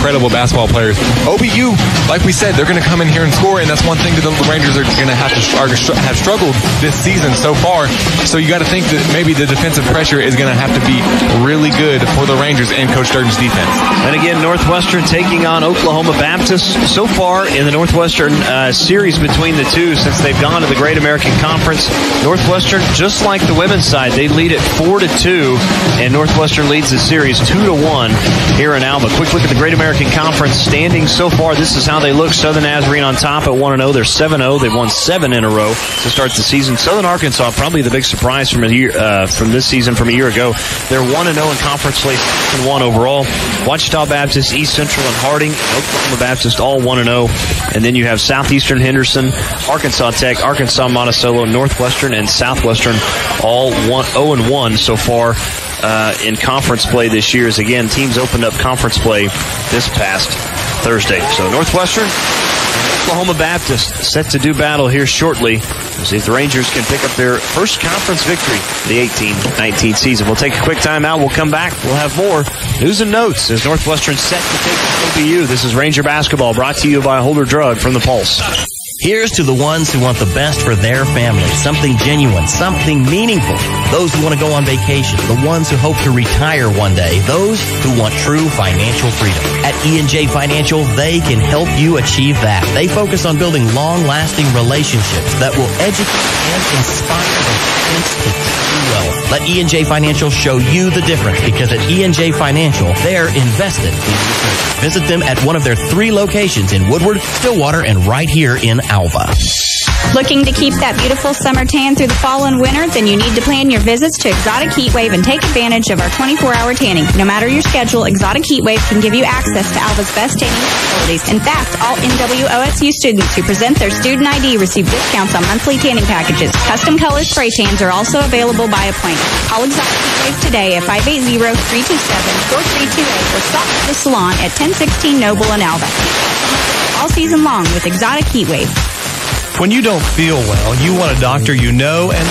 incredible basketball players. OBU, like we said, they're going to come in here and score, and that's one thing that the Rangers are going to have struggled this season so far. So you got to think that maybe the defensive pressure is going to have to be really good for the Rangers and Coach Durden's defense. And again, Northwestern taking on Oklahoma Baptist. So far in the Northwestern series between the two, since they've gone to the Great American Conference, Northwestern, just like the women's side, they lead it 4-2, and Northwestern leads the series 2-1 here in Alva. Quick look at the Great American Conference standings so far. This is how they look. Southern Nazarene on top at 1-0. They're 7-0. They've won 7 in a row to start the season. Southern Arkansas, probably the big surprise from this season from a year ago. They're 1-0 in conference play, 1 overall. Wichita Baptist, East Central, and Harding, Oklahoma Baptist, all 1-0. And then you have Southeastern Henderson, Arkansas Tech, Arkansas Monticello, Northwestern, and Southwestern, all 0-1 so far in conference play this year. As again, teams opened up conference play this past Thursday. So Northwestern, Oklahoma Baptist set to do battle here shortly. We'll see if the Rangers can pick up their first conference victory the 18-19 season. We'll take a quick time out. We'll come back. We'll have more news and notes as Northwestern set to take on OBU. This is Ranger Basketball, brought to you by Holder Drug from the Pulse. Here's to the ones who want the best for their family, something genuine, something meaningful. Those who want to go on vacation, the ones who hope to retire one day, those who want true financial freedom. At E&J Financial, they can help you achieve that. They focus on building long-lasting relationships that will educate and inspire their clients to true wealth. Let E&J Financial show you the difference, because at E&J Financial, they're invested in your future. Visit them at one of their 3 locations in Woodward, Stillwater, and right here in Alva. Looking to keep that beautiful summer tan through the fall and winter? Then you need to plan your visits to Exotic Heatwave and take advantage of our 24-hour tanning. No matter your schedule, Exotic Heatwave can give you access to Alva's best tanning facilities. In fact, all NWOSU students who present their student ID receive discounts on monthly tanning packages. Custom color spray tans are also available by appointment. Call Exotic Heatwave today at 580-327-4328 or stop at the salon at 1016 Noble in Alva. All season long with Exotic Heatwave. When you don't feel well, you want a doctor you know and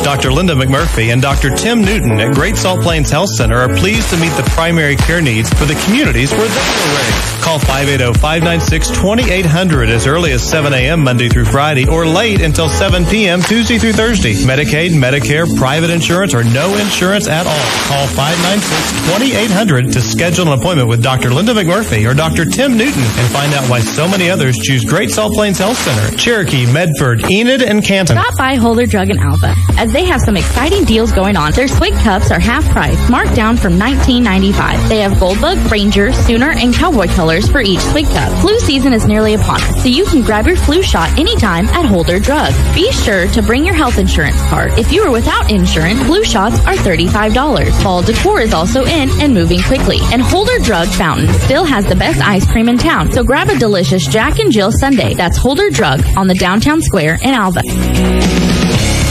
Dr. Linda McMurphy and Dr. Tim Newton at Great Salt Plains Health Center are pleased to meet the primary care needs for the communities where they are raised. Call 580-596-2800 as early as 7 a.m. Monday through Friday or late until 7 p.m. Tuesday through Thursday. Medicaid, Medicare, private insurance, or no insurance at all. Call 596-2800 to schedule an appointment with Dr. Linda McMurphy or Dr. Tim Newton and find out why so many others choose Great Salt Plains Health Center, Cherokee, Medford, Enid, and Canton. Stop by Holder Drug in Alva, as they have some exciting deals going on. Their Swig cups are half price, marked down from $19.95. They have Goldbug, Ranger, Sooner, and Cowboy colors for each Swig cup. Flu season is nearly upon us, so you can grab your flu shot anytime at Holder Drug. Be sure to bring your health insurance card. If you are without insurance, flu shots are $35. Fall decor is also in and moving quickly. And Holder Drug Fountain still has the best ice cream in town, so grab a delicious Jack and Jill sundae. That's Holder Drug on the downtown square in Alva.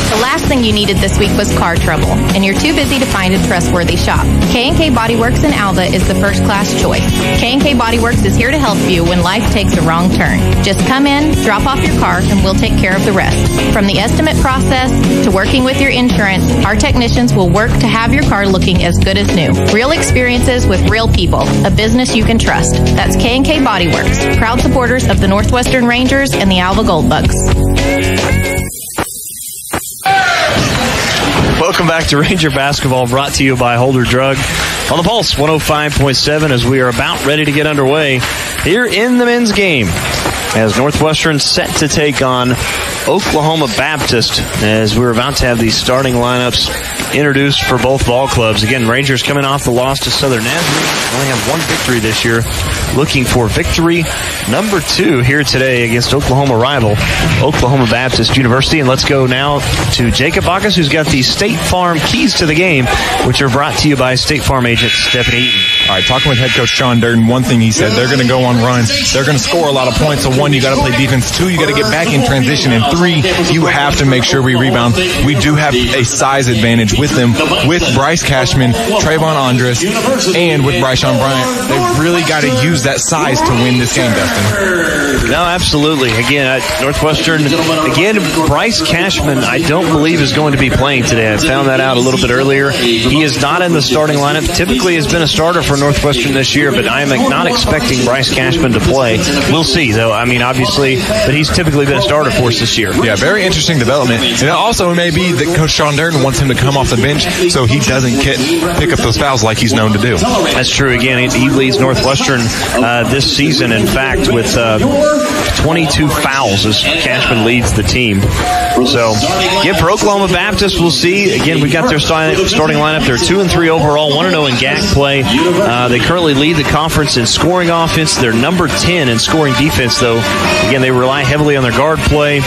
The last thing you needed this week was car trouble, and you're too busy to find a trustworthy shop. K&K Body Works in Alva is the first-class choice. K&K Body Works is here to help you when life takes a wrong turn. Just come in, drop off your car, and we'll take care of the rest. From the estimate process to working with your insurance, our technicians will work to have your car looking as good as new. Real experiences with real people, a business you can trust. That's K&K Body Works, proud supporters of the Northwestern Rangers and the Alva Goldbugs. Welcome back to Ranger Basketball, brought to you by Holder Drug on the Pulse 105.7 as we are about ready to get underway here in the men's game as Northwestern set to take on Oklahoma Baptist as we're about to have these starting lineups introduced for both ball clubs. Again, Rangers coming off the loss to Southern Nazarene. Only have one victory this year. Looking for victory number 2 here today against Oklahoma rival, Oklahoma Baptist University. And let's go now to Jacob Bacchus, who's got the State Farm keys to the game, which are brought to you by State Farm agent Stephanie Eaton. All right, talking with head coach Sean Durden, one thing he said, they're going to go on runs. They're going to score a lot of points. So 1, you got to play defense. 2, you got to get back in transition. And 3, you have to make sure we rebound. We do have a size advantage with with them with Bryce Cashman, Trayvon Andres, and with Bryson Bryant. They've really got to use that size to win this game, Dustin. No, absolutely. Again, Northwestern, Bryce Cashman, I don't believe is going to be playing today. I found that out a little bit earlier. He is not in the starting lineup. Typically has been a starter for Northwestern this year, but I am not expecting Bryce Cashman to play. We'll see, though. I mean, obviously, but he's typically been a starter for us this year. Yeah, very interesting development. And it also may be that Coach Sean Durden wants him to come off the bench so he doesn't pick up those fouls like he's known to do. That's true. Again, he leads Northwestern this season, in fact, with 22 fouls as Cashman leads the team. So, for Oklahoma Baptist, we'll see. Again, we got their starting lineup. They're 2-3 overall, 1-0 in GAC play. They currently lead the conference in scoring offense. They're number 10 in scoring defense, though. Again, they rely heavily on their guard play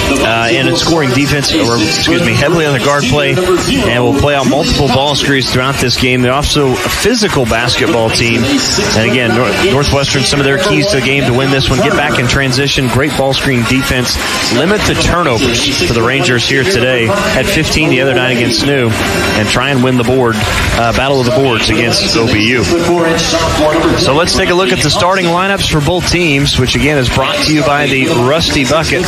and in scoring defense, heavily on their guard play, and will play out multiple ball screens throughout this game. They're also a physical basketball team. And again, Northwestern, some of their keys to the game to win this one: get back in transition, great ball screen defense, limit the turnovers for the Rangers here today. Had 15 the other night against SNU, and try and win the board, battle of the boards against OBU. So let's take a look at the starting lineups for both teams, which again is brought to you by the Rusty Bucket.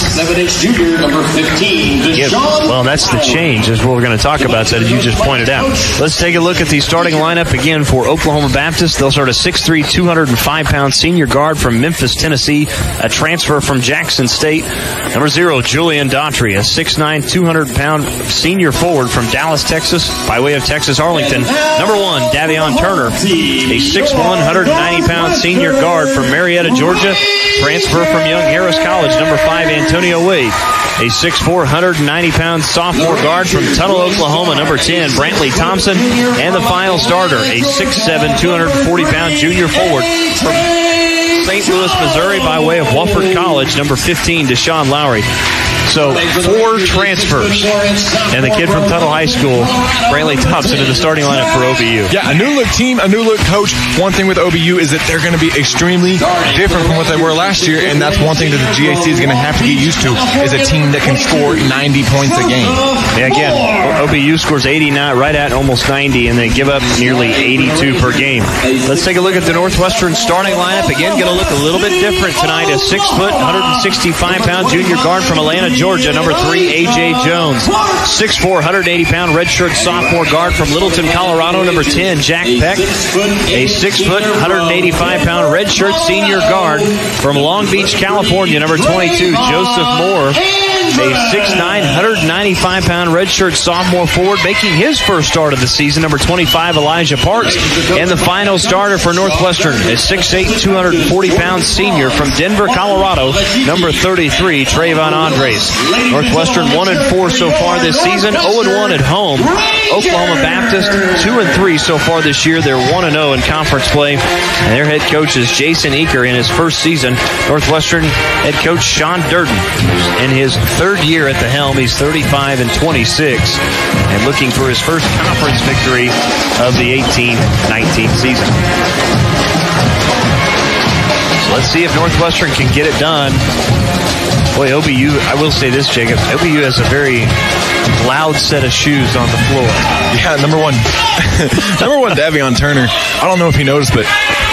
Well, that's the change, is what we're going to talk about, that as you just pointed out. Let's take a look at the starting lineup again for Oklahoma Baptist. They'll start a 6'3", 205-pound senior guard from Memphis, Tennessee, a transfer from Jackson State. Number 0, Julian Daughtry, a 6'9", 200-pound senior forward from Dallas, Texas, by way of Texas Arlington. Number 1, Davion Turner, a 6'1", 190-pound senior guard from Marietta, Georgia, transfer from Young Harris College. Number 5, Antonio Wade, a 6'4", 190-pound sophomore guard from Tuttle, Oklahoma. Number 10, Brantley Thompson. And the final starter, a 6'7", 240-pound junior forward from St. Louis, Missouri, by way of Wofford College. Number 15, Deshaun Lowry. So 4 transfers, and the kid from Tuttle High School, Brantley Thompson, in the starting lineup for OBU. Yeah, a new look team, a new look coach. One thing with OBU is that they're going to be extremely different from what they were last year, and that's one thing that the GAC is going to have to get used to, is a team that can score 90 points a game. Yeah, again, OBU scores 89, right at almost 90, and they give up nearly 82 per game. Let's take a look at the Northwestern starting lineup. Again, going to look a little bit different tonight. A 6', 165-pound junior guard from Atlanta, Georgia. Number 3, A.J. Jones. 6'4", 180-pound redshirt sophomore guard from Littleton, Colorado. Number 10, Jack Peck. A 6', 185-pound redshirt senior guard from Long Beach, California. Number 22, Joseph Moore. A 6'9", 195-pound redshirt sophomore forward, making his first start of the season. Number 25, Elijah Parks. And the final starter for Northwestern, a 6'8", 240-pound senior from Denver, Colorado. Number 33, Trayvon Andres. Northwestern 1-4 so far this season, 0-1 at home. Oklahoma Baptist 2-3 so far this year. They're 1-0 in conference play. And their head coach is Jason Eaker in his first season. Northwestern head coach Sean Durden in his third year at the helm. He's 35-26 and looking for his first conference victory of the 18-19 season. So let's see if Northwestern can get it done. Boy, OBU, I will say this, Jacob, OBU has a very loud set of shoes on the floor. Yeah, number one, Davion Turner. I don't know if you noticed, but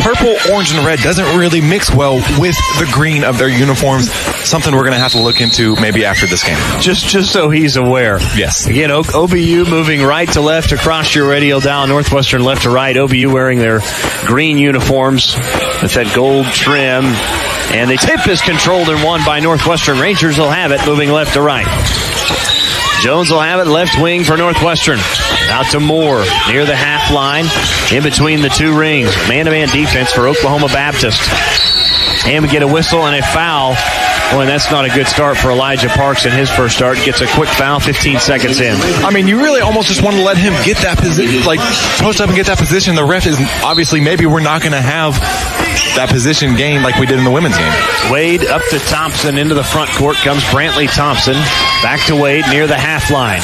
purple, orange, and red doesn't really mix well with the green of their uniforms. Something we're going to have to look into maybe after this game. Just so he's aware. Yes. Again, OBU moving right to left across your radio dial. Northwestern left to right. OBU wearing their green uniforms with that gold trim. And the tip is controlled and won by Northwestern. Rangers will have it moving left to right. Jones will have it left wing for Northwestern. Out to Moore near the half line in between the two rings. Man-to-man defense for Oklahoma Baptist. And we get a whistle and a foul. Boy, that's not a good start for Elijah Parks in his first start. Gets a quick foul 15 seconds in. I mean, you really almost just want to let him get that position, like post up and get that position. The ref is obviously, maybe we're not going to have that position gained like we did in the women's game. Wade up to Thompson. Into the front court comes Brantley Thompson. Back to Wade near the half line.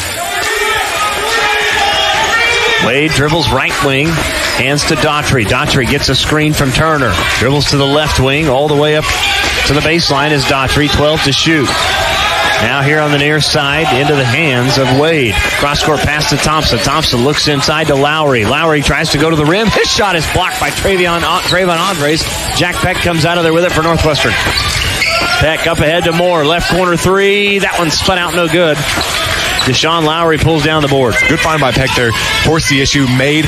Wade dribbles right wing, hands to Daughtry. Daughtry gets a screen from Turner. Dribbles to the left wing, all the way up to the baseline is Daughtry, 12 to shoot. Now here on the near side, into the hands of Wade. Cross-court pass to Thompson. Thompson looks inside to Lowry. Lowry tries to go to the rim. His shot is blocked by Trayvon Andres. Jack Peck comes out of there with it for Northwestern. Peck up ahead to Moore. Left corner three. That one spun out no good. Deshaun Lowry pulls down the board. Good find by Peck there. Forced the issue. Made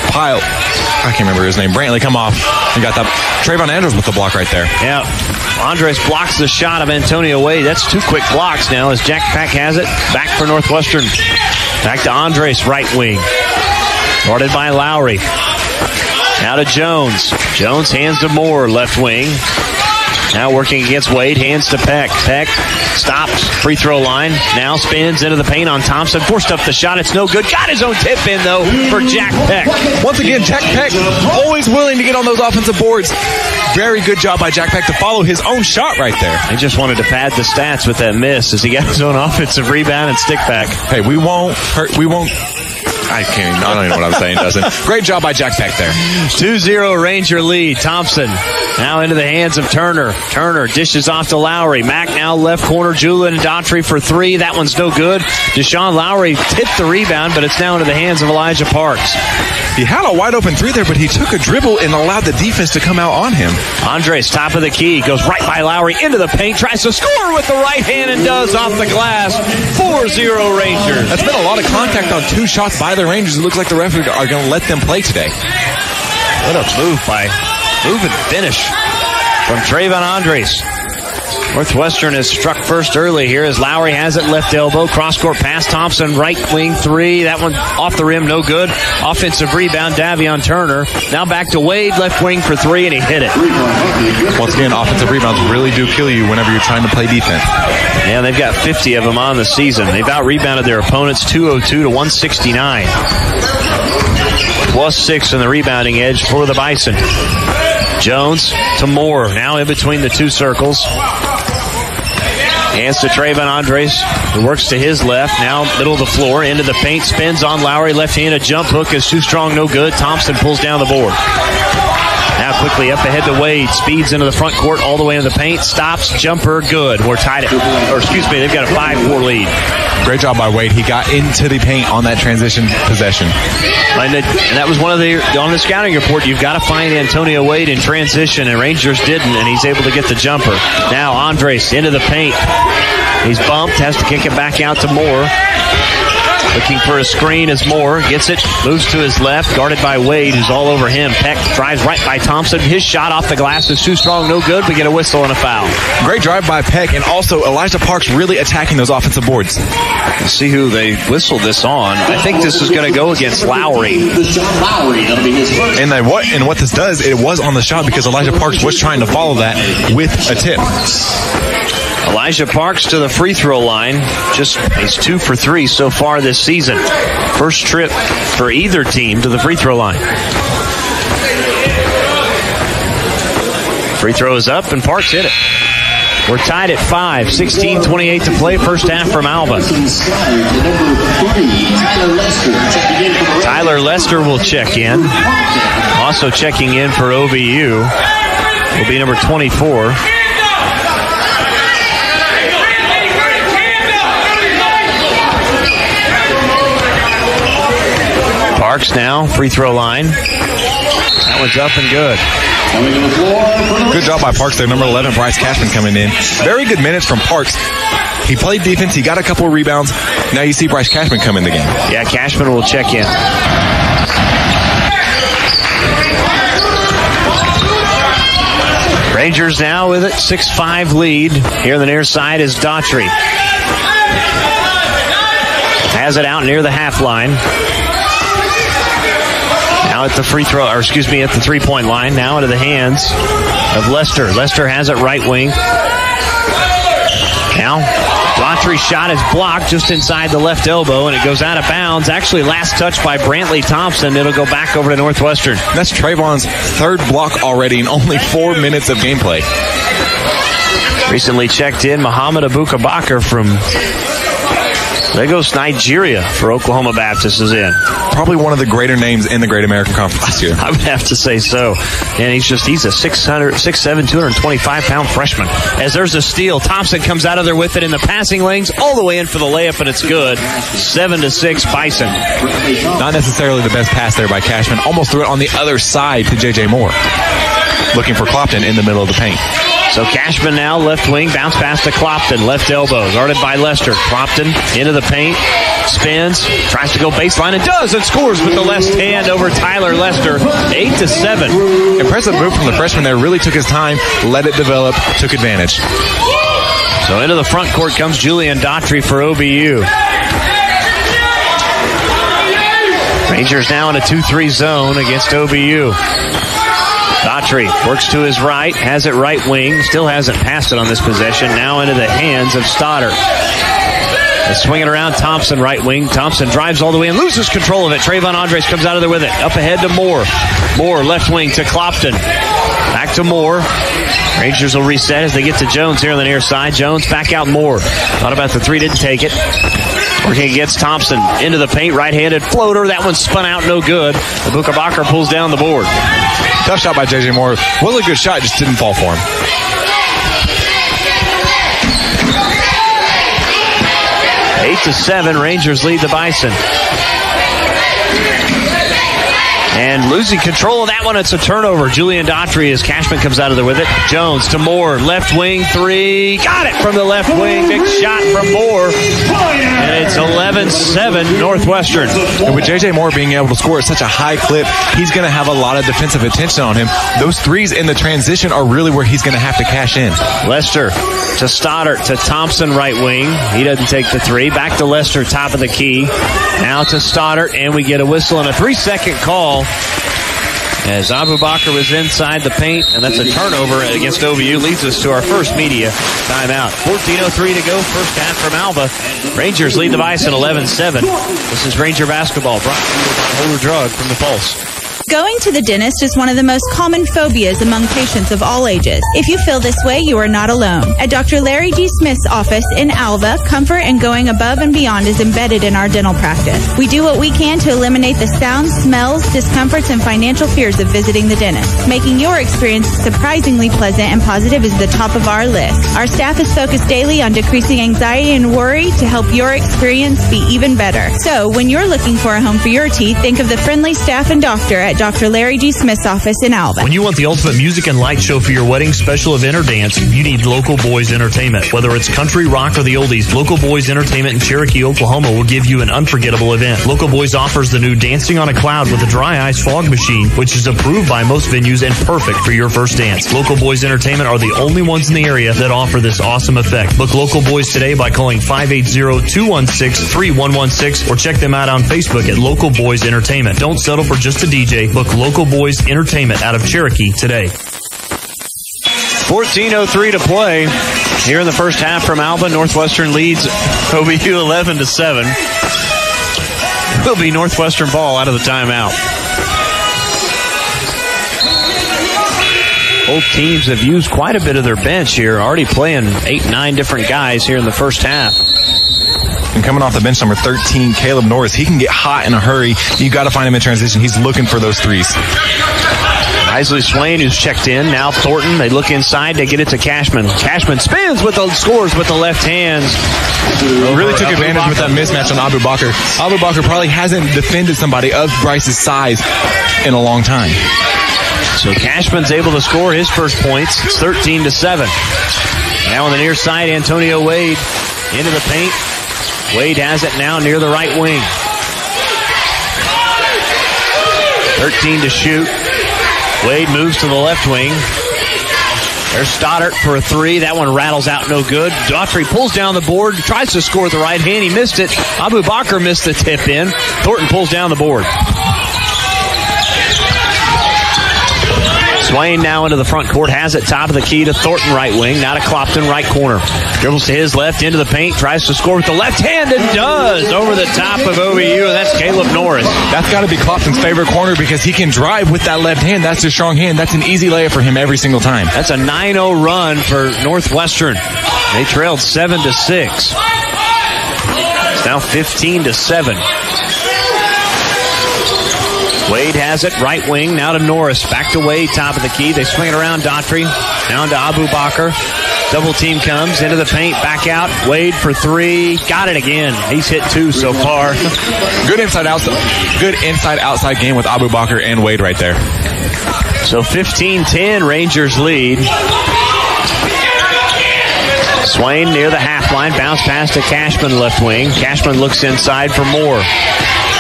Pyle. I can't remember his name. Brantley come off and got that. Trayvon Andrews with the block right there. Yeah. Andres blocks the shot of Antonio Wade. That's 2 quick blocks now as Jack Peck has it. Back for Northwestern. Back to Andres, right wing. Guarded by Lowry. Now to Jones. Jones hands to Moore, left wing. Now working against Wade, hands to Peck. Peck stops, free throw line. Now spins into the paint on Thompson. Forced up the shot, it's no good. Got his own tip in, though, for Jack Peck. Once again, Jack Peck always willing to get on those offensive boards. Very good job by Jack Peck to follow his own shot right there. He just wanted to pad the stats with that miss as he got his own offensive rebound and stick back. Hey, we won't I don't even know what I'm saying, Dustin. Great job by Jack Peck there. 2-0 Ranger lead. Thompson now into the hands of Turner. Turner dishes off to Lowry. Mack now left corner. Julian and Daughtry for three. That one's no good. Deshaun Lowry tipped the rebound, but it's now into the hands of Elijah Parks. He had a wide open three there, but he took a dribble and allowed the defense to come out on him. Andres, top of the key, goes right by Lowry into the paint, tries to score with the right hand and does off the glass. 4-0 Rangers. That's been a lot of contact on 2 shots by the Rangers. It looks like the referees are going to let them play today. What a move and finish from Trayvon Andres. Northwestern has struck first early here as Lowry has it left elbow. Cross-court pass, Thompson, right wing three. That one off the rim, no good. Offensive rebound, Davion Turner. Now back to Wade, left wing for three, and he hit it. Once again, offensive rebounds really do kill you whenever you're trying to play defense. Yeah, they've got 50 of them on the season. They've out-rebounded their opponents 202 to 169. +6 in the rebounding edge for the Bison. Jones to Moore, now in between the 2 circles. Hands to Trayvon Andres, who works to his left. Now middle of the floor, into the paint, spins on Lowry. Left-handed jump hook is too strong, no good. Thompson pulls down the board. Now quickly up ahead to Wade. Speeds into the front court, all the way into the paint. Stops, jumper, good. We're tied they've got a 5-4 lead. Great job by Wade. He got into the paint on that transition possession. And that was one of on the scouting report, you've got to find Antonio Wade in transition, and Rangers didn't, and he's able to get the jumper. Now Andres into the paint. He's bumped, has to kick it back out to Moore. Looking for a screen as Moore gets it, moves to his left, guarded by Wade, who's all over him. Peck drives right by Thompson. His shot off the glass is too strong, no good. We get a whistle and a foul. Great drive by Peck, and also Elijah Parks really attacking those offensive boards. Let's see who they whistled this on. I think this is going to go against Lowry. And what this does, it was on the shot because Elijah Parks was trying to follow that with a tip. Elijah Parks to the free throw line. He's 2 for 3 so far this season. First trip for either team to the free throw line. Free throw is up and Parks hit it. We're tied at 5. 16:28 to play. First half from Alba. Tyler Lester will check in. Also checking in for OBU will be number 24. Parks now, free throw line. That one's up and good. Good job by Parks there. Number 11, Bryce Cashman coming in. Very good minutes from Parks. He played defense. He got a couple of rebounds. Now you see Bryce Cashman come in the game. Yeah, Cashman will check in. Rangers now with it, 6-5 lead. Here on the near side is Daughtry. Has it out near the half line. Now at the at the 3-point line. Now into the hands of Lester. Lester has it right wing. Now, Daughtry's shot is blocked just inside the left elbow, and it goes out of bounds. Actually, last touch by Brantley Thompson. It'll go back over to Northwestern. That's Trayvon's 3rd block already in only 4 minutes of gameplay. Recently checked in Muhammad Abubakar from There goes Nigeria for Oklahoma Baptist is in. Probably one of the greater names in the Great American Conference this year. I would have to say so. And he's a 6'7", 225-pound freshman. As there's a steal, Thompson comes out of there with it in the passing lanes, all the way in for the layup, and it's good. 7-6 Bison. Not necessarily the best pass there by Cashman. Almost threw it on the other side to J.J. Moore. Looking for Clopton in the middle of the paint. So Cashman now, left wing, bounce pass to Clopton, left elbow, guarded by Lester. Clopton into the paint, spins, tries to go baseline, and does, and scores with the left hand over Tyler Lester. 8-7. Impressive move from the freshman there. Really took his time, let it develop, took advantage. So into the front court comes Julian Daughtry for OBU. Rangers now in a 2-3 zone against OBU. Daughtry works to his right, has it right wing, still hasn't passed it on this possession. Now into the hands of Stoddard. They swing it around, Thompson right wing. Thompson drives all the way and loses control of it. Trayvon Andres comes out of there with it. Up ahead to Moore. Moore left wing to Clopton. Back to Moore. Rangers will reset as they get to Jones here on the near side. Jones back out Moore. Thought about the three, didn't take it. Working against Thompson. Into the paint, right-handed floater. That one spun out, no good. Abubacar pulls down the board. Tough shot by J.J. Moore. Was a good shot, just didn't fall for him. Eight to 7, Rangers lead the Bison. And losing control of that one, it's a turnover. Julian Daughtry as Cashman comes out of there with it. Jones to Moore, left wing three. Got it from the left wing. Big shot from Moore. And it's 11-7 Northwestern. And with J.J. Moore being able to score at such a high clip, he's going to have a lot of defensive attention on him. Those threes in the transition are really where he's going to have to cash in. Lester to Stoddard to Thompson right wing. He doesn't take the three. Back to Lester, top of the key. Now to Stoddard, and we get a whistle and a 3-second call. As Abubacar was inside the paint, and that's a turnover against OBU. Leads us to our first media timeout. 14:03 to go, first half from Alva. Rangers lead the Bison 11-7. This is Ranger basketball, brought to you by Holder Drug from the Pulse. Going to the dentist is one of the most common phobias among patients of all ages. If you feel this way, you are not alone. At Dr. Larry G. Smith's office in Alva, comfort and going above and beyond is embedded in our dental practice. We do what we can to eliminate the sounds, smells, discomforts, and financial fears of visiting the dentist. Making your experience surprisingly pleasant and positive is the top of our list. Our staff is focused daily on decreasing anxiety and worry to help your experience be even better. So, when you're looking for a home for your teeth, think of the friendly staff and doctor at Dr. Larry G. Smith's office in Alva. When you want the ultimate music and light show for your wedding, special event, or dance, you need Local Boys Entertainment. Whether it's country, rock, or the oldies, Local Boys Entertainment in Cherokee, Oklahoma will give you an unforgettable event. Local Boys offers the new Dancing on a Cloud with a dry ice fog machine, which is approved by most venues and perfect for your first dance. Local Boys Entertainment are the only ones in the area that offer this awesome effect. Book Local Boys today by calling 580-216-3116 or check them out on Facebook at Local Boys Entertainment. Don't settle for just a DJ. Book Local Boys Entertainment out of Cherokee today. 14:03 to play here in the first half from Alba. Northwestern leads OBU 11-7. Will be Northwestern ball out of the timeout. Both teams have used quite a bit of their bench here, already playing 8-9 different guys here in the first half. And coming off the bench, number 13, Caleb Norris, he can get hot in a hurry. You got to find him in transition. He's looking for those threes. Isley Swain, who's checked in. Now Thornton. They look inside. They get it to Cashman. Cashman spins with the scores with the left hands. Really took advantage with that mismatch on Abubacar. Abubacar probably hasn't defended somebody of Bryce's size in a long time. So Cashman's able to score his first points. It's 13-7. Now on the near side, Antonio Wade into the paint. Wade has it now near the right wing. 13 to shoot. Wade moves to the left wing. There's Stoddard for a three. That one rattles out, no good. Daughtry pulls down the board, tries to score with the right hand. He missed it. Abubacar missed the tip in. Thornton pulls down the board. Swain now into the front court, has it top of the key to Thornton right wing, now to Clopton right corner. Dribbles to his left, into the paint, tries to score with the left hand and does over the top of OBU, and that's Caleb Norris. That's got to be Clopton's favorite corner because he can drive with that left hand. That's his strong hand. That's an easy layup for him every single time. That's a 9-0 run for Northwestern. They trailed 7-6. It's now 15-7. Wade has it, right wing, now to Norris. Back to Wade, top of the key. They swing it around Daughtry, down to Abu Bakr. Double team comes into the paint, back out. Wade for three, got it again. He's hit 2 so far. Good inside-outside game with Abu Bakr and Wade right there. So 15-10, Rangers lead. Swain near the half line, bounce pass to Cashman left wing. Cashman looks inside for Moore.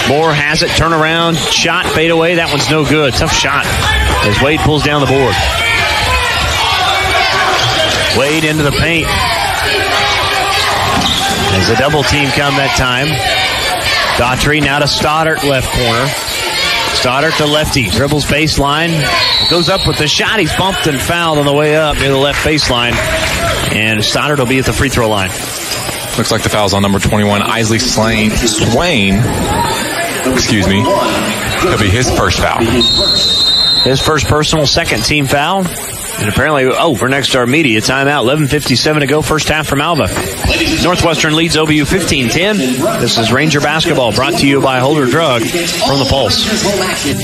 Moore has it, turn around, shot, fade away. That one's no good. Tough shot as Wade pulls down the board. Wade into the paint. As a double team come that time. Daughtry now to Stoddard, left corner. Stoddard to lefty, dribbles baseline, goes up with the shot. He's bumped and fouled on the way up near the left baseline. And Stoddard will be at the free throw line. Looks like the foul's on number 21, Isley Swain. Could be his first foul. His first personal, second team foul. And apparently, we're next to our media timeout. 11:57 to go, first half from Alva. Northwestern leads OBU 15-10. This is Ranger basketball brought to you by Holder Drug from the Pulse.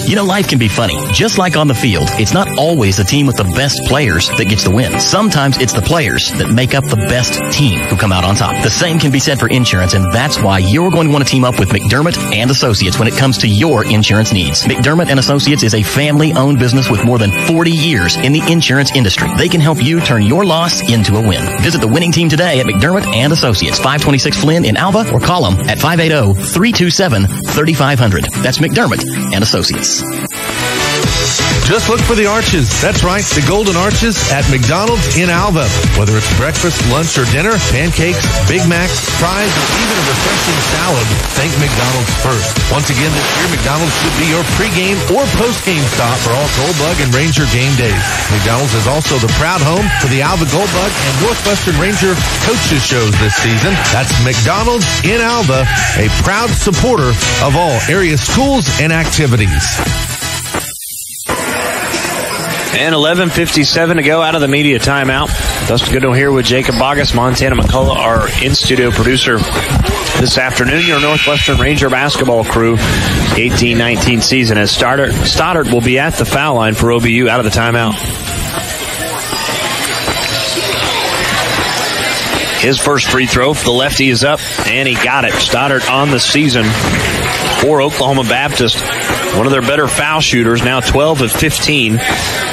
You know, life can be funny. Just like on the field, it's not always the team with the best players that gets the win. Sometimes it's the players that make up the best team who come out on top. The same can be said for insurance, and that's why you're going to want to team up with McDermott and Associates when it comes to your insurance needs. McDermott and Associates is a family-owned business with more than 40 years in the insurance industry. They can help you turn your loss into a win. Visit the winning team today at McDermott and Associates, 526 Flynn in Alva, or call them at 580-327-3500. That's McDermott and Associates. Just look for the arches. That's right, the golden arches at McDonald's in Alva. Whether it's breakfast, lunch, or dinner, pancakes, Big Macs, fries, or even a refreshing salad, think McDonald's first. Once again this year, McDonald's should be your pregame or postgame stop for all Goldbug and Ranger game days. McDonald's is also the proud home for the Alva Goldbug and Northwestern Ranger coaches shows this season. That's McDonald's in Alva, a proud supporter of all area schools and activities. And 11:57 to go out of the media timeout. Dustin Goodall here with Jacob Bogus, Montana McCullough, our in-studio producer this afternoon. Your Northwestern Ranger basketball crew, 18-19 season as Stoddard will be at the foul line for OBU out of the timeout. His first free throw for the lefty is up, and he got it. Stoddard on the season for Oklahoma Baptist. One of their better foul shooters, now 12 of 15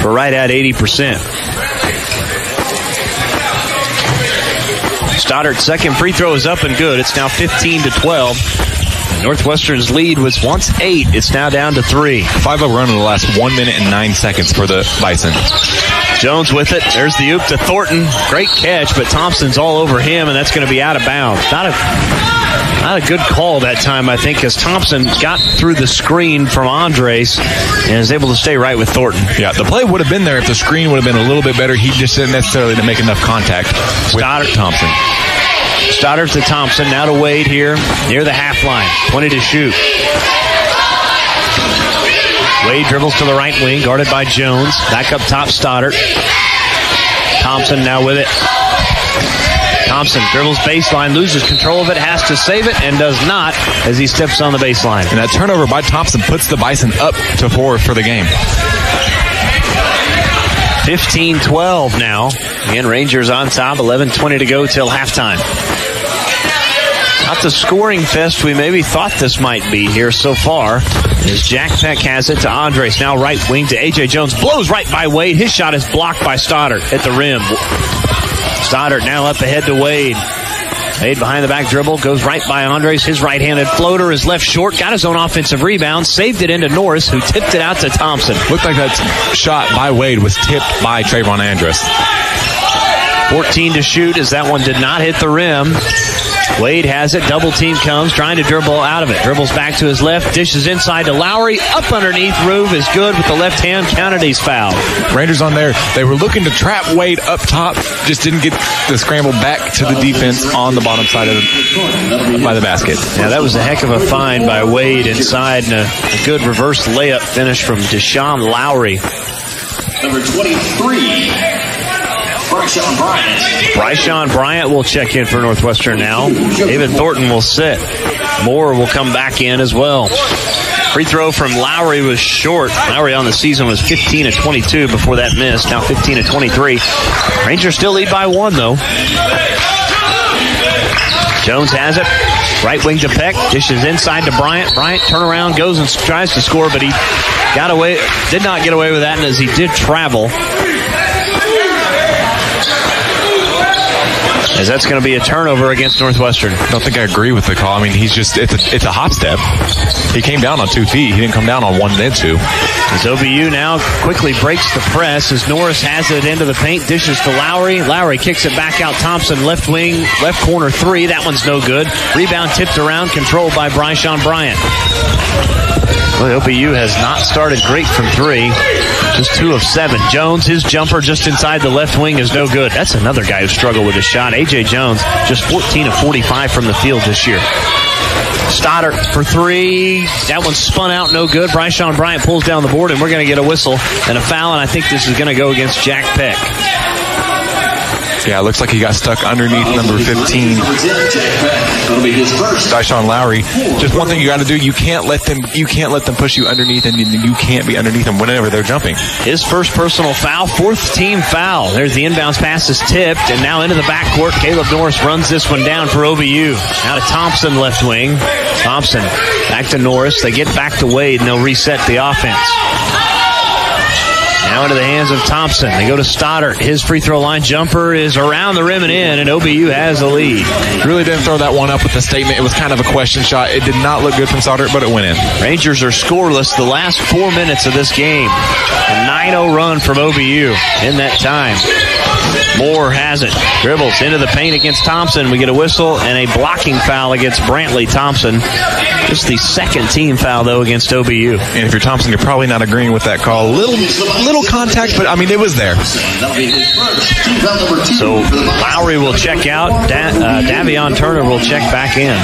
for right at 80%. Stoddard's second free throw is up and good. It's now 15-12. Northwestern's lead was once 8. It's now down to 3. 5-0 run in the last 1 minute and 9 seconds for the Bison. Jones with it. There's the oop to Thornton. Great catch, but Thompson's all over him, and that's going to be out of bounds. Not a good call that time, I think, as Thompson got through the screen from Andres and is able to stay right with Thornton. Yeah, the play would have been there if the screen would have been a little bit better. He just didn't necessarily to make enough contact with Thompson. Stoddard to Thompson, now to Wade here near the half line. 20 to shoot. Wade dribbles to the right wing, guarded by Jones. Back up top, Stoddard. Thompson now with it. Thompson dribbles baseline, loses control of it, has to save it, and does not as he steps on the baseline. And that turnover by Thompson puts the Bison up to 4 for the game. 15-12 now. Again, Rangers on top, 11:20 to go till halftime. Not the scoring fest we maybe thought this might be here so far, as Jack Peck has it to Andres. Now right wing to A.J. Jones. Blows right by Wade. His shot is blocked by Stoddard at the rim. Stoddard now up ahead to Wade. Wade behind the back dribble, goes right by Andres. His right-handed floater is left short. Got his own offensive rebound. Saved it into Norris, who tipped it out to Thompson. Looked like that shot by Wade was tipped by Trayvon Andrus. 14 to shoot as that one did not hit the rim. Wade has it. Double team comes, trying to dribble out of it. Dribbles back to his left, dishes inside to Lowry. Up underneath, Rube is good with the left hand. Counted, he's fouled. Rangers on there. They were looking to trap Wade up top. Just didn't get the scramble back to the defense on the bottom side by the basket. Yeah, that was a heck of a find by Wade inside, and a good reverse layup finish from Deshaun Lowry. Number 23. Bryson Bryant will check in for Northwestern now. David Thornton will sit. Moore will come back in as well. Free throw from Lowry was short. Lowry on the season was 15 of 22 before that miss. Now 15 of 23. Rangers still lead by 1, though. Jones has it. Right wing to Peck. Dishes inside to Bryant. Bryant turnaround, goes and tries to score, but he got away. Did not get away with that, and as he did travel. As that's going to be a turnover against Northwestern. I don't think I agree with the call. I mean, it's a hop step. He came down on 2 feet. He didn't come down on 1 and 2. As OBU now quickly breaks the press as Norris has it into the paint, dishes to Lowry. Lowry kicks it back out. Thompson, left wing, left corner 3. That one's no good. Rebound tipped around, controlled by Bryson Bryant. Well, OBU has not started great from 3. Just 2 of 7. Jones, his jumper just inside the left wing is no good. That's another guy who struggled with his shot. A.J. Jones, just 14 of 45 from the field this year. Stoddard for 3. That one spun out, no good. Bryson Bryant pulls down the board, and we're going to get a whistle and a foul, and I think this is going to go against Jack Peck. Yeah, it looks like he got stuck underneath number 15. Dyshawn Lowry. Just one thing you got to do, you can't let them push you underneath, and you can't be underneath them whenever they're jumping. His first personal foul, 4th team foul. There's the inbounds pass is tipped, and now into the backcourt. Caleb Norris runs this one down for OBU. Now to Thompson, left wing. Thompson back to Norris. They get back to Wade, and they'll reset the offense. Now into the hands of Thompson. They go to Stoddard. His free throw line jumper is around the rim and in, and OBU has the lead. Really didn't throw that one up with the statement. It was kind of a question shot. It did not look good from Stoddard, but it went in. Rangers are scoreless the last 4 minutes of this game. A 9-0 run from OBU in that time. Moore has it. Dribbles into the paint against Thompson. We get a whistle and a blocking foul against Brantley Thompson. Just the 2nd team foul, though, against OBU. And if you're Thompson, you're probably not agreeing with that call. Little contact, but I mean, it was there. So Lowry will check out. Davion Turner will check back in.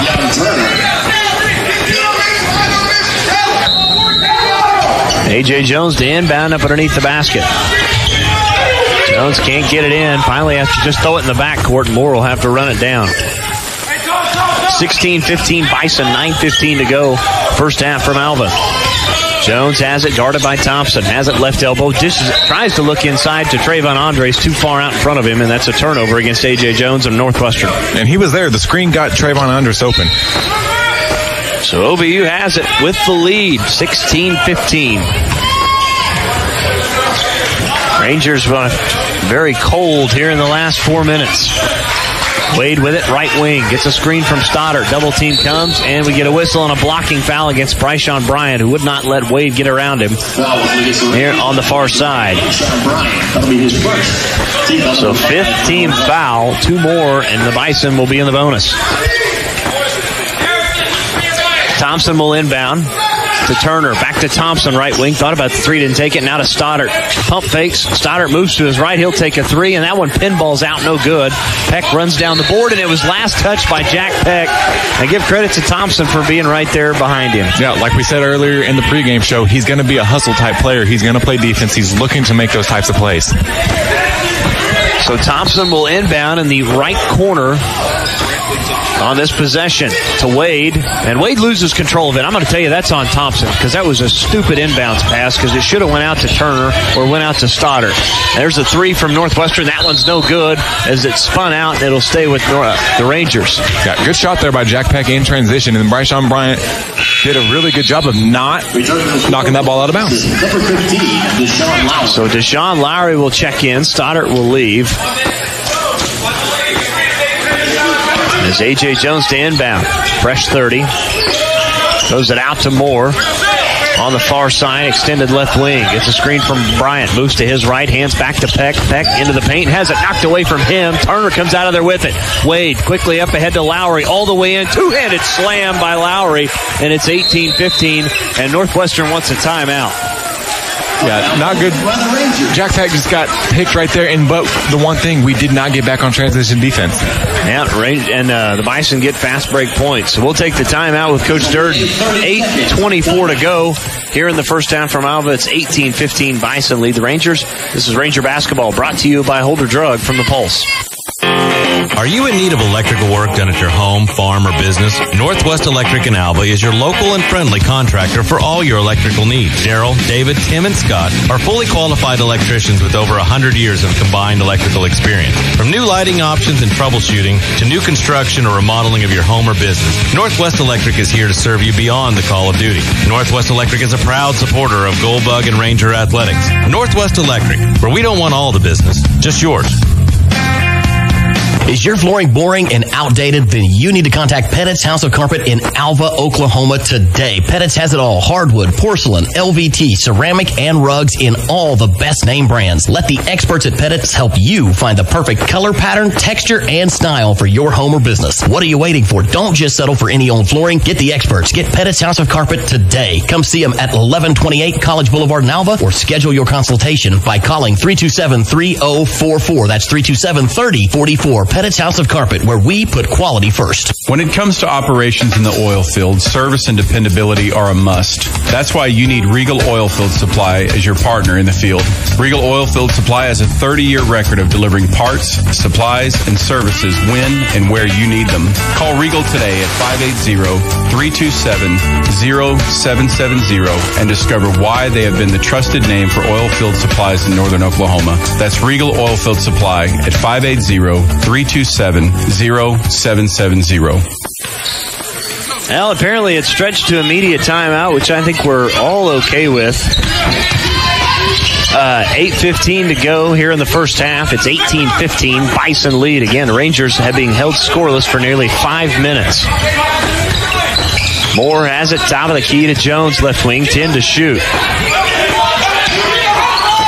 A.J. Jones to inbound up underneath the basket. Jones can't get it in. Finally has to just throw it in the backcourt, and Moore will have to run it down. 16-15 Bison, 9:15 to go. First half from Alva. Jones has it, guarded by Thompson. Has it left elbow. Dishes it, tries to look inside to Trayvon Andres, too far out in front of him, and that's a turnover against A.J. Jones of Northwestern. And he was there. The screen got Trayvon Andres open. So OBU has it with the lead, 16-15. Rangers very cold here in the last 4 minutes. Wade with it, right wing. Gets a screen from Stoddard. Double team comes, and we get a whistle and a blocking foul against Bryson Bryant, who would not let Wade get around him here on the far side. So 5th team foul, 2 more, and the Bison will be in the bonus. Thompson will inbound to Turner. Back to Thompson, right wing. Thought about the 3, didn't take it. Now to Stoddard. Pump fakes. Stoddard moves to his right. He'll take a 3, and that one pinballs out, no good. Peck runs down the board, and it was last touched by Jack Peck. I give credit to Thompson for being right there behind him. Yeah, like we said earlier in the pregame show, he's going to be a hustle-type player. He's going to play defense. He's looking to make those types of plays. So Thompson will inbound in the right corner on this possession to Wade, and Wade loses control of it. I'm going to tell you that's on Thompson, because that was a stupid inbounds pass, because it should have went out to Turner or went out to Stoddard. There's a 3 from Northwestern. That one's no good as it spun out, and it'll stay with the Rangers. Yeah, good shot there by Jack Peck in transition, and Bryson Bryant did a really good job of not knocking that ball out of bounds. So Deshaun Lowry will check in. Stoddard will leave. As A.J. Jones to inbound. Fresh 30. Throws it out to Moore. On the far side, extended left wing. Gets a screen from Bryant. Moves to his right. Hands back to Peck. Peck into the paint. Has it knocked away from him. Turner comes out of there with it. Wade quickly up ahead to Lowry. All the way in. Two-handed slam by Lowry. And it's 18-15. And Northwestern wants a timeout. Yeah, not good. Jack Pack just got picked right there, but the one thing, we did not get back on transition defense. Yeah, and the Bison get fast break points. So we'll take the timeout with Coach Durden. 8:24 to go here in the first half from Alva. It's 18-15. Bison lead the Rangers. This is Ranger basketball brought to you by Holder Drug from the Pulse. Are you in need of electrical work done at your home, farm, or business? Northwest Electric in Alva is your local and friendly contractor for all your electrical needs. Daryl, David, Tim, and Scott are fully qualified electricians with over 100 years of combined electrical experience. From new lighting options and troubleshooting to new construction or remodeling of your home or business, Northwest Electric is here to serve you beyond the call of duty. Northwest Electric is a proud supporter of Goldbug and Ranger athletics. Northwest Electric, where we don't want all the business, just yours. Is your flooring boring and outdated? Then you need to contact Pettit's House of Carpet in Alva, Oklahoma today. Pettit's has it all. Hardwood, porcelain, LVT, ceramic, and rugs in all the best name brands. Let the experts at Pettit's help you find the perfect color pattern, texture, and style for your home or business. What are you waiting for? Don't just settle for any old flooring. Get the experts. Get Pettit's House of Carpet today. Come see them at 1128 College Boulevard in Alva or schedule your consultation by calling 327-3044. That's 327-3044. Pettit's House of Carpet, where we put quality first. When it comes to operations in the oil field, service and dependability are a must. That's why you need Regal Oilfield Supply as your partner in the field. Regal Oilfield Supply has a 30-year record of delivering parts, supplies, and services when and where you need them. Call Regal today at 580-327-0770 and discover why they have been the trusted name for oil field supplies in northern Oklahoma. That's Regal Oilfield Supply at 580-327-0770. Well, apparently it's stretched to immediate timeout, which I think we're all okay with. 8:15 to go here in the first half. It's 18-15. Bison lead. Again, Rangers have been held scoreless for nearly 5 minutes. Moore has it top of the key to Jones, left wing, 10 to shoot.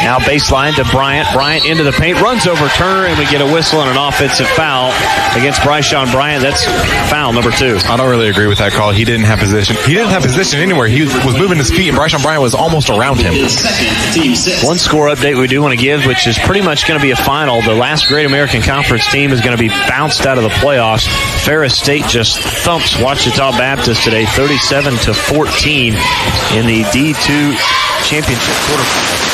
Now baseline to Bryant. Bryant into the paint, runs over Turner, and we get a whistle and an offensive foul against Bryson Bryant. That's foul number 2. I don't really agree with that call. He didn't have position. He didn't have position anywhere. He was moving his feet, and Bryson Bryant was almost around him. One score update we do want to give, which is pretty much going to be a final. The last Great American Conference team is going to be bounced out of the playoffs. Ferris State just thumps Ouachita Baptist today, 37-14 in the D2 championship quarterfinal.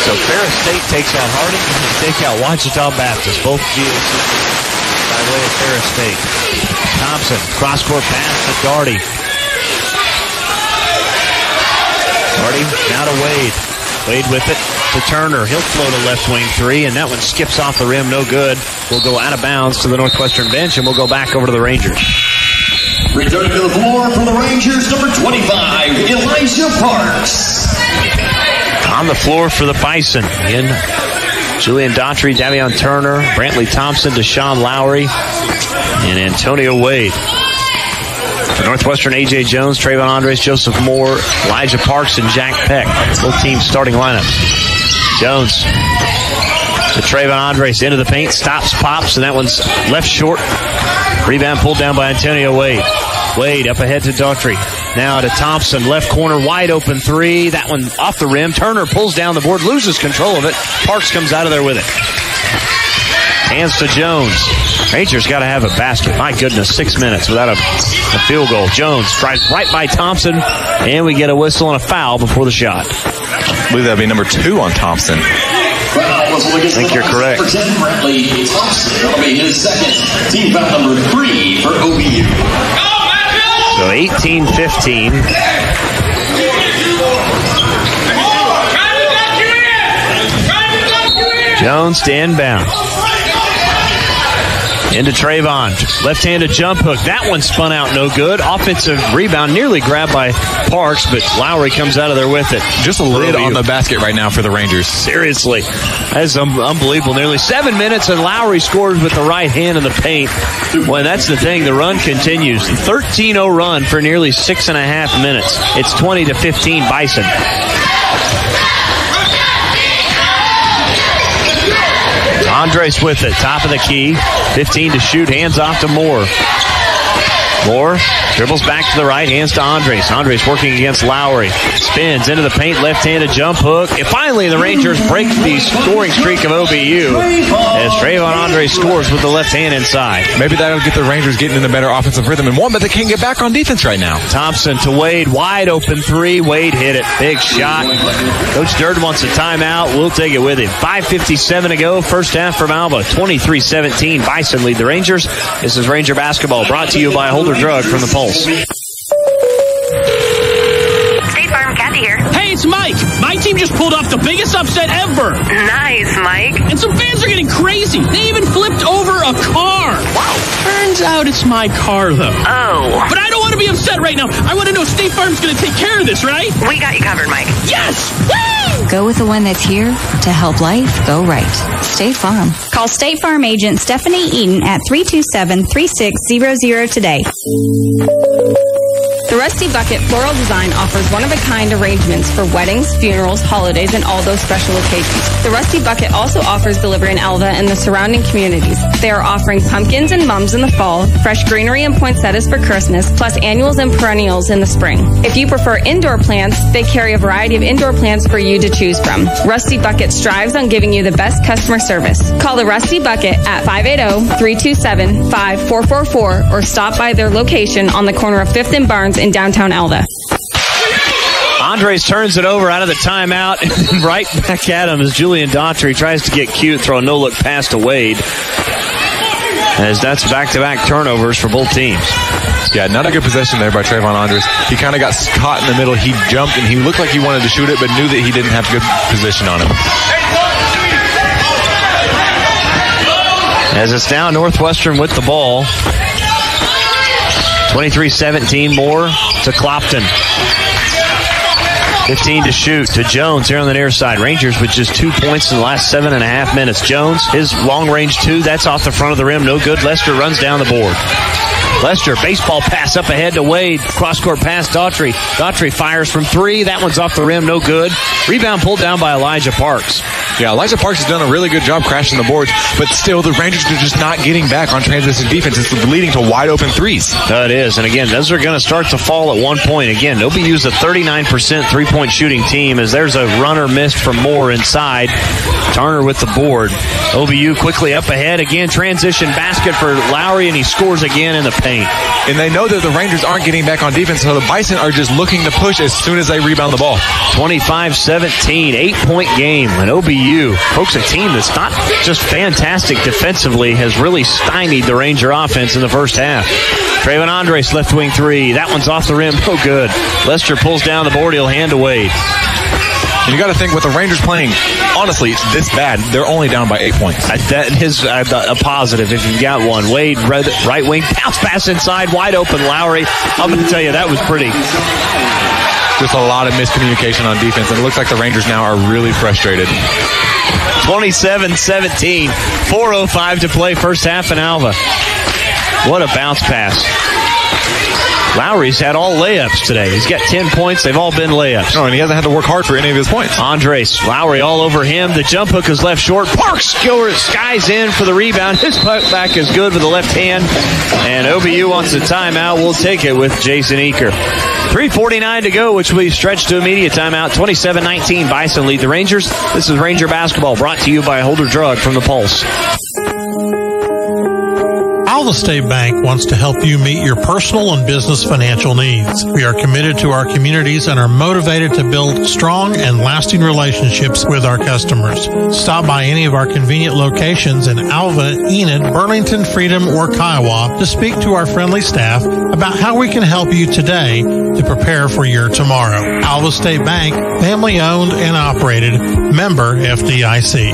So Ferris State takes out Harding and they take out Ouachita Baptist, both GOC by way of Ferris State. Thompson, cross-court pass to Darty. Darty now to Wade. Wade with it to Turner. He'll float a left wing 3, and that one skips off the rim, no good. We'll go out of bounds to the Northwestern bench, and we'll go back over to the Rangers. Returning to the floor for the Rangers, number 25, Elijah Parks. On the floor for the Bison. In Julian Daughtry, Davion Turner, Brantley Thompson, Deshaun Lowry, and Antonio Wade. For Northwestern, A.J. Jones, Trayvon Andres, Joseph Moore, Elijah Parks, and Jack Peck. Both teams starting lineup. Jones to Trayvon Andres into the paint, stops, pops, and that one's left short. Rebound pulled down by Antonio Wade. Wade up ahead to Daughtry. Now to Thompson, left corner, wide open 3. That one off the rim. Turner pulls down the board, loses control of it. Parks comes out of there with it. Hands to Jones. Rangers got to have a basket. My goodness, 6 minutes without a field goal. Jones tries right by Thompson, and we get a whistle and a foul before the shot. I believe that'd be number 2 on Thompson. I think you're correct. Brantley Thompson, that'll be his second. Team foul number 3 for OBU. So 18-15. Jones to inbound. Into Trayvon. Left-handed jump hook. That one spun out no good. Offensive rebound nearly grabbed by Parks, but Lowry comes out of there with it. Just a lid on the basket right now for the Rangers. Seriously. That's unbelievable. Nearly 7 minutes, and Lowry scores with the right hand in the paint. Well, that's the thing. The run continues. 13-0 run for nearly 6.5 minutes. It's 20-15 Bison. Andres with it, top of the key, 15 to shoot, hands off to Moore. Moore dribbles back to the right, hands to Andres. Andres working against Lowry. Spins into the paint, left-handed jump hook. And finally, the Rangers break the scoring streak of OBU as Trayvon Andres scores with the left hand inside. Maybe that'll get the Rangers getting in a better offensive rhythm and one, but they can't get back on defense right now. Thompson to Wade, wide open three. Wade hit it. Big shot. Coach Durden wants a timeout. We'll take it with him. 5:57 to go. First half from Alva. 23-17. Bison lead the Rangers. This is Ranger basketball brought to you by Holder Drug from the Pulse. State Farm, Kathy here. Hey, it's Mike. My team just pulled off the biggest upset ever. Nice, Mike. And some fans are getting crazy. They even flipped over a car. Wow. Turns out it's my car, though. Oh. But I don't want to be upset right now. I want to know State Farm's going to take care of this, right? We got you covered, Mike. Yes! Woo! Go with the one that's here to help life go right. State Farm. Call State Farm agent Stephanie Eaton at 327-3600 today. The Rusty Bucket Floral Design offers one-of-a-kind arrangements for weddings, funerals, holidays, and all those special occasions. The Rusty Bucket also offers delivery in Alva and the surrounding communities. They are offering pumpkins and mums in the fall, fresh greenery and poinsettias for Christmas, plus annuals and perennials in the spring. If you prefer indoor plants, they carry a variety of indoor plants for you to choose from. Rusty Bucket strives on giving you the best customer service. Call the Rusty Bucket at 580-327-5444 or stop by their location on the corner of 5th and Barnes in downtown Alva. Andres turns it over out of the timeout, and right back at him as Julian Daughtry tries to get cute, throw a no-look pass to Wade. As that's back-to-back turnovers for both teams. Yeah, not a good possession there by Trayvon Andres. He kind of got caught in the middle. He jumped, and he looked like he wanted to shoot it, but knew that he didn't have good position on him. As it's now Northwestern with the ball. 23-17 more to Clopton. 15 to shoot to Jones here on the near side. Rangers with just 2 points in the last 7.5 minutes. Jones, his long range two, that's off the front of the rim. No good. Lester runs down the board. Lester, baseball pass up ahead to Wade. Cross-court pass, Daughtry. Daughtry fires from three. That one's off the rim, no good. Rebound pulled down by Elijah Parks. Yeah, Elijah Parks has done a really good job crashing the boards, but still the Rangers are just not getting back on transition defense. It's leading to wide open threes. It is, and again, those are going to start to fall at one point. Again, OBU's a 39% three-point shooting team as there's a runner missed from Moore inside. Turner with the board. OBU quickly up ahead. Again, transition basket for Lowry, and he scores again in the paint. And they know that the Rangers aren't getting back on defense, so the Bison are just looking to push as soon as they rebound the ball. 25-17, 8-point game. And OBU, folks, a team that's not just fantastic defensively, has really stymied the Ranger offense in the first half. Trayvon Andres, left wing three. That one's off the rim. No good. Lester pulls down the board. He'll hand away. And you got to think with the Rangers playing, honestly, it's this bad. They're only down by 8 points. That is a positive if you've got one. Wade, right wing, bounce pass inside, wide open Lowry. I'm going to tell you, that was pretty. Just a lot of miscommunication on defense, and it looks like the Rangers now are really frustrated. 27-17, 4:05 to play first half in Alva. What a bounce pass. Lowry's had all layups today. He's got 10 points. They've all been layups. No, and he hasn't had to work hard for any of his points. Andres, Lowry all over him. The jump hook is left short. Parks skies in for the rebound. His putback is good with the left hand. And OBU wants a timeout. We'll take it with Jason Eaker. 3:49 to go, which we stretch to immediate timeout. 27-19. Bison lead the Rangers. This is Ranger basketball brought to you by Holder Drug from the Pulse. Alva State Bank wants to help you meet your personal and business financial needs. We are committed to our communities and are motivated to build strong and lasting relationships with our customers. Stop by any of our convenient locations in Alva, Enid, Burlington, Freedom, or Kiowa to speak to our friendly staff about how we can help you today to prepare for your tomorrow. Alva State Bank, family owned and operated, member FDIC.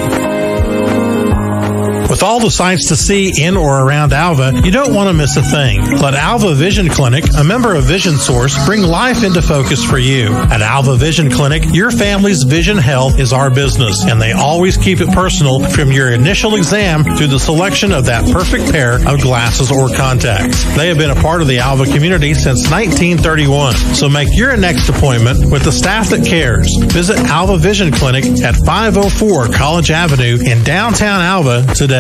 With all the sights to see in or around Alva, you don't want to miss a thing. Let Alva Vision Clinic, a member of Vision Source, bring life into focus for you. At Alva Vision Clinic, your family's vision health is our business, and they always keep it personal from your initial exam to the selection of that perfect pair of glasses or contacts. They have been a part of the Alva community since 1931, so make your next appointment with the staff that cares. Visit Alva Vision Clinic at 504 College Avenue in downtown Alva today.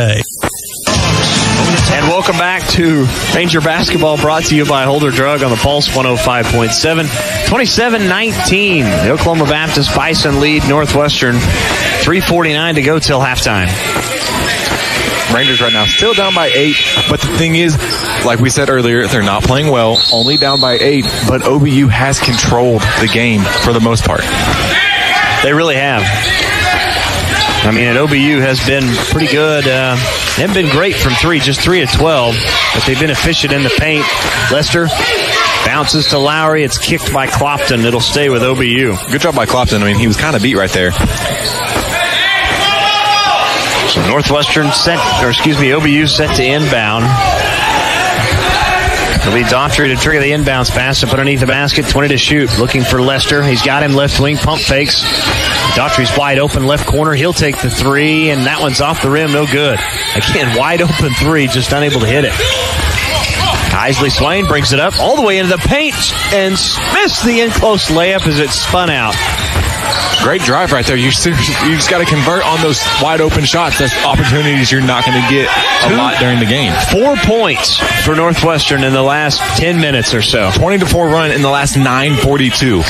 And welcome back to Ranger Basketball, brought to you by Holder Drug on the Pulse 105.7. 27-19. The Oklahoma Baptist Bison lead Northwestern. 3:49 to go till halftime. Rangers right now still down by 8, but the thing is, like we said earlier, they're not playing well, only down by 8, but OBU has controlled the game for the most part. They really have. I mean, OBU has been pretty good. They haven't been great from 3, just 3 of 12, but they've been efficient in the paint. Lester bounces to Lowry. It's kicked by Clopton. It'll stay with OBU. Good job by Clopton. I mean, he was kind of beat right there. So Northwestern OBU set to inbound. It'll be Daughtry to trigger the inbounds pass up underneath the basket. 20 to shoot. Looking for Lester. He's got him left wing. Pump fakes. Daughtry's wide open left corner. He'll take the 3, and that one's off the rim. No good. Again, wide open 3, just unable to hit it. Isley Swain brings it up all the way into the paint and missed the in-close layup as it spun out. Great drive right there. You just got to convert on those wide open shots. That's opportunities you're not going to get a lot during the game. 4 points for Northwestern in the last 10 minutes or so. 20-4 run in the last 9:42.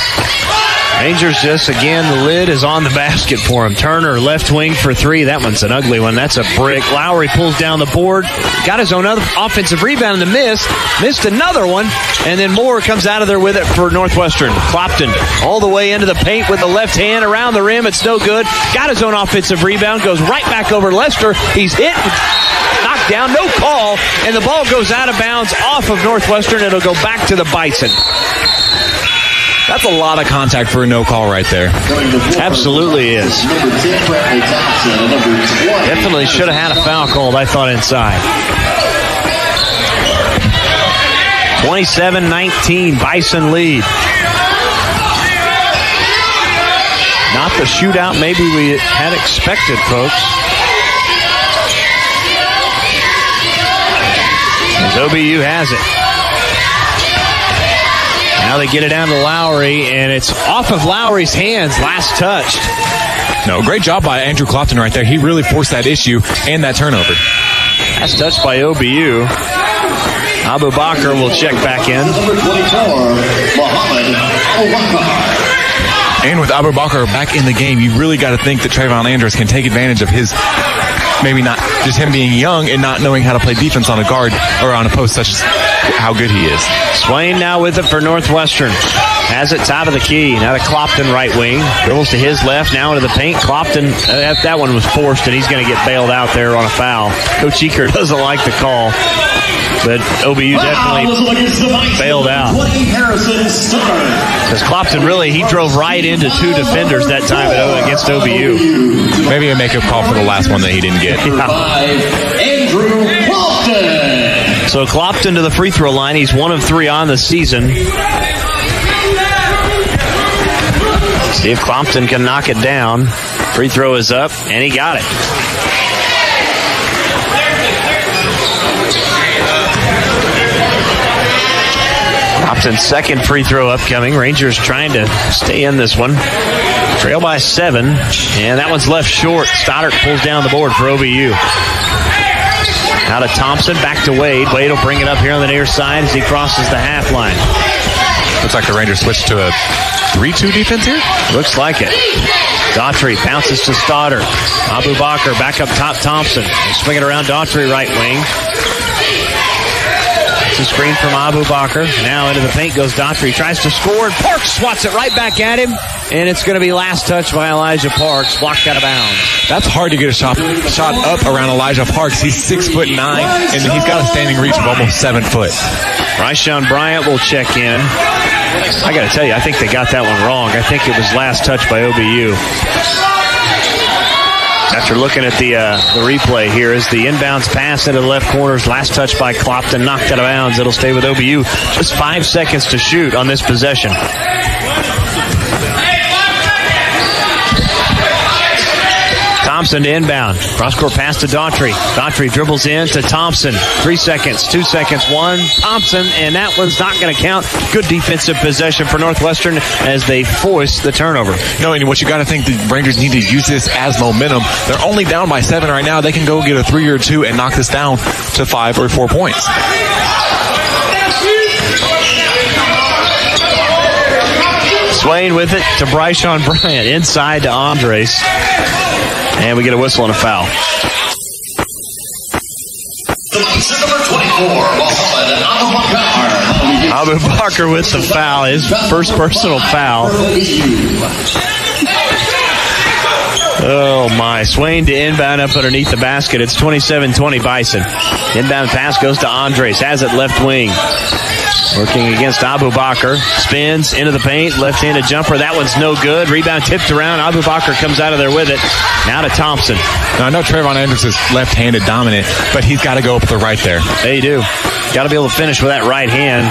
Rangers just, again, the lid is on the basket for him. Turner, left wing for 3. That one's an ugly one. That's a brick. Lowry pulls down the board. Got his own other offensive rebound in the miss. Missed another one. And then Moore comes out of there with it for Northwestern. Clopton all the way into the paint with the left hand around the rim. It's no good. Got his own offensive rebound. Goes right back over Lester. He's hit. Knocked down. No call. And the ball goes out of bounds off of Northwestern. It'll go back to the Bison. That's a lot of contact for a no call right there. Absolutely is. Definitely should have had a foul called, I thought, inside. 27-19, Bison lead. Not the shootout maybe we had expected, folks. As OBU has it. Now they get it down to Lowry, and it's off of Lowry's hands, last touched. No, great job by Andrew Clopton right there. He really forced that issue and that turnover. Last touched by OBU. Abu Bakr will check back in. And with Abu Bakr back in the game, you really got to think that Trayvon Andrews can take advantage of his, maybe not just him being young and not knowing how to play defense on a guard or on a post, such as how good he is. Swain now with it for Northwestern. Has it top of the key. Now to Clopton, right wing. Dribbles to his left, now into the paint. Clopton, that one was forced, and he's going to get bailed out there on a foul. Coach Eaker doesn't like the call, but OBU definitely bailed out. Because Clopton really, he drove right into 2 defenders that time against OBU. Maybe a makeup call for the last one that he didn't get. Andrew Clopton. So Clopton to the free throw line. He's 1 of 3 on the season. See if Clopton can knock it down. Free throw is up, and he got it. Clopton's second free throw upcoming. Rangers trying to stay in this one. Trail by 7, and that one's left short. Stoddard pulls down the board for OBU. Out of Thompson, back to Wade. Wade will bring it up here on the near side as he crosses the half line. Looks like the Rangers switched to a 3-2 defense here. Looks like it. Daughtry bounces to Stoddard. Abu Bakr back up top. Thompson swinging around Daughtry right wing. It's a screen from Abu Bakr. Now into the paint goes Daughtry. Tries to score, and Parks swats it right back at him. And it's going to be last touch by Elijah Parks. Blocked out of bounds. That's hard to get a shot up around Elijah Parks. He's 6'9", and he's got a standing reach of almost 7 foot. Ryshawn Bryant will check in. I got to tell you, I think they got that one wrong. I think it was last touch by OBU. After looking at the replay here, is the inbounds pass into the left corner's last touch by Clopton, knocked out of bounds. It'll stay with OBU. Just 5 seconds to shoot on this possession. Thompson to inbound. Cross-court pass to Daughtry. Daughtry dribbles in to Thompson. 3 seconds, 2 seconds, 1. Thompson, and that one's not going to count. Good defensive possession for Northwestern as they force the turnover. No, and what you got to think, the Rangers need to use this as momentum. They're only down by 7 right now. They can go get a 3 or 2 and knock this down to 5 or 4 points. Swain with it to Bryson Bryant. Inside to Andres. And we get a whistle and a foul. Number 24, Abu Bakr with the foul. His first personal foul. Oh, my. Swain to inbound up underneath the basket. It's 27-20 Bison. Inbound pass goes to Andres. Has it left wing. Working against Abu Bakr. Spins into the paint. Left-handed jumper. That one's no good. Rebound tipped around. Abu Bakr comes out of there with it. Now to Thompson. Now, I know Trayvon Andrews is left-handed dominant, but he's got to go up with the right there. They do. Got to be able to finish with that right hand.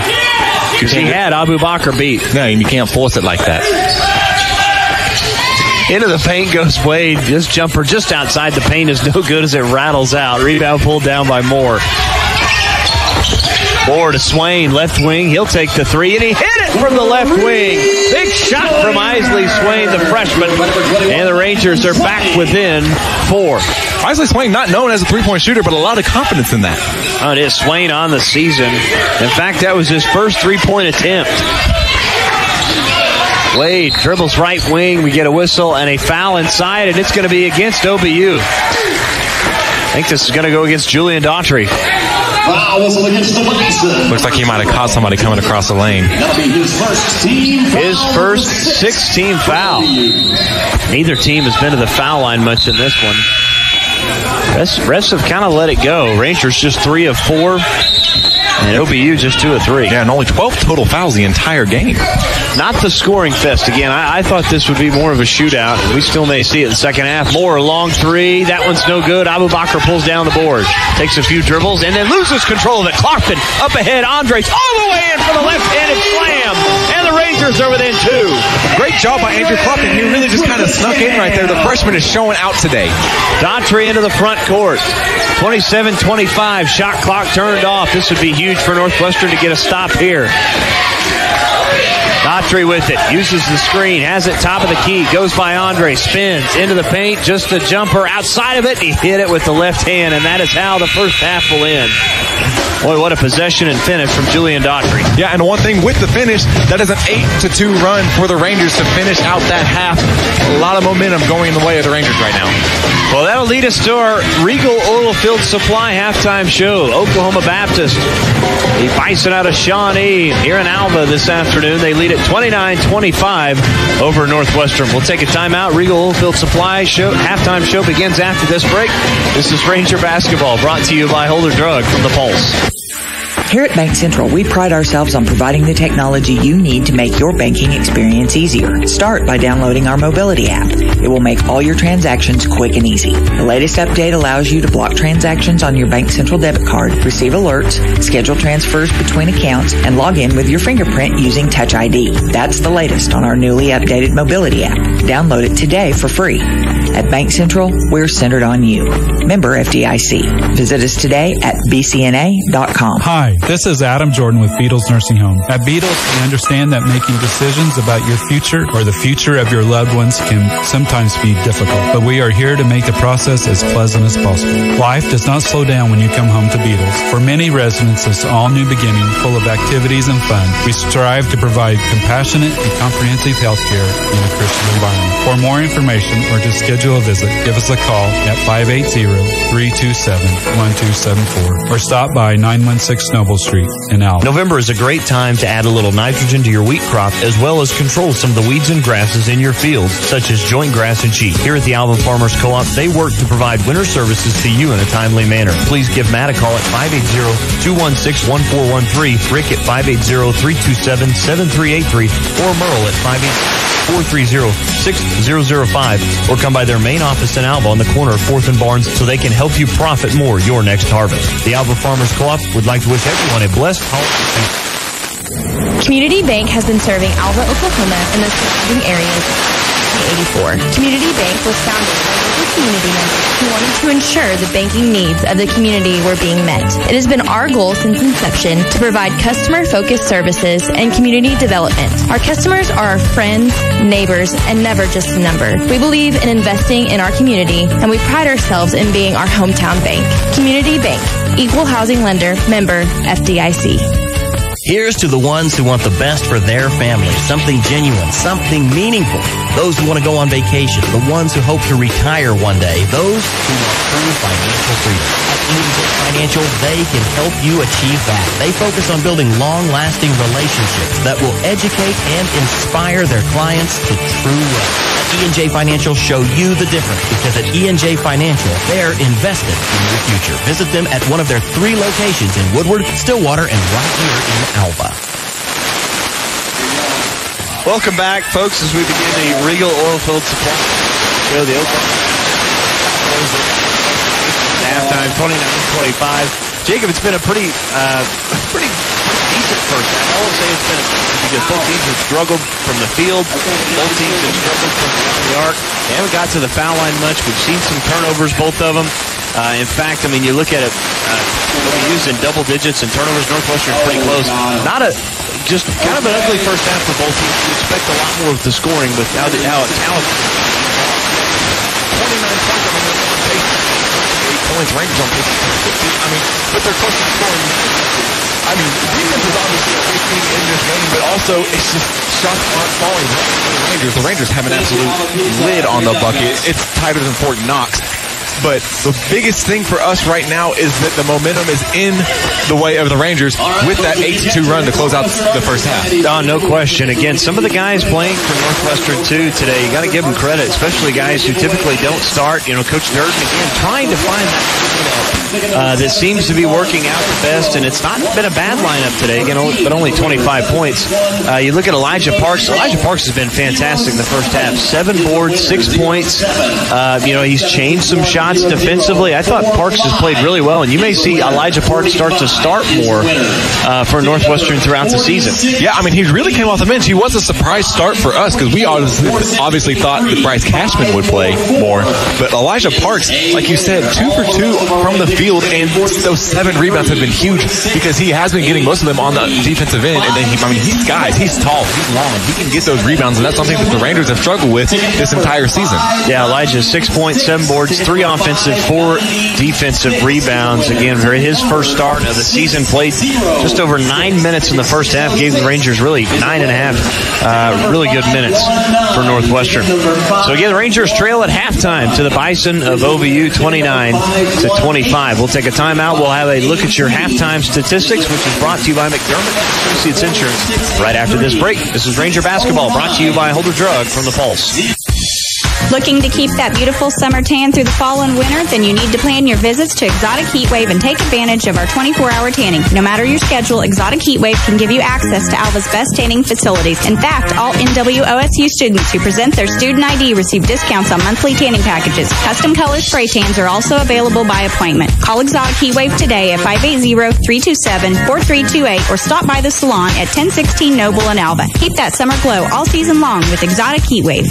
Because he had Abu Bakr beat. No, you can't force it like that. Into the paint goes Wade. This jumper just outside the paint is no good as it rattles out. Rebound pulled down by Moore. Moore to Swain, left wing. He'll take the 3, and he hit it from the left wing. Big shot from Isley Swain, the freshman. And the Rangers are back within 4. Isley Swain, not known as a three-point shooter, but a lot of confidence in that. Oh, it is Swain on the season. In fact, that was his first three-point attempt. Wade dribbles right wing. We get a whistle and a foul inside, and it's going to be against OBU. I think this is going to go against Julian Daughtry. Looks like he might have caught somebody coming across the lane. His first 16 foul. Neither team has been to the foul line much in this one. Refs have kind of let it go. Rangers just 3 of 4. And OBU just 2 of 3. Yeah, and only 12 total fouls the entire game. Not the scoring fest again. I thought this would be more of a shootout. We still may see it in the second half. Moore, long 3. That one's no good. Abu Bakr pulls down the board. Takes a few dribbles and then loses control of it. Clarkton up ahead. Andres all the way in for the left-handed slam. And the Rangers are within 2. Great job by Andrew Clarkton. He really just kind of snuck in right there. The freshman is showing out today. Daughtry into the front court. 27-25. Shot clock turned off. This would be huge for Northwestern to get a stop here. Daughtry with it. Uses the screen. Has it top of the key. Goes by Andre. Spins into the paint. Just a jumper outside of it. He hit it with the left hand, and that is how the first half will end. Boy, what a possession and finish from Julian Daughtry. Yeah, and one thing with the finish, that is an 8-2 run for the Rangers to finish out that half. A lot of momentum going in the way of the Rangers right now. Well, that'll lead us to our Regal Oilfield Supply halftime show. Oklahoma Baptist, the Bison out of Shawnee here in Alva this afternoon. They lead at 29-25 over Northwestern. We'll take a timeout. Regal Oilfield Supply show halftime show begins after this break. This is Ranger Basketball brought to you by Holder Drug from the Pulse. Here at Bank Central, we pride ourselves on providing the technology you need to make your banking experience easier. Start by downloading our mobility app. It will make all your transactions quick and easy. The latest update allows you to block transactions on your Bank Central debit card, receive alerts, schedule transfers between accounts, and log in with your fingerprint using Touch ID. That's the latest on our newly updated mobility app. Download it today for free. At Bank Central, we're centered on you. Member FDIC. Visit us today at bcna.com. Hi, this is Adam Jordan with Beatles Nursing Home. At Beatles, we understand that making decisions about your future or the future of your loved ones can sometimes be difficult, but we are here to make the process as pleasant as possible. Life does not slow down when you come home to Beatles. For many residents, it's an all-new beginning full of activities and fun. We strive to provide compassionate and comprehensive health care in a Christian environment. For more information or to schedule a visit, give us a call at 580-327-1274 or stop by 916 Noble Street in Alva. November is a great time to add a little nitrogen to your wheat crop as well as control some of the weeds and grasses in your fields, such as joint grass and sheep. Here at the Alva Farmers Co-op, they work to provide winter services to you in a timely manner. Please give Matt a call at 580-216-1413, Rick at 580-327-7383, or Merle at 580-430-6005, or come by their main office in Alva on the corner of 4th and Barnes so they can help you profit more your next harvest. The Alva Farmers Co-op would like to wish everyone a blessed holiday. Community Bank has been serving Alva, Oklahoma and the surrounding areas since 1984. Community Bank was founded by over community members who wanted to ensure the banking needs of the community were being met. It has been our goal since inception to provide customer-focused services and community development. Our customers are our friends, neighbors, and never just a number. We believe in investing in our community, and we pride ourselves in being our hometown bank. Community Bank, Equal Housing Lender, member FDIC. Here's to the ones who want the best for their family, something genuine, something meaningful. Those who want to go on vacation, the ones who hope to retire one day, those who want true financial freedom. At E&J Financial, they can help you achieve that. They focus on building long-lasting relationships that will educate and inspire their clients to true wealth. E&J Financial show you the difference because at E&J Financial, they're invested in your future. Visit them at one of their 3 locations in Woodward, Stillwater, and right here in Alva. Welcome back, folks, as we begin the Regal Oilfield Supply show. The halftime, 29-25. Jacob, it's been a pretty decent first half. I won't say it's been because both teams have struggled from the field. Both teams have struggled from the arc. They haven't got to the foul line much. We've seen some turnovers, both of them. In fact, I mean, you look at it, we'll be used in double digits and turnovers. Northwestern's pretty close. Just kind of an ugly first half for both teams. You expect a lot more of the scoring, but how it's talented. 29 points on the pace. 8 points, Rangers on pace. I mean, but they're close to scoring. I mean, defense is obviously a big thing in this game, but also it's just shots aren't falling. The Rangers have an absolute lid on the bucket. It's tighter than Fort Knox. But the biggest thing for us right now is that the momentum is in the way of the Rangers with that 8-2 run to close out the first half. Oh, no question. Again, some of the guys playing for Northwestern, too, today, you got to give them credit, especially guys who typically don't start. You know, Coach Durden, again, trying to find that seems to be working out the best, and it's not been a bad lineup today, again, but only 25 points. You look at Elijah Parks. Elijah Parks has been fantastic in the first half. 7 boards, 6 points. He's changed some shots defensively. I thought Parks has played really well, and you may see Elijah Parks start more for Northwestern throughout the season. Yeah, I mean, he really came off the bench. He was a surprise start for us because we obviously thought that Bryce Cashman would play more. But Elijah Parks, like you said, 2 for 2 from the field, and those 7 rebounds have been huge because he has been getting most of them on the defensive end. And then he's tall, he's long, he can get those rebounds, and that's something that the Rangers have struggled with this entire season. Yeah, Elijah, 6 points, 7 boards, 3 offensive, 4 defensive rebounds. Again, for his first start of the season, played just over 9 minutes in the first half, gave the Rangers really 9.5 really good minutes for Northwestern. So again, the Rangers trail at halftime to the Bison of OVU 29-25. We'll take a timeout. We'll have a look at your halftime statistics, which is brought to you by McDermott Associates Insurance. Right after this break, this is Ranger Basketball, brought to you by Holder Drug from the Pulse. Looking to keep that beautiful summer tan through the fall and winter? Then you need to plan your visits to Exotic Heatwave and take advantage of our 24-hour tanning. No matter your schedule, Exotic Heatwave can give you access to Alva's best tanning facilities. In fact, all NWOSU students who present their student ID receive discounts on monthly tanning packages. Custom color spray tans are also available by appointment. Call Exotic Heatwave today at 580-327-4328 or stop by the salon at 1016 Noble in Alva. Keep that summer glow all season long with Exotic Heatwave.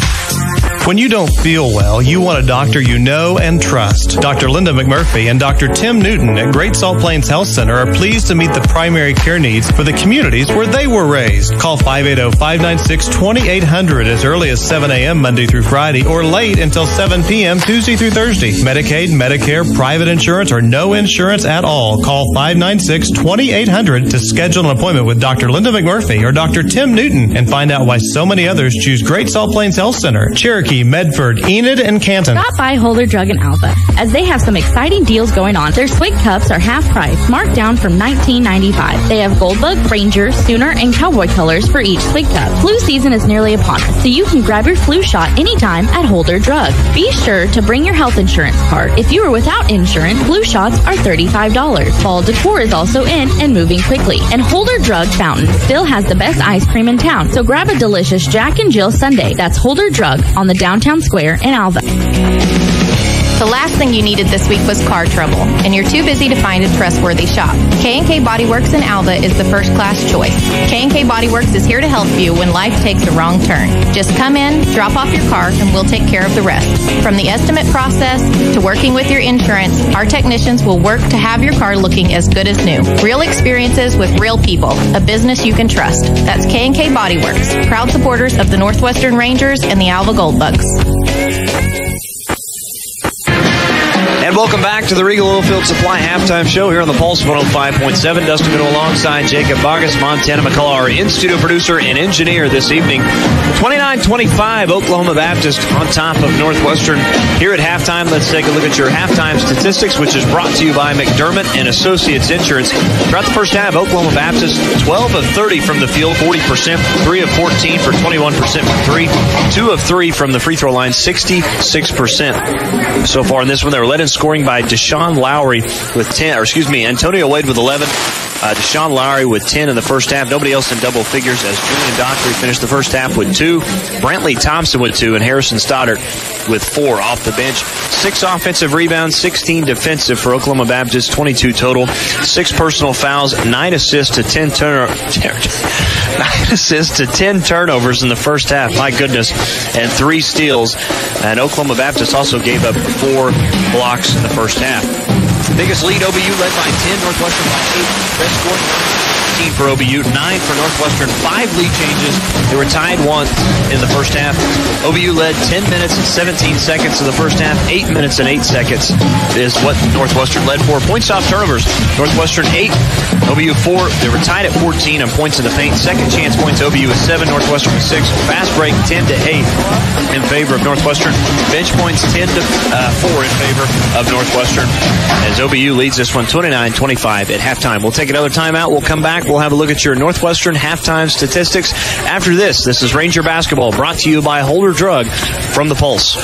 When you don't feel well, you want a doctor you know and trust. Dr. Linda McMurphy and Dr. Tim Newton at Great Salt Plains Health Center are pleased to meet the primary care needs for the communities where they were raised. Call 580-596-2800 as early as 7 a.m. Monday through Friday or late until 7 p.m. Tuesday through Thursday. Medicaid, Medicare, private insurance, or no insurance at all. Call 596-2800 to schedule an appointment with Dr. Linda McMurphy or Dr. Tim Newton and find out why so many others choose Great Salt Plains Health Center, Cherokee, Medford, Enid, and Canton. Stop by Holder Drug in Alva, as they have some exciting deals going on. Their Swig cups are half price, marked down from $19.95. They have Goldbug, Ranger, Sooner, and Cowboy colors for each Swig cup. Flu season is nearly upon us, so you can grab your flu shot anytime at Holder Drug. Be sure to bring your health insurance card. If you are without insurance, flu shots are $35. Fall decor is also in and moving quickly. And Holder Drug Fountain still has the best ice cream in town, so grab a delicious Jack and Jill sundae. That's Holder Drug on the downtown square in Alva. The last thing you needed this week was car trouble, and you're too busy to find a trustworthy shop. K&K Body Works in Alva is the first-class choice. K&K Body Works is here to help you when life takes a wrong turn. Just come in, drop off your car, and we'll take care of the rest. From the estimate process to working with your insurance, our technicians will work to have your car looking as good as new. Real experiences with real people, a business you can trust. That's K&K Body Works, proud supporters of the Northwestern Rangers and the Alva Goldbugs. And welcome back to the Regal Oilfield Supply Halftime Show here on the Pulse 105.7. Dustin Middle alongside Jacob Bogus, Montana McCullough, our in-studio producer and engineer this evening. 29-25, Oklahoma Baptist on top of Northwestern. Here at halftime, let's take a look at your halftime statistics, which is brought to you by McDermott and Associates Insurance. Throughout the first half, Oklahoma Baptist 12 of 30 from the field, 40%, 3 of 14 for 21% from 3, 2 of 3 from the free throw line, 66%. So far in this one, they were led in scoring by Deshaun Lowry with 10, Antonio Wade with 11. Deshaun Lowry with 10 in the first half. Nobody else in double figures as Julian Dockery finished the first half with 2. Brantley Thompson with 2 and Harrison Stoddard with 4 off the bench. 6 offensive rebounds, 16 defensive for Oklahoma Baptist, 22 total. 6 personal fouls, 9 assists to 10 turnovers in the first half. My goodness. And 3 steals. And Oklahoma Baptist also gave up 4 blocks in the first half. Biggest lead, OBU led by 10, Northwestern by 8. Best scoring, 15 for OBU, 9 for Northwestern. 5 lead changes. They were tied once in the first half. OBU led 10 minutes and 17 seconds in the first half. 8 minutes and 8 seconds is what Northwestern led for. Points off turnovers, Northwestern 8, OBU 4. They were tied at 14 on points in the paint. Second chance points, OBU is 7, Northwestern is 6. Fast break 10-8 in favor of Northwestern. Bench points 10-4 in favor of Northwestern, as OBU leads this one 29-25 at halftime. We'll take another timeout. We'll come back. We'll have a look at your Northwestern halftime statistics. After this is Ranger Basketball, brought to you by Holder Drug from the Pulse.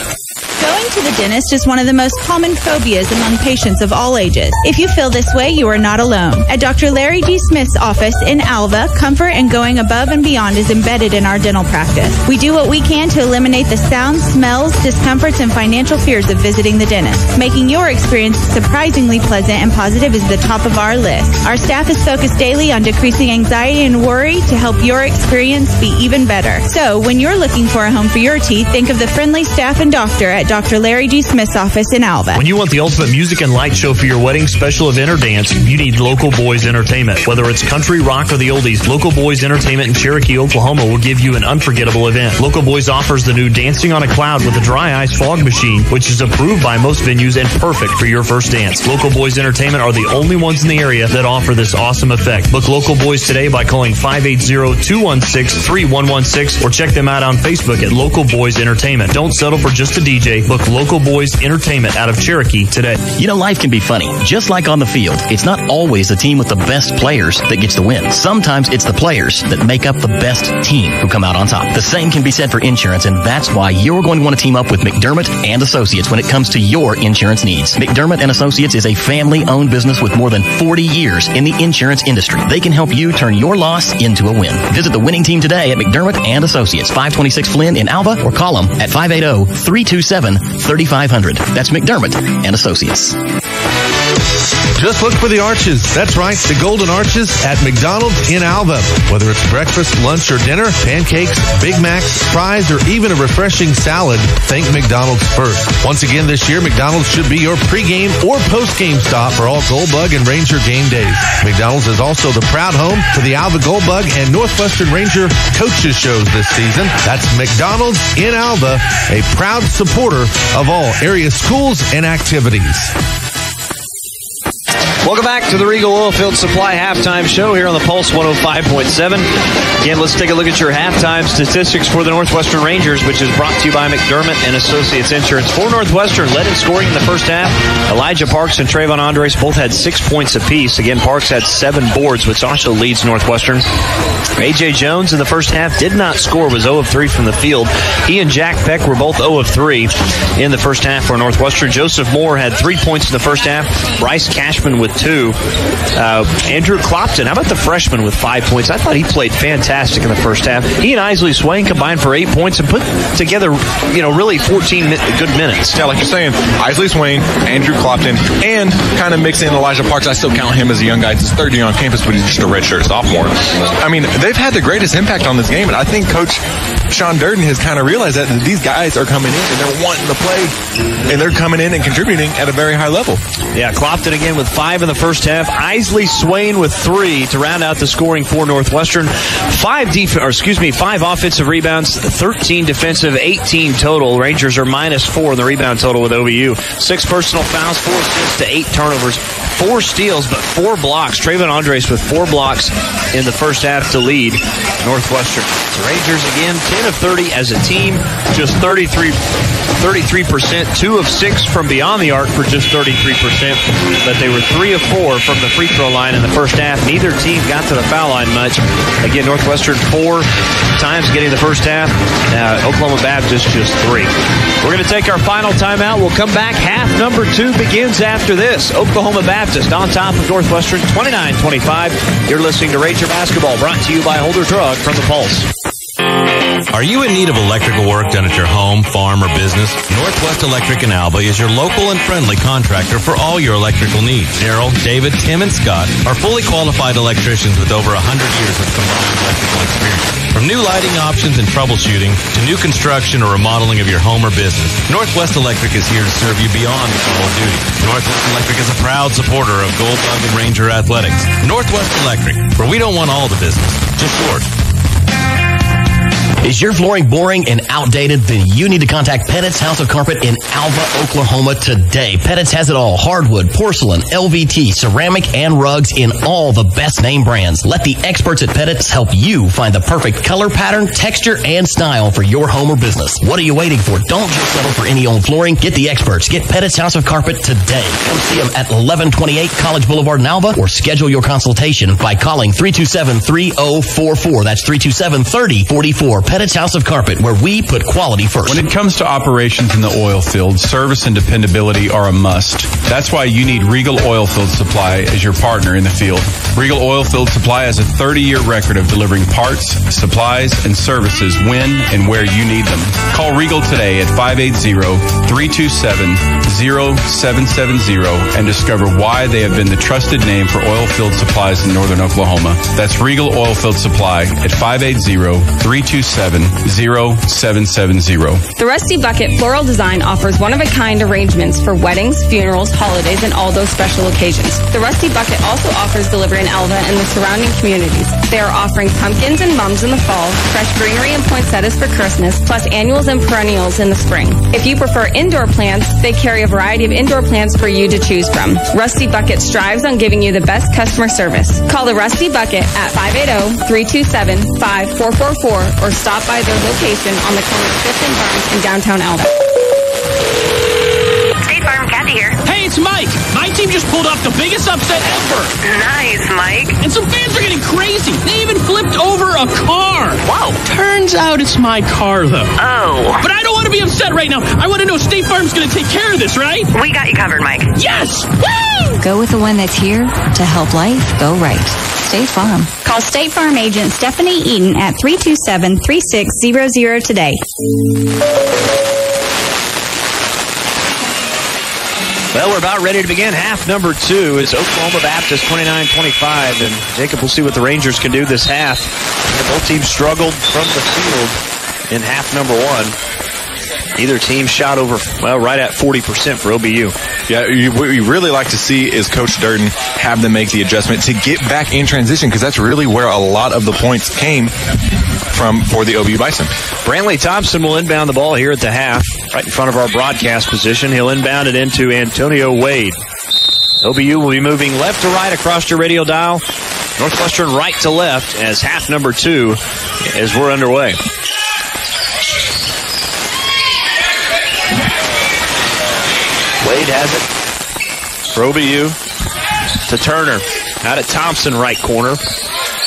Going to the dentist is one of the most common phobias among patients of all ages. If you feel this way, you are not alone. At Dr. Larry G. Smith's office in Alva, comfort and going above and beyond is embedded in our dental practice. We do what we can to eliminate the sounds, smells, discomforts, and financial fears of visiting the dentist. Making your experience surprisingly pleasant and positive is the top of our list. Our staff is focused daily on decreasing anxiety and worry to help your experience be even better. So, when you're looking for a home for your teeth, think of the friendly staff and doctor at Dr. Larry G. Smith's office in Alva. When you want the ultimate music and light show for your wedding, special event, or dance, you need Local Boys Entertainment. Whether it's country, rock, or the oldies, Local Boys Entertainment in Cherokee, Oklahoma will give you an unforgettable event. Local Boys offers the new Dancing on a Cloud with a dry ice fog machine, which is approved by most venues and perfect for your first dance. Local Boys Entertainment are the only ones in the area that offer this awesome effect. Book Local Boys today by calling 580-216-3116 or check them out on Facebook at Local Boys Entertainment. Don't settle for just a DJ. Book Local Boys Entertainment out of Cherokee today. You know, life can be funny. Just like on the field, it's not always the team with the best players that gets the win. Sometimes it's the players that make up the best team who come out on top. The same can be said for insurance, and that's why you're going to want to team up with McDermott and Associates when it comes to your insurance needs. McDermott and Associates is a family-owned business with more than 40 years in the insurance industry. They can help you turn your loss into a win. Visit the winning team today at McDermott and Associates, 526 Flynn in Alva, or call them at 580-327-3500. That's McDermott and Associates. Just look for the arches. That's right, the golden arches at McDonald's in Alva. Whether it's breakfast, lunch, or dinner, pancakes, Big Macs, fries, or even a refreshing salad, think McDonald's first. Once again this year, McDonald's should be your pregame or postgame stop for all Goldbug and Ranger game days. McDonald's is also the proud home for the Alva Goldbug and Northwestern Ranger coaches shows this season. That's McDonald's in Alva, a proud supporter of all area schools and activities. Welcome back to the Regal Oilfield Supply Halftime Show here on the Pulse 105.7. Again, let's take a look at your halftime statistics for the Northwestern Rangers, which is brought to you by McDermott and Associates Insurance. For Northwestern, led in scoring in the first half. Elijah Parks and Trayvon Andres both had 6 points apiece. Again, Parks had 7 boards, which also leads Northwestern. A.J. Jones in the first half did not score, was 0 of 3 from the field. He and Jack Peck were both 0 of 3 in the first half for Northwestern. Joseph Moore had 3 points in the first half. Bryce Cashman with 2. Andrew Clopton, how about the freshman with 5 points? I thought he played fantastic in the first half. He and Isley Swain combined for 8 points and put together, really 14 good minutes. Yeah, like you're saying, Isley Swain, Andrew Clopton, and kind of mix in Elijah Parks. I still count him as a young guy. It's his third year on campus, but he's just a redshirt sophomore. I mean, they've had the greatest impact on this game, and I think Coach Sean Durden has kind of realized that these guys are coming in and they're wanting to play, and they're coming in and contributing at a very high level. Yeah, Clopton again with 5 in the first half. Isley Swain with 3 to round out the scoring for Northwestern. 5 offensive rebounds, 13 defensive, 18 total. Rangers are -4 in the rebound total with OBU. 6 personal fouls, 4 assists to 8 turnovers, 4 steals, but 4 blocks. Trayvon Andres with 4 blocks in the first half to lead Northwestern. The Rangers again 10 of 30 as a team, just 33%, 2 of 6 from beyond the arc for just 33%, but they were 3 of 4 from the free throw line in the first half. Neither team got to the foul line much. Again, Northwestern 4 times getting the first half. Oklahoma Baptist just 3. We're going to take our final timeout. We'll come back. Half number 2 begins after this. Oklahoma Baptist on top of Northwestern 29-25. You're listening to Ranger Basketball, brought to you by Holder Drug from The Pulse. Are you in need of electrical work done at your home, farm, or business? Northwest Electric in Alva is your local and friendly contractor for all your electrical needs. Daryl, David, Tim, and Scott are fully qualified electricians with over 100 years of combined electrical experience. From new lighting options and troubleshooting to new construction or remodeling of your home or business, Northwest Electric is here to serve you beyond the call of duty. Northwest Electric is a proud supporter of Gold Bug and Ranger Athletics. Northwest Electric, where we don't want all the business, just yours. Is your flooring boring and outdated? Then you need to contact Pettit's House of Carpet in Alva, Oklahoma today. Pettit's has it all. Hardwood, porcelain, LVT, ceramic, and rugs in all the best name brands. Let the experts at Pettit's help you find the perfect color, pattern, texture, and style for your home or business. What are you waiting for? Don't just settle for any old flooring. Get the experts. Get Pettit's House of Carpet today. Come see them at 1128 College Boulevard in Alva, or schedule your consultation by calling 327-3044. That's 327-3044. Pettit's House of Carpet, where we put quality first. When it comes to operations in the oil field, service and dependability are a must. That's why you need Regal Oilfield Supply as your partner in the field. Regal Oilfield Supply has a 30-year record of delivering parts, supplies, and services when and where you need them. Call Regal today at 580-327-0770 and discover why they have been the trusted name for oil field supplies in northern Oklahoma. That's Regal Oilfield Supply at 580-327-0770. The Rusty Bucket Floral Design offers one-of-a-kind arrangements for weddings, funerals, holidays, and all those special occasions. The Rusty Bucket also offers delivery in Alva and the surrounding communities. They are offering pumpkins and mums in the fall, fresh greenery and poinsettias for Christmas, plus annuals and perennials in the spring. If you prefer indoor plants, they carry a variety of indoor plants for you to choose from. Rusty Bucket strives on giving you the best customer service. Call the Rusty Bucket at 580-327-5444 or stop by their location on the corner of 5th and Barnes in downtown Alva. State Farm, Kathy here. Hey, it's Mike. My team just pulled off the biggest upset ever. Nice, Mike. And some fans are getting crazy. They even flipped over a car. Whoa. Turns out it's my car, though. Oh. But I don't want to be upset right now. I want to know State Farm's going to take care of this, right? We got you covered, Mike. Yes! Woo! Go with the one that's here to help life go right. State Farm. Call State Farm agent Stephanie Eaton at 327-3600 today. Well, we're about ready to begin. Half number 2 is Oklahoma Baptist 29-25, and Jacob will see what the Rangers can do this half. Both teams struggled from the field in half number 1. Either team shot over, right at 40% for OBU. Yeah, what we really like to see is Coach Durden have them make the adjustment to get back in transition, because that's really where a lot of the points came from for the OBU Bison. Brantley Thompson will inbound the ball here at the half, right in front of our broadcast position. He'll inbound it into Antonio Wade. OBU will be moving left to right across your radio dial. Northwestern right to left as half number 2 as we're underway. Wade has it for OBU to Turner. Out at Thompson, right corner.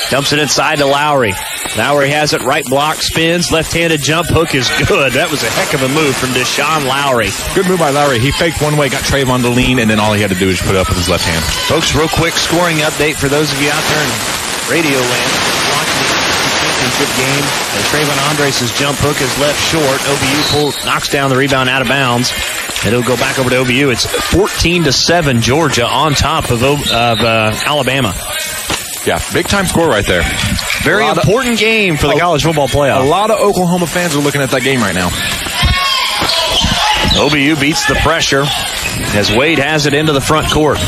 Dumps it inside to Lowry. Lowry has it, right block, spins, left-handed jump hook is good. That was a heck of a move from Deshaun Lowry. Good move by Lowry. He faked one way, got Trayvon to lean, and then all he had to do is put it up with his left hand. Folks, real quick scoring update for those of you out there in Radio Land watching the championship game. Trayvon Andres' jump hook is left short. OBU knocks down the rebound out of bounds. And it'll go back over to OBU. It's 14-7 Georgia on top of Alabama. Yeah, big-time score right there. Very important game for the college football playoff. A lot of Oklahoma fans are looking at that game right now. OBU beats the pressure as Wade has it into the front court.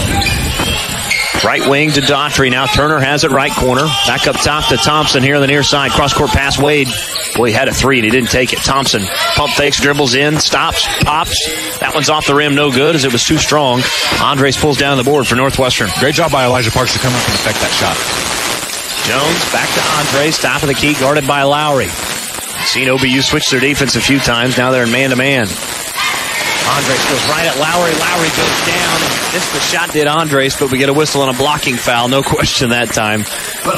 Right wing to Daughtry. Now Turner has it right corner. Back up top to Thompson here on the near side. Cross-court pass, Wade. Boy, he had a three and he didn't take it. Thompson pump fakes, dribbles in, stops, pops. That one's off the rim, no good as it was too strong. Andres pulls down the board for Northwestern. Great job by Elijah Parks to come up and affect that shot. Jones back to Andres, top of the key, guarded by Lowry. Seen OBU switch their defense a few times. Now they're in man-to-man. Andres goes right at Lowry. Lowry goes down. Missed the shot, did Andres, but we get a whistle and a blocking foul. No question that time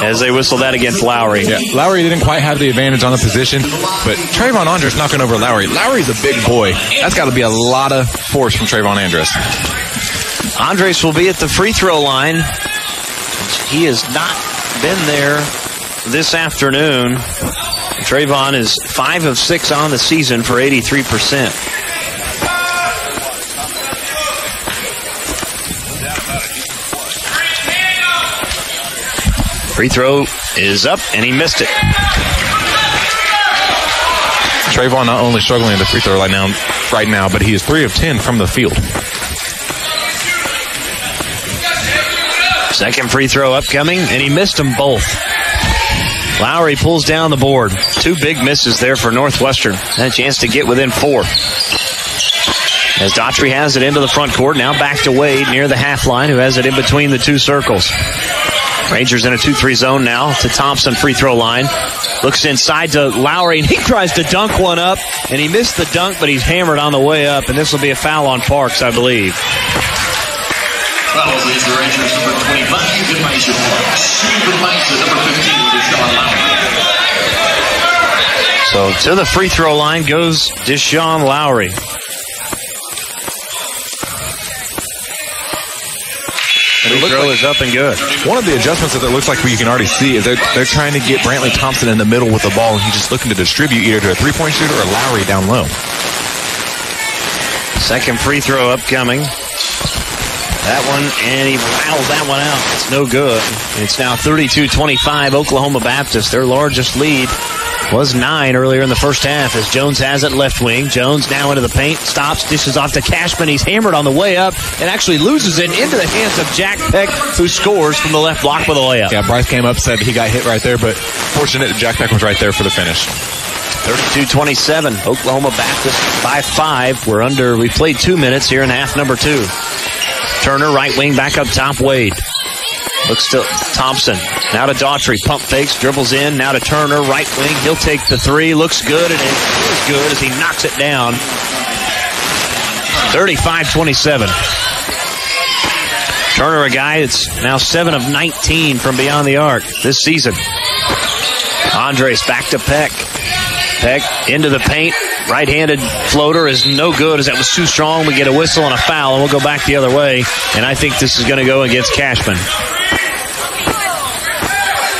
as they whistle that against Lowry. Yeah, Lowry didn't quite have the advantage on the position, but Trayvon Andres knocking over Lowry. Lowry's a big boy. That's got to be a lot of force from Trayvon Andres. Andres will be at the free throw line. He has not been there this afternoon. Trayvon is 5 of 6 on the season for 83%. Free throw is up, and he missed it. Trayvon not only struggling at the free throw line right now, but he is 3 of 10 from the field. Second free throw upcoming, and he missed them both. Lowry pulls down the board. 2 big misses there for Northwestern. And a chance to get within 4. As Daughtry has it into the front court, now back to Wade near the half line, who has it in between the 2 circles. Rangers in a 2-3 zone now to Thompson free throw line. Looks inside to Lowry, and he tries to dunk one up, and he missed the dunk, but he's hammered on the way up, and this will be a foul on Parks, I believe. Foul leads the Rangers, number 25, Elijah Parks. Super Bison, number 15, Deshaun Lowry. So to the free throw line goes Deshaun Lowry. Free throw is up and good. One of the adjustments that it looks like you can already see is they're trying to get Brantley Thompson in the middle with the ball, and he's just looking to distribute either to a three-point shooter or Lowry down low. Second free throw upcoming. That one, and he fouls that one out. It's no good. It's now 32-25, Oklahoma Baptist. Their largest lead was 9 earlier in the first half as Jones has it left wing. Jones now into the paint, stops, dishes off to Cashman. He's hammered on the way up and actually loses it into the hands of Jack Peck, who scores from the left block with a layup. Yeah, Bryce came up, said he got hit right there, but fortunate Jack Peck was right there for the finish. 32-27, Oklahoma Baptist by 5. We played 2 minutes here in half number 2. Turner, right wing, back up top, Wade. Looks to Thompson. Now to Daughtry. Pump fakes, dribbles in. Now to Turner, right wing. He'll take the 3. Looks good, and it is good as he knocks it down. 35-27. Turner, a guy that's now 7 of 19 from beyond the arc this season. Andres back to Peck. Peck into the paint. Right-handed floater is no good as that was too strong. We get a whistle and a foul, and we'll go back the other way. And I think this is going to go against Cashman.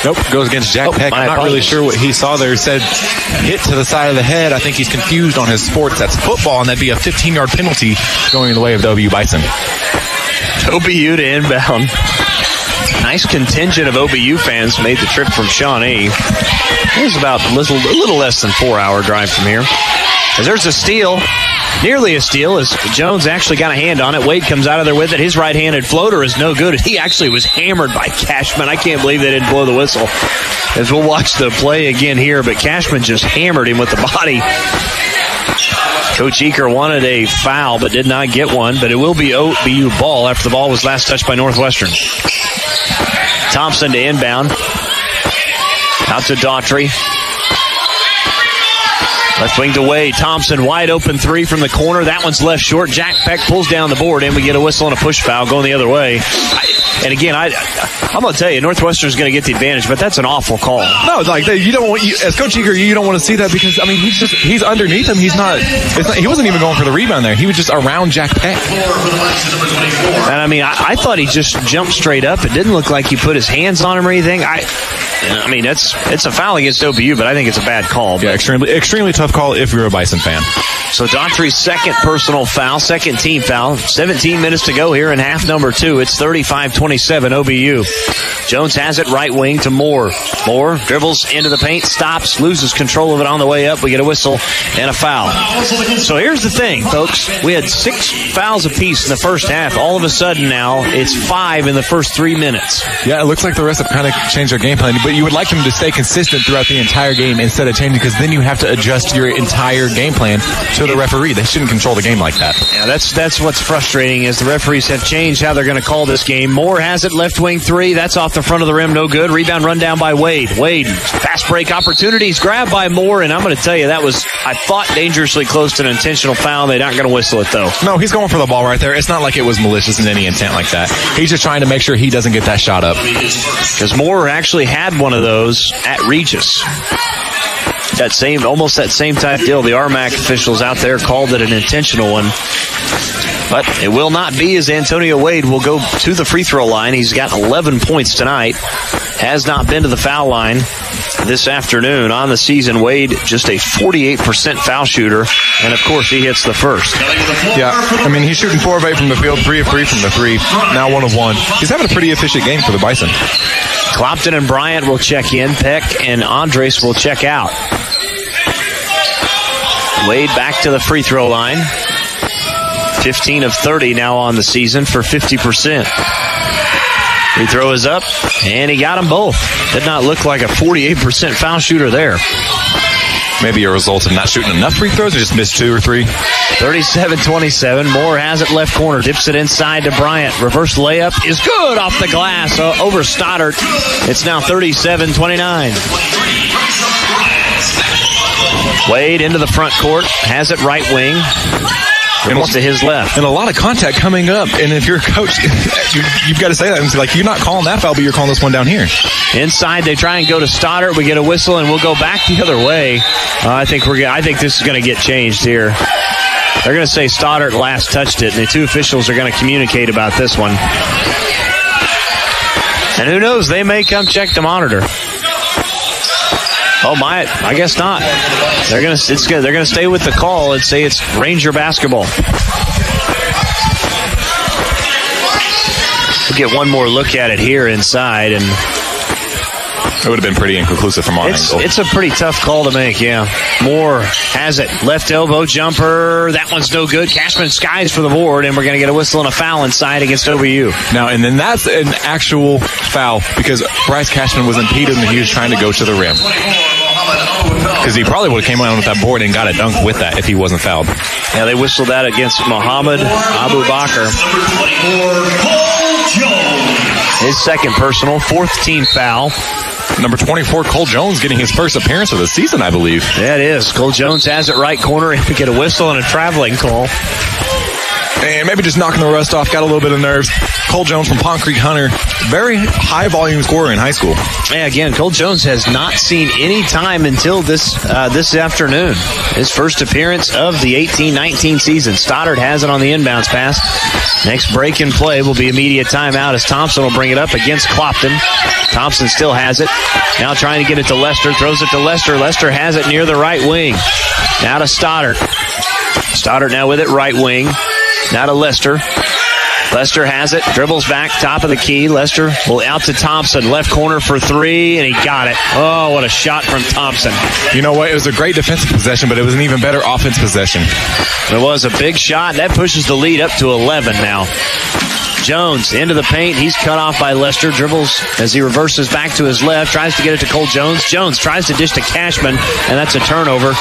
Nope, goes against Jack Peck. I'm not really sure what he saw there. He said hit to the side of the head. I think he's confused on his sports. That's football, and that'd be a 15-yard penalty going in the way of the OBU Bison. OBU to inbound. Nice contingent of OBU fans made the trip from Shawnee. It was about a little less than 4-hour drive from here. As there's a steal, nearly a steal, as Jones actually got a hand on it. Wade comes out of there with it. His right-handed floater is no good. He actually was hammered by Cashman. I can't believe they didn't blow the whistle. As we'll watch the play again here, but Cashman just hammered him with the body. Coach Eaker wanted a foul, but did not get one. But it will be OBU ball after the ball was last touched by Northwestern. Thompson to inbound. Out to Daughtry. Left wing to Wade. Thompson, wide open 3 from the corner. That one's left short. Jack Peck pulls down the board, and we get a whistle and a push foul going the other way. And again, I'm going to tell you, Northwestern's going to get the advantage, but that's an awful call. No, like you don't want, as Coach Eager, you don't want to see that because I mean he's underneath him. He wasn't even going for the rebound there. He was just around Jack Peck. And I mean, I thought he just jumped straight up. It didn't look like he put his hands on him or anything. I mean, it's a foul against OBU, but I think it's a bad call. Yeah, extremely tough call if you're a Bison fan. So Daughtry's second personal foul, second team foul. 17 minutes to go here in half number 2. It's 35-27 OBU. Jones has it right wing to Moore. Moore dribbles into the paint, stops, loses control of it on the way up. We get a whistle and a foul. So here's the thing, folks. We had 6 fouls apiece in the first half. All of a sudden now, it's 5 in the first 3 minutes. Yeah, it looks like the rest have kind of changed their game plan, but you would like them to stay consistent throughout the entire game instead of changing, because then you have to adjust your entire game plan to the referee. They shouldn't control the game like that. Yeah, that's what's frustrating is the referees have changed how they're going to call this game. Moore has it, left wing 3. That's off the front of the rim, no good. Rebound run down by Wade. Wade, fast break opportunities, grabbed by Moore, and I'm going to tell you, that was, I thought, dangerously close to an intentional foul. They're not going to whistle it, though. No, he's going for the ball right there. It's not like it was malicious in any intent like that. He's just trying to make sure he doesn't get that shot up. Because Moore actually had one of those at Regis. Almost that same type deal. The RMAC officials out there called it an intentional one. But it will not be, as Antonio Wade will go to the free throw line. He's got 11 points tonight. Has not been to the foul line this afternoon. On the season, Wade just a 48% foul shooter. And, of course, he hits the first. Yeah, I mean, he's shooting 4 of 8 from the field, 3 of 3 from the 3, now 1 of 1. He's having a pretty efficient game for the Bison. Clopton and Bryant will check in. Peck and Andres will check out. Wade back to the free throw line. 15 of 30 now on the season for 50%. Free throw is up, and he got them both. Did not look like a 48% foul shooter there. Maybe a result of not shooting enough free throws or just missed 2 or 3. 37-27. Moore has it left corner. Dips it inside to Bryant. Reverse layup is good off the glass over Stoddard. It's now 37-29. Wade into the front court. Has it right wing. Dribbles to his left. And a lot of contact coming up. And if you're a coach, you've got to say that. And like, you're not calling that foul, but you're calling this one down here. Inside, they try and go to Stoddard. We get a whistle, and we'll go back the other way. I think this is going to get changed here. They're going to say Stoddard last touched it, and the two officials are going to communicate about this one. And who knows? They may come check the monitor. Oh my! I guess not. They're gonna stay with the call and say it's Ranger basketball. We'll get one more look at it here inside, and it would have been pretty inconclusive from our angle. It's a pretty tough call to make. Yeah, Moore has it, left elbow jumper. That one's no good. Cashman skies for the board, and we're gonna get a whistle and a foul inside against OBU. Now, and then that's an actual foul because Bryce Cashman was impeded and he was trying to go to the rim. Because he probably would have came on with that board and got a dunk with that if he wasn't fouled. Yeah, they whistled that against Muhammad Abu Bakr. His second personal, 4th team foul. Number 24, Cole Jones, getting his first appearance of the season, I believe. Yeah, it is. Cole Jones has it right corner, and we get a whistle and a traveling call. And maybe just knocking the rust off, got a little bit of nerves. Cole Jones from Pond Creek Hunter, very high volume scorer in high school. Yeah, again, Cole Jones has not seen any time until this afternoon. His first appearance of the 18-19 season. Stoddard has it on the inbounds pass. Next break in play will be immediate timeout as Thompson will bring it up against Clopton. Thompson still has it. Now trying to get it to Lester. Throws it to Lester. Lester has it near the right wing. Now to Stoddard. Stoddard now with it right wing. Now to Lester. Lester has it, dribbles back, top of the key. Lester will out to Thompson, left corner for 3, and he got it. Oh, what a shot from Thompson. You know what? It was a great defensive possession, but it was an even better offense possession. It was a big shot. That pushes the lead up to 11 now. Jones into the paint. He's cut off by Lester. Dribbles as he reverses back to his left. Tries to get it to Cole Jones. Jones tries to dish to Cashman, and that's a turnover.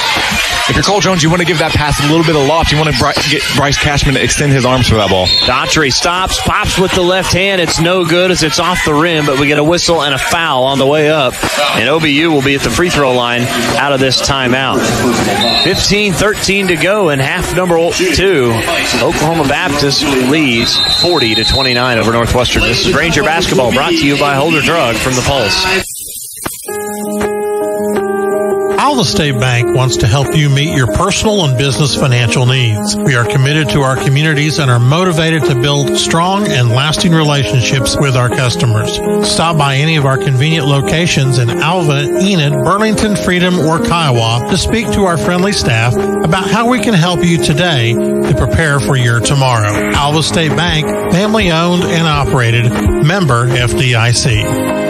If you're Cole Jones, you want to give that pass a little bit of loft. You want to get Bryce Cashman to extend his arms for that ball. Daughtry stops, pops with the left hand. It's no good as it's off the rim, but we get a whistle and a foul on the way up. And OBU will be at the free throw line out of this timeout. 15-13 to go in half number 2. Oklahoma Baptist leads 40-27. 29 over Northwestern. This is Ranger basketball brought to you by Holder Drug from the Pulse. Alva State Bank wants to help you meet your personal and business financial needs. We are committed to our communities and are motivated to build strong and lasting relationships with our customers. Stop by any of our convenient locations in Alva, Enid, Burlington, Freedom, or Kiowa to speak to our friendly staff about how we can help you today to prepare for your tomorrow. Alva State Bank, family owned and operated, member FDIC.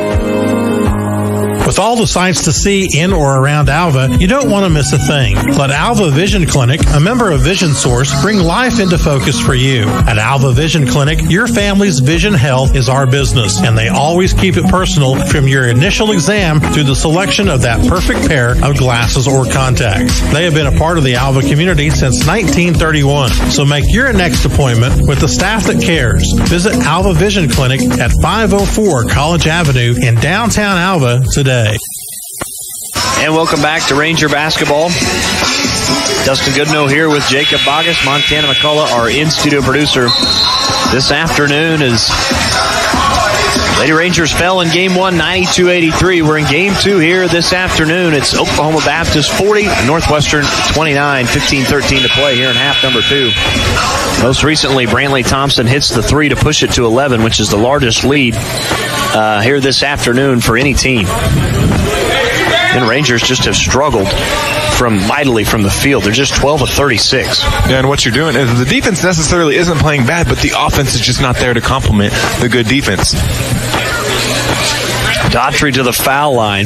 With all the sights to see in or around Alva, you don't want to miss a thing. Let Alva Vision Clinic, a member of Vision Source, bring life into focus for you. At Alva Vision Clinic, your family's vision health is our business, and they always keep it personal from your initial exam through the selection of that perfect pair of glasses or contacts. They have been a part of the Alva community since 1931, so make your next appointment with the staff that cares. Visit Alva Vision Clinic at 504 College Avenue in downtown Alva today. And welcome back to Ranger basketball. Dustin Goodnow here with Jacob Bogus. Montana McCullough, our in-studio producer this afternoon, as Lady Rangers fell in Game 1, 92-83. We're in Game 2 here this afternoon. It's Oklahoma Baptist 40, Northwestern 29, 15-13 to play here in half number 2. Most recently, Brantley Thompson hits the 3 to push it to 11, which is the largest lead here this afternoon for any team. And Rangers just have struggled mightily from the field. They're just 12 of 36. Yeah, and what you're doing is the defense necessarily isn't playing bad, but the offense is just not there to complement the good defense. Daughtry to the foul line.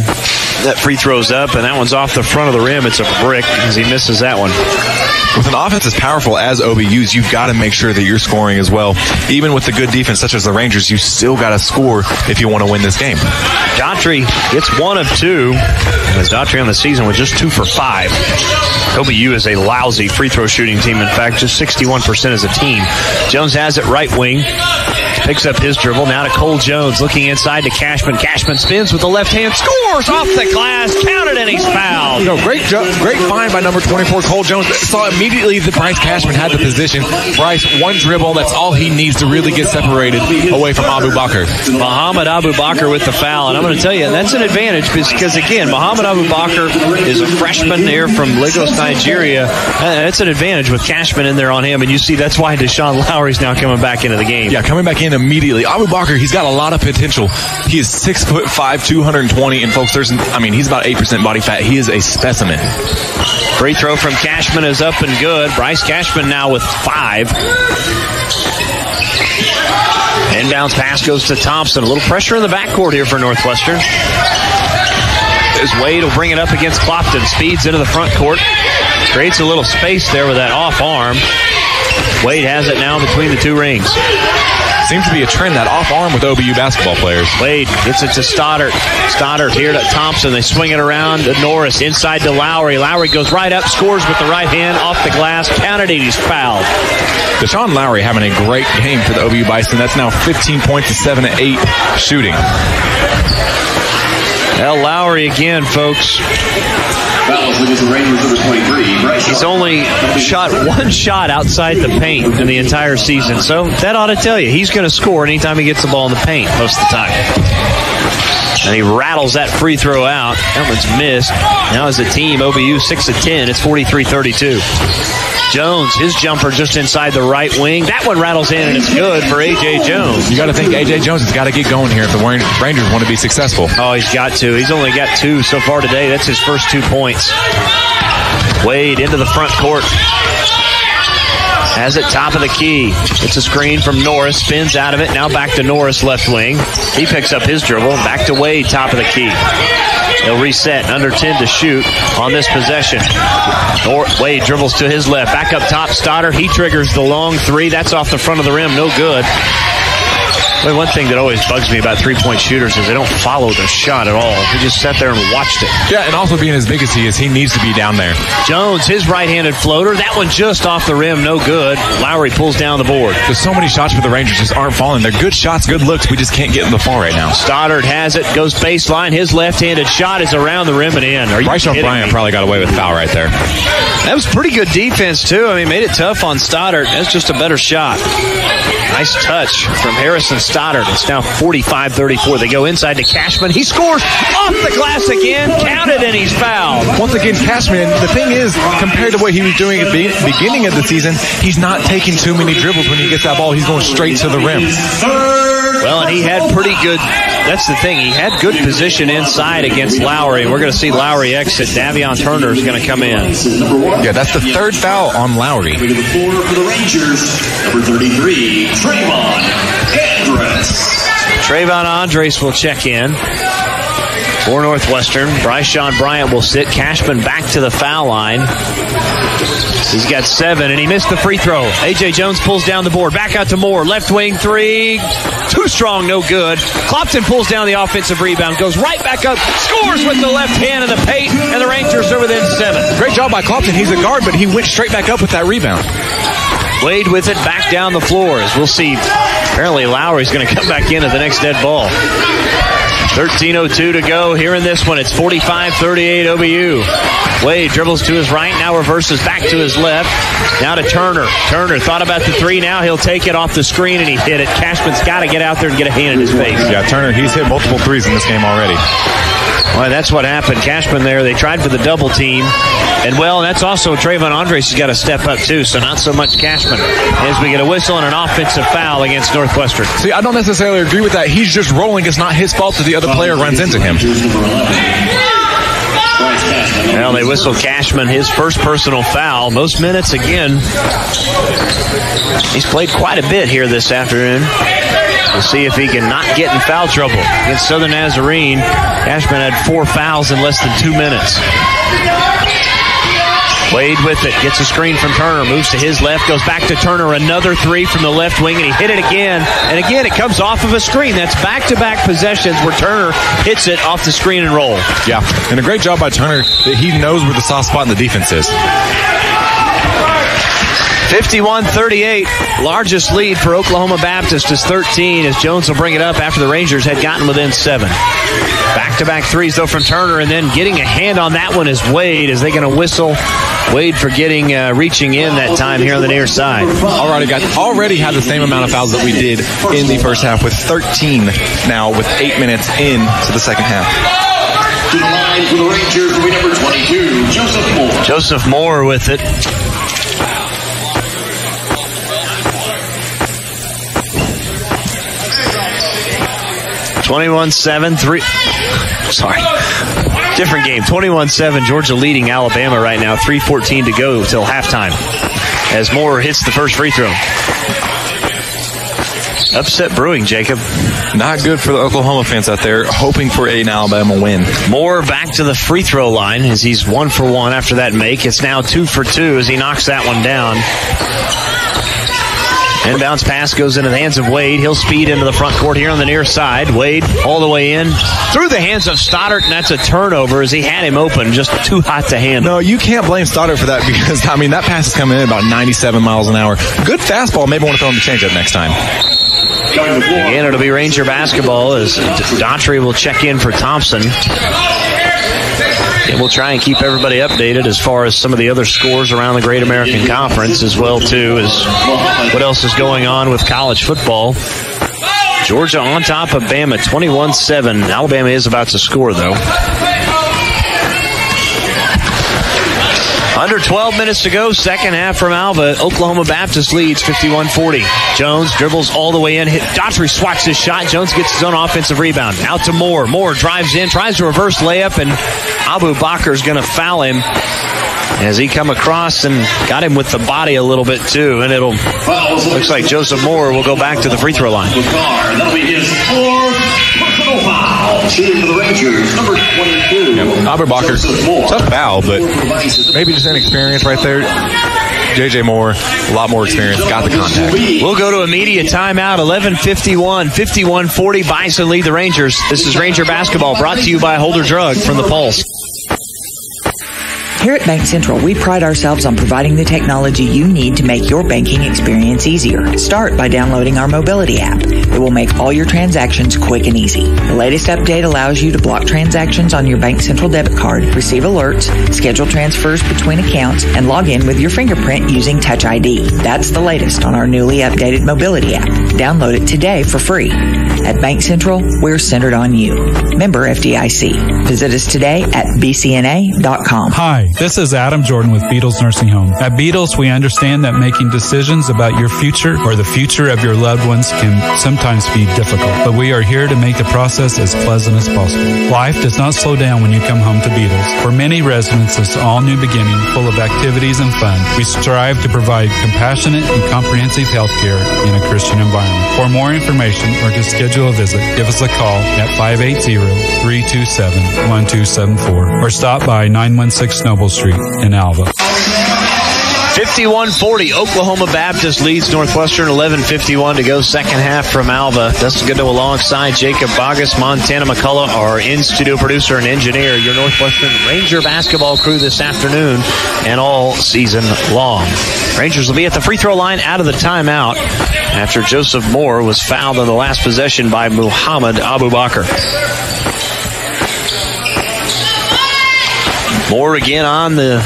That free throw's up, and that one's off the front of the rim. It's a brick as he misses that one. With an offense as powerful as OBU's, you've got to make sure that you're scoring as well. Even with the good defense such as the Rangers, you still got to score if you want to win this game. Daughtry gets 1 of 2. As Daughtry on the season was just 2 for 5. OBU is a lousy free throw shooting team. In fact, just 61% as a team. Jones has it right wing. Picks up his dribble. Now to Cole Jones. Looking inside to Cashman. Cashman spins with the left hand. Scores off the glass. Counted and he's fouled. Great find by number 24, Cole Jones. Saw immediately that Bryce Cashman had the position. Bryce, one dribble. That's all he needs to really get separated away from Abu Bakr. Muhammad Abu Bakr with the foul. And I'm going to tell you, that's an advantage because, again, Muhammad Abu Bakr is a freshman here from Lagos, Nigeria. That's an advantage with Cashman in there on him. And you see that's why Deshaun Lowry's now coming back into the game. Yeah, coming back in immediately. Abu Bakr, he's got a lot of potential. He is 6'5", 220, and folks, he's about 8% body fat. He is a specimen. Free throw from Cashman is up and good. Bryce Cashman now with 5. Inbounds pass goes to Thompson. A little pressure in the backcourt here for Northwestern. As Wade will bring it up against Clopton. Speeds into the front court. Creates a little space there with that off arm. Wade has it now between the two rings. Seems to be a trend, that off arm with OBU basketball players. Wade gets it to Stoddard. Stoddard here to Thompson. They swing it around to Norris. Inside to Lowry. Lowry goes right up, scores with the right hand off the glass. Counted it. He's fouled. Deshaun Lowry having a great game for the OBU Bison. That's now 15 points to 7 to 8 shooting. Well, Lowry again, folks. He's only shot one shot outside the paint in the entire season. So that ought to tell you he's going to score anytime he gets the ball in the paint most of the time. And he rattles that free throw out. That one's missed. Now as a team, OBU 6 of 10. It's 43-32. Jones, his jumper just inside the right wing. That one rattles in, and it's good for A.J. Jones. You got to think A.J. Jones has got to get going here if the Rangers want to be successful. Oh, he's got to. He's only got 2 so far today. That's his first 2 points. Wade into the front court. Has it top of the key. It's a screen from Norris. Spins out of it. Now back to Norris, left wing. He picks up his dribble. Back to Wade, top of the key. He'll reset. Under 10 to shoot on this possession. Wade dribbles to his left. Back up top, Stoddard. He triggers the long 3. That's off the front of the rim. No good. Well, one thing that always bugs me about three-point shooters is they don't follow their shot at all. They just sat there and watched it. Yeah, and also being as big as he is, he needs to be down there. Jones, his right-handed floater. That one just off the rim. No good. Lowry pulls down the board. There's so many shots for the Rangers just aren't falling. They're good shots, good looks. We just can't get them to fall right now. Stoddard has it. Goes baseline. His left-handed shot is around the rim and in. Bryce O'Brien probably got away with foul right there. That was pretty good defense, too. I mean, made it tough on Stoddard. That's just a better shot. Nice touch from Harrison Stoddard. It's now 45-34. They go inside to Cashman. He scores off the glass again. Counted, and he's fouled. Once again, Cashman, the thing is, compared to what he was doing at the beginning of the season, he's not taking too many dribbles when he gets that ball. He's going straight to the rim. Well, and he had pretty good, that's the thing, he had good position inside against Lowry. We're going to see Lowry exit. Davion Turner is going to come in. Yeah, that's the third foul on Lowry. To the floor for the Rangers, number 33, Trayvon Andres. Trayvon Andres will check in for Northwestern. Bryshon Bryant will sit. Cashman back to the foul line. He's got 7, and he missed the free throw. A.J. Jones pulls down the board. Back out to Moore. Left wing 3. Too strong, no good. Clopton pulls down the offensive rebound. Goes right back up. Scores with the left hand in the paint, and the Rangers are within 7. Great job by Clopton. He's a guard, but he went straight back up with that rebound. Wade with it back down the floor. As we'll see, apparently Lowry's going to come back in at the next dead ball. 13:02 to go here in this one. It's 45-38 OBU. Wade dribbles to his right, now reverses back to his left. Now to Turner. Turner thought about the 3. Now he'll take it off the screen, and he hit it. Cashman's got to get out there and get a hand in his face. Yeah, Turner, he's hit multiple 3s in this game already. Well, that's what happened. Cashman there, they tried for the double team. And, well, that's also Trayvon Andres has got to step up, too, so not so much Cashman. As we get a whistle and an offensive foul against Northwestern. See, I don't necessarily agree with that. He's just rolling. It's not his fault that the other player runs into him. Well, they whistle Cashman his first personal foul. Most minutes again. He's played quite a bit here this afternoon. We'll see if he can not get in foul trouble. Against Southern Nazarene, Cashman had 4 fouls in less than 2 minutes. Wade with it, gets a screen from Turner, moves to his left, goes back to Turner, another 3 from the left wing, and he hit it again. And again, it comes off of a screen. That's back-to-back possessions where Turner hits it off the screen and roll. Yeah, and a great job by Turner that he knows where the soft spot in the defense is. 51-38, largest lead for Oklahoma Baptist is 13 as Jones will bring it up after the Rangers had gotten within 7. Back-to-back 3s, though, from Turner, and then getting a hand on that one is Wade as they're going to whistle. Wade for reaching in that time here on the near side. Already had the same amount of fouls that we did in the first half with 13 now with 8 minutes into the second half. To the line for the Rangers, number 22, Joseph Moore. Joseph Moore with it. Different game. 21-7, Georgia leading Alabama right now. 3:14 to go till halftime as Moore hits the first free throw. Upset brewing, Jacob. Not good for the Oklahoma fans out there, hoping for an Alabama win. Moore back to the free throw line as he's 1 for 1 after that make. It's now 2 for 2 as he knocks that one down. Inbounds pass goes into the hands of Wade. He'll speed into the front court here on the near side. Wade all the way in through the hands of Stoddard, and that's a turnover as he had him open, just too hot to handle. No, you can't blame Stoddard for that because, that pass is coming in about 97 miles an hour. Good fastball. Maybe I want to throw him the changeup next time. Again, it'll be Ranger basketball as Daughtry will check in for Thompson. And we'll try and keep everybody updated as far as some of the other scores around the Great American Conference as well, too, as what else is going on with college football. Georgia on top of Bama, 21-7. Alabama is about to score, though. Under 12 minutes to go, second half from Alva. Oklahoma Baptist leads 51-40. Jones dribbles all the way in. Daughtry swats his shot. Jones gets his own offensive rebound. Out to Moore. Moore drives in, tries to reverse layup, and Abu Bakar's going to foul him as he come across and got him with the body a little bit, too. And looks like Joseph Moore will go back to the free throw line. That'll be his 4th personal foul. Shooting for the Rangers, number 22. Yeah, Abu Bakar, tough foul, but maybe just inexperience right there. J.J. Moore, a lot more experience, got the contact. We'll go to immediate timeout, 11:51, 51-40. Bison lead the Rangers. This is Ranger basketball brought to you by Holder Drug from the Pulse. Here at Bank Central, we pride ourselves on providing the technology you need to make your banking experience easier. Start by downloading our mobility app. It will make all your transactions quick and easy. The latest update allows you to block transactions on your Bank Central debit card, receive alerts, schedule transfers between accounts, and log in with your fingerprint using Touch ID. That's the latest on our newly updated mobility app. Download it today for free. At Bank Central, we're centered on you. Member FDIC. Visit us today at bcna.com. Hi, this is Adam Jordan with Beatles Nursing Home. At Beatles, we understand that making decisions about your future or the future of your loved ones can sometimes be difficult, but we are here to make the process as pleasant as possible. Life does not slow down when you come home to Beatles. For many residents, it's all new beginning, full of activities and fun. We strive to provide compassionate and comprehensive health care in a Christian environment. For more information or to schedule a visit, give us a call at 580-327-1274 or stop by 916 Noble Street in Alva. 51-40, Oklahoma Baptist leads Northwestern, 11:51 to go, second half from Alva. Dustin Goodnow alongside Jacob Bogus, Montana McCullough, our in-studio producer and engineer, your Northwestern Ranger basketball crew this afternoon and all season long. Rangers will be at the free throw line out of the timeout after Joseph Moore was fouled on the last possession by Muhammad Abubakar. Moore again on the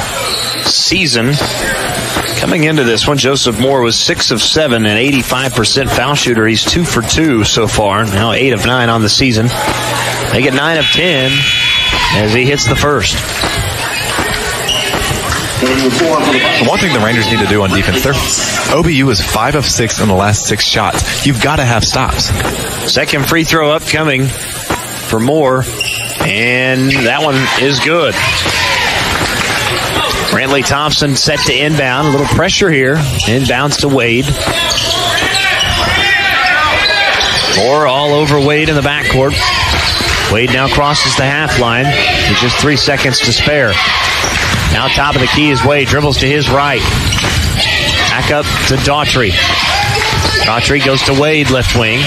season. Coming into this one, Joseph Moore was 6 of 7, an 85% foul shooter. He's 2 for 2 so far. Now 8 of 9 on the season. They get 9 of 10 as he hits the first. One thing the Rangers need to do on defense, OBU is 5 of 6 in the last 6 shots. You've got to have stops. Second free throw upcoming for Moore, and that one is good. Brantley Thompson set to inbound. A little pressure here. Inbounds to Wade. Moore all over Wade in the backcourt. Wade now crosses the half line with just 3 seconds to spare. Now top of the key is Wade. Dribbles to his right. Back up to Daughtry. Daughtry goes to Wade, left wing.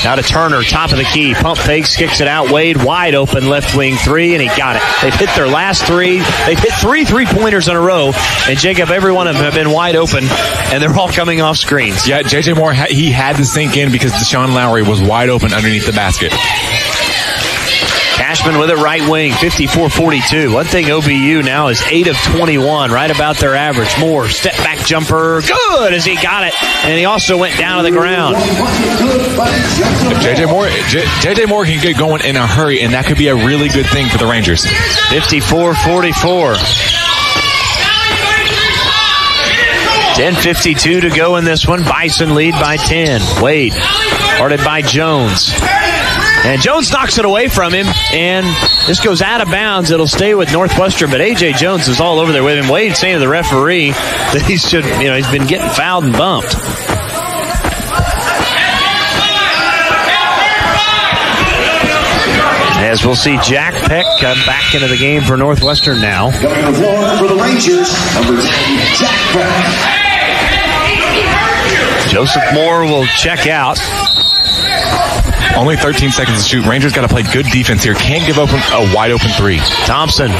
Now to Turner, top of the key. Pump fakes, kicks it out. Wade wide open, left wing three, and he got it. They've hit their last three. They've hit 3 3-pointers in a row, and Jacob, every one of them have been wide open, and they're all coming off screens. Yeah, J.J. Moore, he had to sink in because Deshaun Lowry was wide open underneath the basket. Cashman with it right wing, 54-42. One thing OBU now is 8 of 21, right about their average. Moore, step back jumper, good as he got it, and he also went down to the ground. If J.J. Moore can get going in a hurry, and that could be a really good thing for the Rangers. 54-44. 10:52 to go in this one. Bison lead by 10. Wade, guarded by Jones. And Jones knocks it away from him, and this goes out of bounds. It'll stay with Northwestern, but A.J. Jones is all over there with him. Wade saying to the referee that he's been getting fouled and bumped. As we'll see Jack Peck come back into the game for Northwestern now. Coming to the floor for the Rangers, number 10, Jack Peck. Joseph Moore will check out. Only 13 seconds to shoot. Rangers got to play good defense here. Can't give open a wide open three. Thompson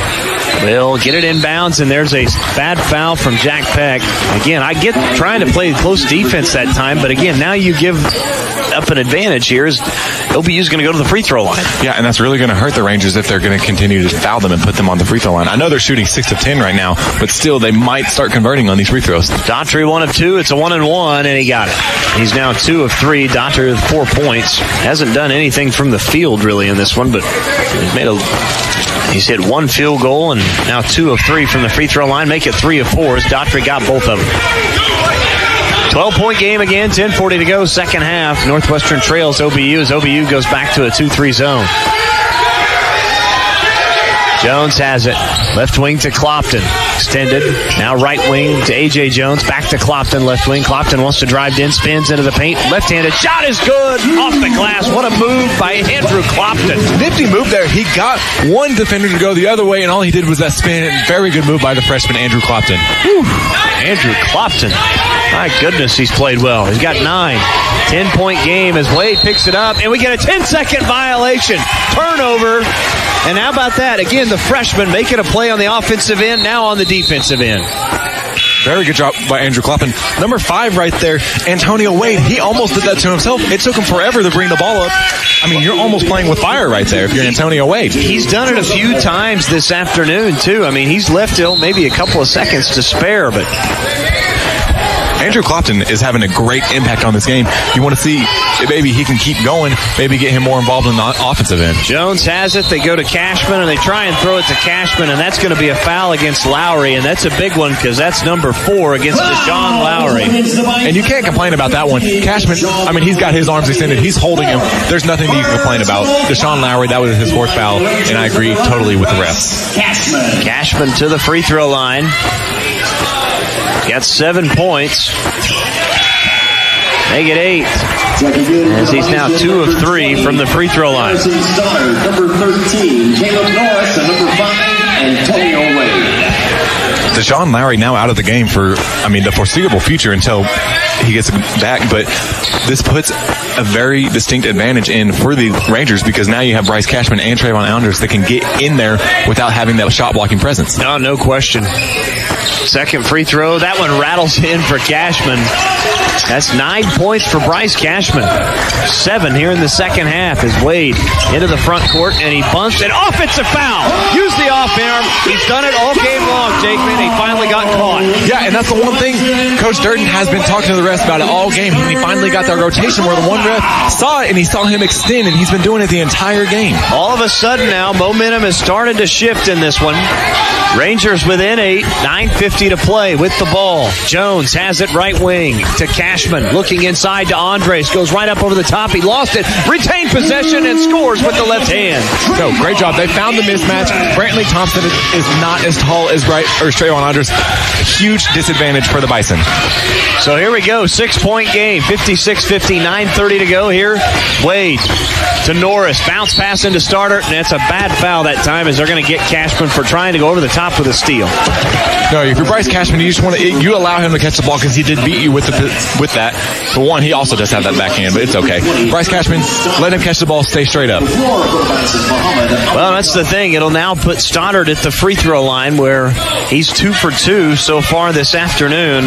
will get it inbounds, and there's a bad foul from Jack Peck. Again, I get trying to play close defense that time, but again, now you give up an advantage here as OBU's going to go to the free throw line. Yeah, and that's really going to hurt the Rangers if they're going to continue to foul them and put them on the free throw line. I know they're shooting 6 of 10 right now, but still they might start converting on these free throws. Daughtry 1 of 2. It's a 1-and-1, and he got it. He's now 2 of 3. Daughtry with 4 points. Hasn't done anything from the field really in this one, but he's hit 1 field goal and now 2 of 3 from the free throw line. Make it 3 of 4 as Daughtry got both of them. 12-point game again, 10:40 to go, second half. Northwestern trails OBU as OBU goes back to a 2-3 zone. Jones has it. Left wing to Clopton. Extended. Now right wing to A.J. Jones. Back to Clopton, left wing. Clopton wants to drive in, spins into the paint. Left-handed shot is good. Off the glass. What a move by Andrew Clopton. Nifty move there. He got one defender to go the other way, and all he did was that spin. Very good move by the freshman, Andrew Clopton. Whew. Andrew Clopton. My goodness, he's played well. He's got 9. 10-point game as Wade picks it up, and we get a 10-second violation. Turnover. And how about that? Again, the freshman making a play on the offensive end, now on the defensive end. Very good job by Andrew Clappin. Number 5 right there, Antonio Wade. He almost did that to himself. It took him forever to bring the ball up. I mean, you're almost playing with fire right there if you're Antonio Wade. He's done it a few times this afternoon, too. I mean, he's left maybe a couple of seconds to spare, but Andrew Clapton is having a great impact on this game. You want to see maybe he can keep going, maybe get him more involved in the offensive end. Jones has it. They go to Cashman, and they try and throw it to Cashman, and that's going to be a foul against Lowry, and that's a big one because that's number 4 against Deshaun Lowry. And you can't complain about that one. Cashman, I mean, he's got his arms extended. He's holding him. There's nothing that you can complain about. Deshaun Lowry, that was his 4th foul, and I agree totally with the refs. Cashman to the free throw line. Got 7 points. Make it 8. As he's now 2 of 3 from the free throw line. Number 13, Caleb Norris, and number 5, Antonio Wade. Deshaun Lowry now out of the game for, the foreseeable future until he gets back. But this puts a very distinct advantage in for the Rangers because now you have Bryce Cashman and Trayvon Anders that can get in there without having that shot blocking presence. No question. Second free throw. That one rattles in for Cashman. That's 9 points for Bryce Cashman. 7 here in the second half as Wade into the front court, and he bunts an offensive foul. Use the off arm. He's done it all game long, Jakeman. He finally got caught. Yeah, and that's the one thing Coach Durden has been talking to the refs about it all game. He finally got that rotation where the one ref saw it, and he saw him extend, and he's been doing it the entire game. All of a sudden now, momentum has started to shift in this one. Rangers within 8, 9:50 to play with the ball. Jones has it right wing to Cashman, looking inside to Andres, goes right up over the top. He lost it, retained possession, and scores with the left hand. So, great job. They found the mismatch. Brantley Thompson is not as tall as Trayvon Andres. Huge disadvantage for the Bison. So here we go, 6-point game, 56-50, 9:30 to go here. Wade to Norris, bounce pass into starter, and that's a bad foul that time as they're going to get Cashman for trying to go over the top with a steal. No, if you're Bryce Cashman, you just want to allow him to catch the ball because he did beat you with that. For one, he also does have that backhand, but it's okay. Bryce Cashman, let him catch the ball, stay straight up. Well, that's the thing. It'll now put Stoddard at the free throw line where he's 2 for 2 so far this afternoon.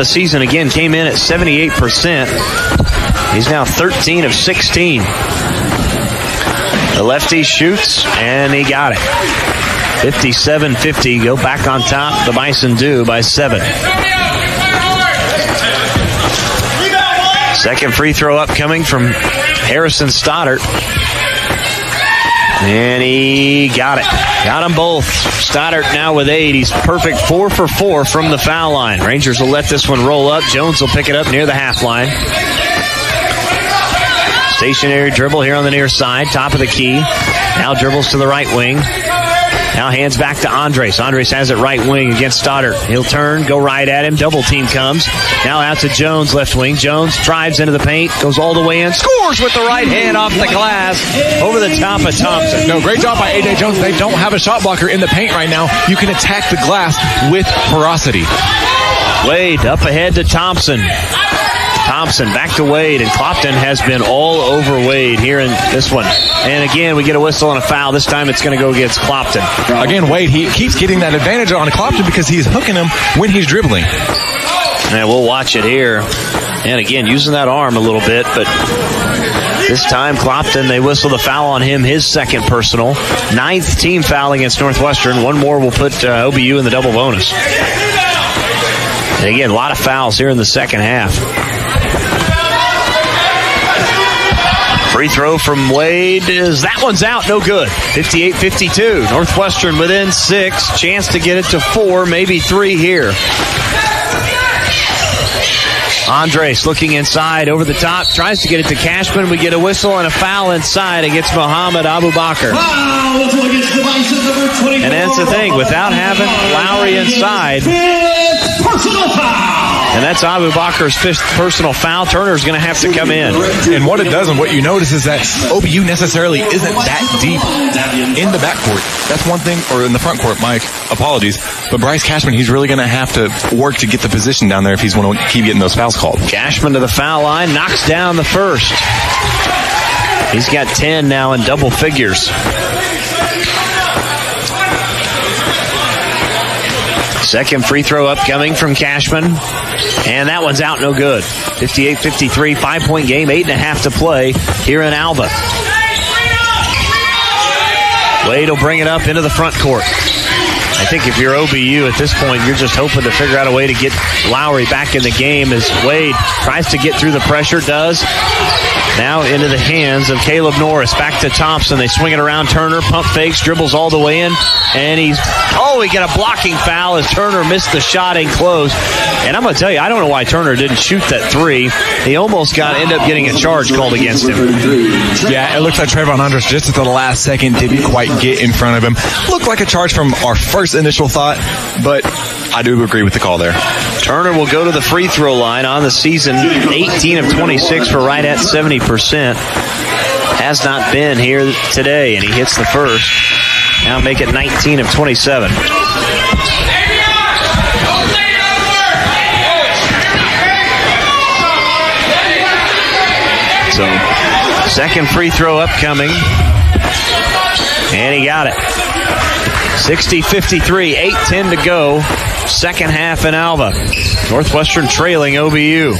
The season again came in at 78%. He's now 13 of 16. The lefty shoots, and he got it. 57-50, go back on top. The Bison do by 7. Second free throw upcoming from Harrison Stoddard. And he got it. Got them both. Stoddard now with 8. He's perfect 4 for 4 from the foul line. Rangers will let this one roll up. Jones will pick it up near the half line. Stationary dribble here on the near side. Top of the key. Now dribbles to the right wing. Now hands back to Andres. Andres has it right wing against Stoddard. He'll turn, go right at him. Double team comes. Now out to Jones, left wing. Jones drives into the paint, goes all the way in, scores with the right hand off the glass over the top of Thompson. No, great job by A.J. Jones. They don't have a shot blocker in the paint right now. You can attack the glass with ferocity. Wade up ahead to Thompson. Thompson back to Wade, and Clopton has been all over Wade here in this one. And again, we get a whistle and a foul. This time it's going to go against Clopton. Again, Wade, he keeps getting that advantage on Clopton because he's hooking him when he's dribbling. And we'll watch it here. And again, using that arm a little bit, but this time Clopton, they whistle the foul on him, his second personal. 9th team foul against Northwestern. One more will put OBU in the double bonus. And again, a lot of fouls here in the second half. Free throw from Wade that one's out, no good. 58-52. Northwestern within 6. Chance to get it to 4, maybe 3 here. Andres looking inside, over the top, tries to get it to Cashman. We get a whistle and a foul inside against Mohamed Abubakar. And that's the thing, without having Lowry inside. And that's Abubakar's 5th personal foul. Turner's going to have to come in. And what it does, and what you notice, is that OBU necessarily isn't that deep in the backcourt. That's one thing, or in the front court, Mike. Apologies. But Bryce Cashman, he's really going to have to work to get the position down there if he's going to keep getting those fouls called. Cashman to the foul line, knocks down the first. He's got 10 now in double figures. Second free throw upcoming from Cashman. And that one's out, no good. 58-53, 5-point game, 8.5 to play here in Alva. Wade will bring it up into the front court. I think if you're OBU at this point, you're just hoping to figure out a way to get Lowry back in the game as Wade tries to get through the pressure, does. Now into the hands of Caleb Norris. Back to Thompson. They swing it around Turner. Pump fakes, dribbles all the way in. And he got a blocking foul as Turner missed the shot in close. And I'm going to tell you, I don't know why Turner didn't shoot that three. He almost ended up getting a charge called against him. Yeah, it looks like Trayvon Andrus just at the last second didn't quite get in front of him. Looked like a charge from our first initial thought, but I do agree with the call there. Turner will go to the free throw line on the season, 18 of 26 for right at 70%. Has not been here today, and he hits the first. Now make it 19 of 27. So, second free throw upcoming. And he got it. 60-53, 8:10 to go. Second half in Alva. Northwestern trailing OBU.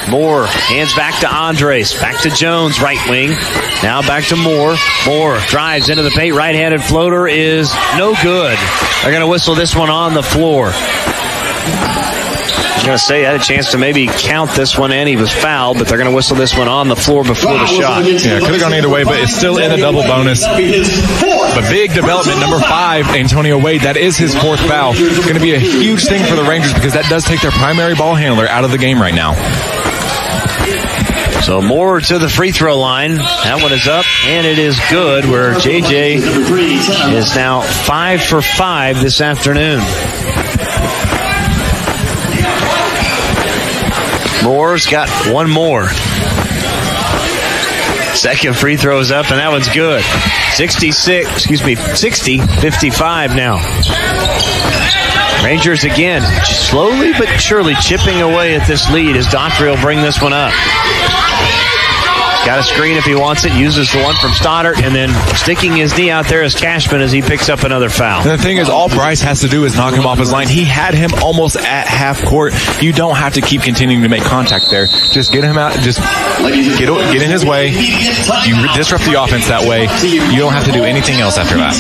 Moore hands back to Andres. Back to Jones, right wing. Now back to Moore. Moore drives into the paint. Right-handed floater is no good. They're going to whistle this one on the floor. I was going to say, had a chance to maybe count this one in. He was fouled, but they're going to whistle this one on the floor before the shot. Yeah, could have gone either way, but it's still in a double bonus. But big development, number 5, Antonio Wade. That is his fourth foul. It's going to be a huge thing for the Rangers because that does take their primary ball handler out of the game right now. So Moore to the free throw line. That one is up, and it is good, where JJ is now 5 for 5 this afternoon. Moore's got one more. Second free throw is up, and that one's good. 60-55 now. Rangers again, slowly but surely chipping away at this lead as Daughtry will bring this one up. Got a screen if he wants it, uses the one from Stoddard, and then sticking his knee out there is Cashman as he picks up another foul. And the thing is, all Bryce has to do is knock him off his line. He had him almost at half court. You don't have to keep continuing to make contact there. Just get him out, just get in his way. You disrupt the offense that way. You don't have to do anything else after that.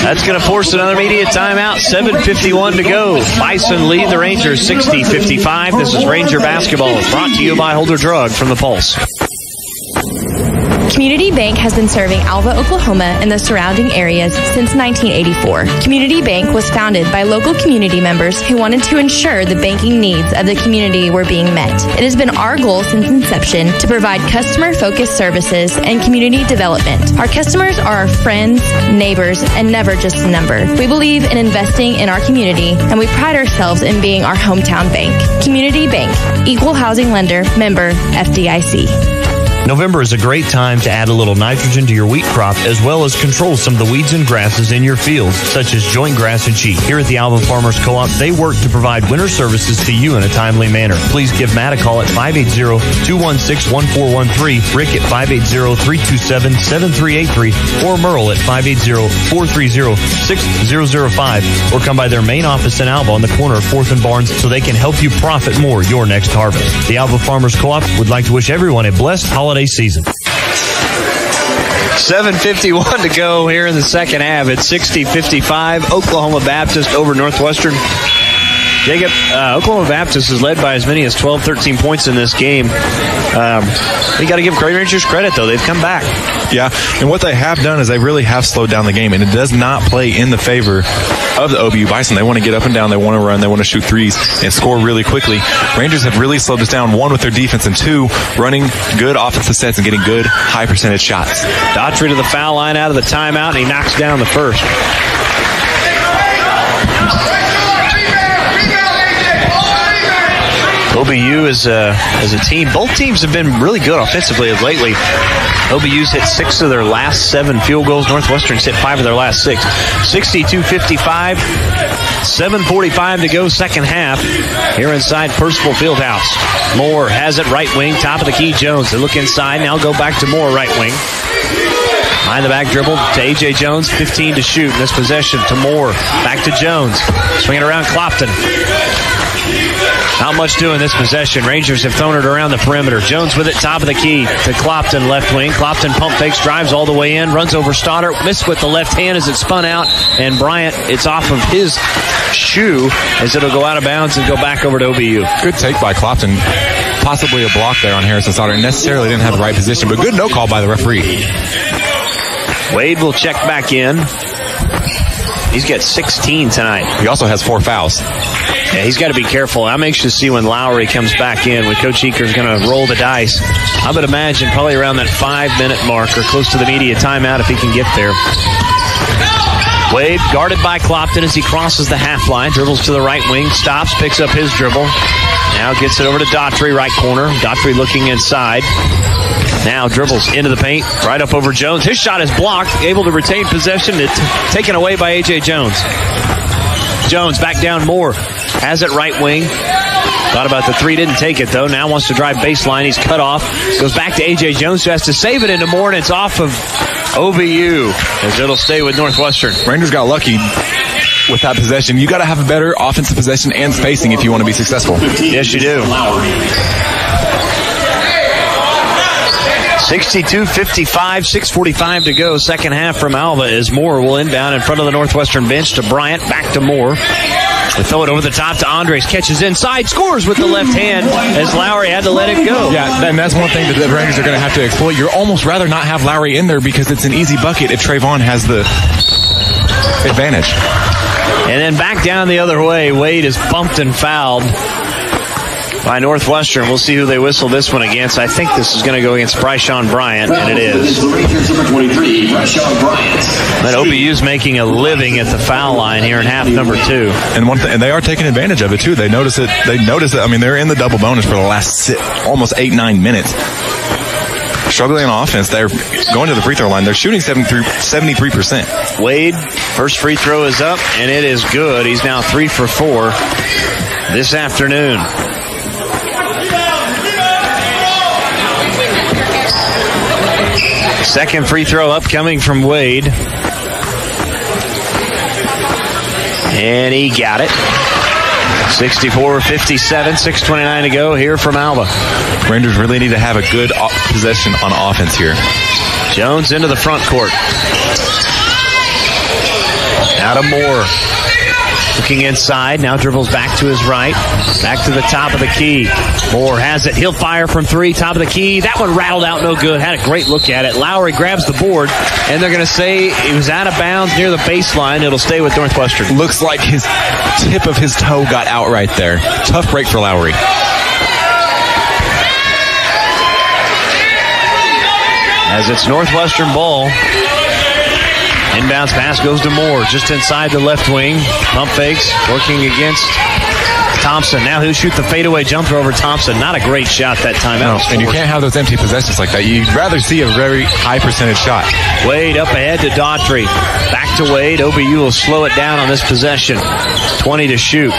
That's going to force another immediate timeout. 7:51 to go. Bison lead the Rangers 60-55. This is Ranger basketball, brought to you by Holder Drug from the Pulse. Community Bank has been serving Alva, Oklahoma and the surrounding areas since 1984. Community Bank was founded by local community members who wanted to ensure the banking needs of the community were being met. It has been our goal since inception to provide customer-focused services and community development. Our customers are our friends, neighbors, and never just a number. We believe in investing in our community, and we pride ourselves in being our hometown bank. Community Bank, Equal Housing Lender, member FDIC. November is a great time to add a little nitrogen to your wheat crop, as well as control some of the weeds and grasses in your fields, such as joint grass and sheep. Here at the Alva Farmers Co-op, they work to provide winter services to you in a timely manner. Please give Matt a call at 580-216-1413, Rick at 580-327-7383, or Merle at 580-430-6005, or come by their main office in Alva on the corner of 4th and Barnes so they can help you profit more your next harvest. The Alva Farmers Co-op would like to wish everyone a blessed holiday season. 7:51 to go here in the second half. It's 60-55. Oklahoma Baptist over Northwestern. Jacob, Oklahoma Baptist is led by as many as 12, 13 points in this game. You got to give Great Rangers credit, though. They've come back. Yeah, and what they have done is they really have slowed down the game, and it does not play in the favor of the OBU Bison. They want to get up and down. They want to run. They want to shoot threes and score really quickly. Rangers have really slowed this down, 1, with their defense, and 2, running good offensive sets and getting good high percentage shots. Daughtry to the foul line out of the timeout, and he knocks down the first. OBU is a team. Both teams have been really good offensively lately. OBU's hit 6 of their last 7 field goals. Northwestern's hit 5 of their last 6. 62-55. 7:45 to go, second half. Here inside Percival Fieldhouse. Moore has it right wing, top of the key. Jones. They look inside. Now go back to Moore right wing. Behind the back dribble to A.J. Jones, 15 to shoot in this possession. To Moore, back to Jones. Swinging around Clopton. Not much doing this possession. Rangers have thrown it around the perimeter. Jones with it, top of the key to Clopton, left wing. Clopton pump fakes, drives all the way in, runs over Stoddard, missed with the left hand as it spun out, and Bryant, it's off of his shoe as it'll go out of bounds and go back over to OBU. Good take by Clopton. Possibly a block there on Harrison Stoddard. Necessarily didn't have the right position, but good no call by the referee. Wade will check back in. He's got 16 tonight. He also has 4 fouls. Yeah, he's got to be careful. I'm anxious to see when Lowry comes back in. When Coach Eaker's going to roll the dice. I would imagine probably around that 5-minute mark or close to the media timeout if he can get there. Wade guarded by Clopton as he crosses the half line. Dribbles to the right wing. Stops. Picks up his dribble. Now gets it over to Daughtry, right corner. Daughtry looking inside. Now dribbles into the paint, right up over Jones. His shot is blocked, able to retain possession. It's taken away by A.J. Jones. Jones back down Moore. Has it right wing. Thought about the three, didn't take it though. Now wants to drive baseline. He's cut off. Goes back to A.J. Jones, who has to save it into Moore, and it's off of OBU as it'll stay with Northwestern. Rangers got lucky with that possession. You got to have a better offensive possession and spacing if you want to be successful. Yes, you do. 62-55, 6:45 to go. Second half from Alva as Moore will inbound in front of the Northwestern bench to Bryant. Back to Moore. They throw it over the top to Andres. Catches inside. Scores with the left hand as Lowry had to let it go. Yeah, and that's one thing that the Rangers are going to have to exploit. You'd almost rather not have Lowry in there because it's an easy bucket if Trayvon has the advantage. And then back down the other way. Wade is bumped and fouled by Northwestern. We'll see who they whistle this one against. I think this is going to go against Bryshawn Bryant, and it is. But OBU's making a living at the foul line here in half number 2. And they are taking advantage of it too. They notice it. I mean, they're in the double bonus for the last almost 8-9 minutes. Struggling on offense. They're going to the free throw line. They're shooting 73%. Wade, first free throw is up, and it is good. He's now 3 for 4 this afternoon. Second free throw upcoming from Wade. And he got it. 64-57, 6:29 to go here from Alva. Rangers really need to have a good possession on offense here. Jones into the front court. Out of Moore. Looking inside, now dribbles back to his right. Back to the top of the key. Moore has it. He'll fire from 3, top of the key. That one rattled out no good. Had a great look at it. Lowry grabs the board, and they're going to say it was out of bounds near the baseline. It'll stay with Northwestern. Looks like his tip of his toe got out right there. Tough break for Lowry. As it's Northwestern ball. Inbounds pass goes to Moore, just inside the left wing. Pump fakes, working against Thompson. Now he'll shoot the fadeaway jumper over Thompson. Not a great shot that time. No, and you can't have those empty possessions like that. You'd rather see a very high percentage shot. Wade up ahead to Daughtry. Back to Wade. OBU will slow it down on this possession. 20 to shoot.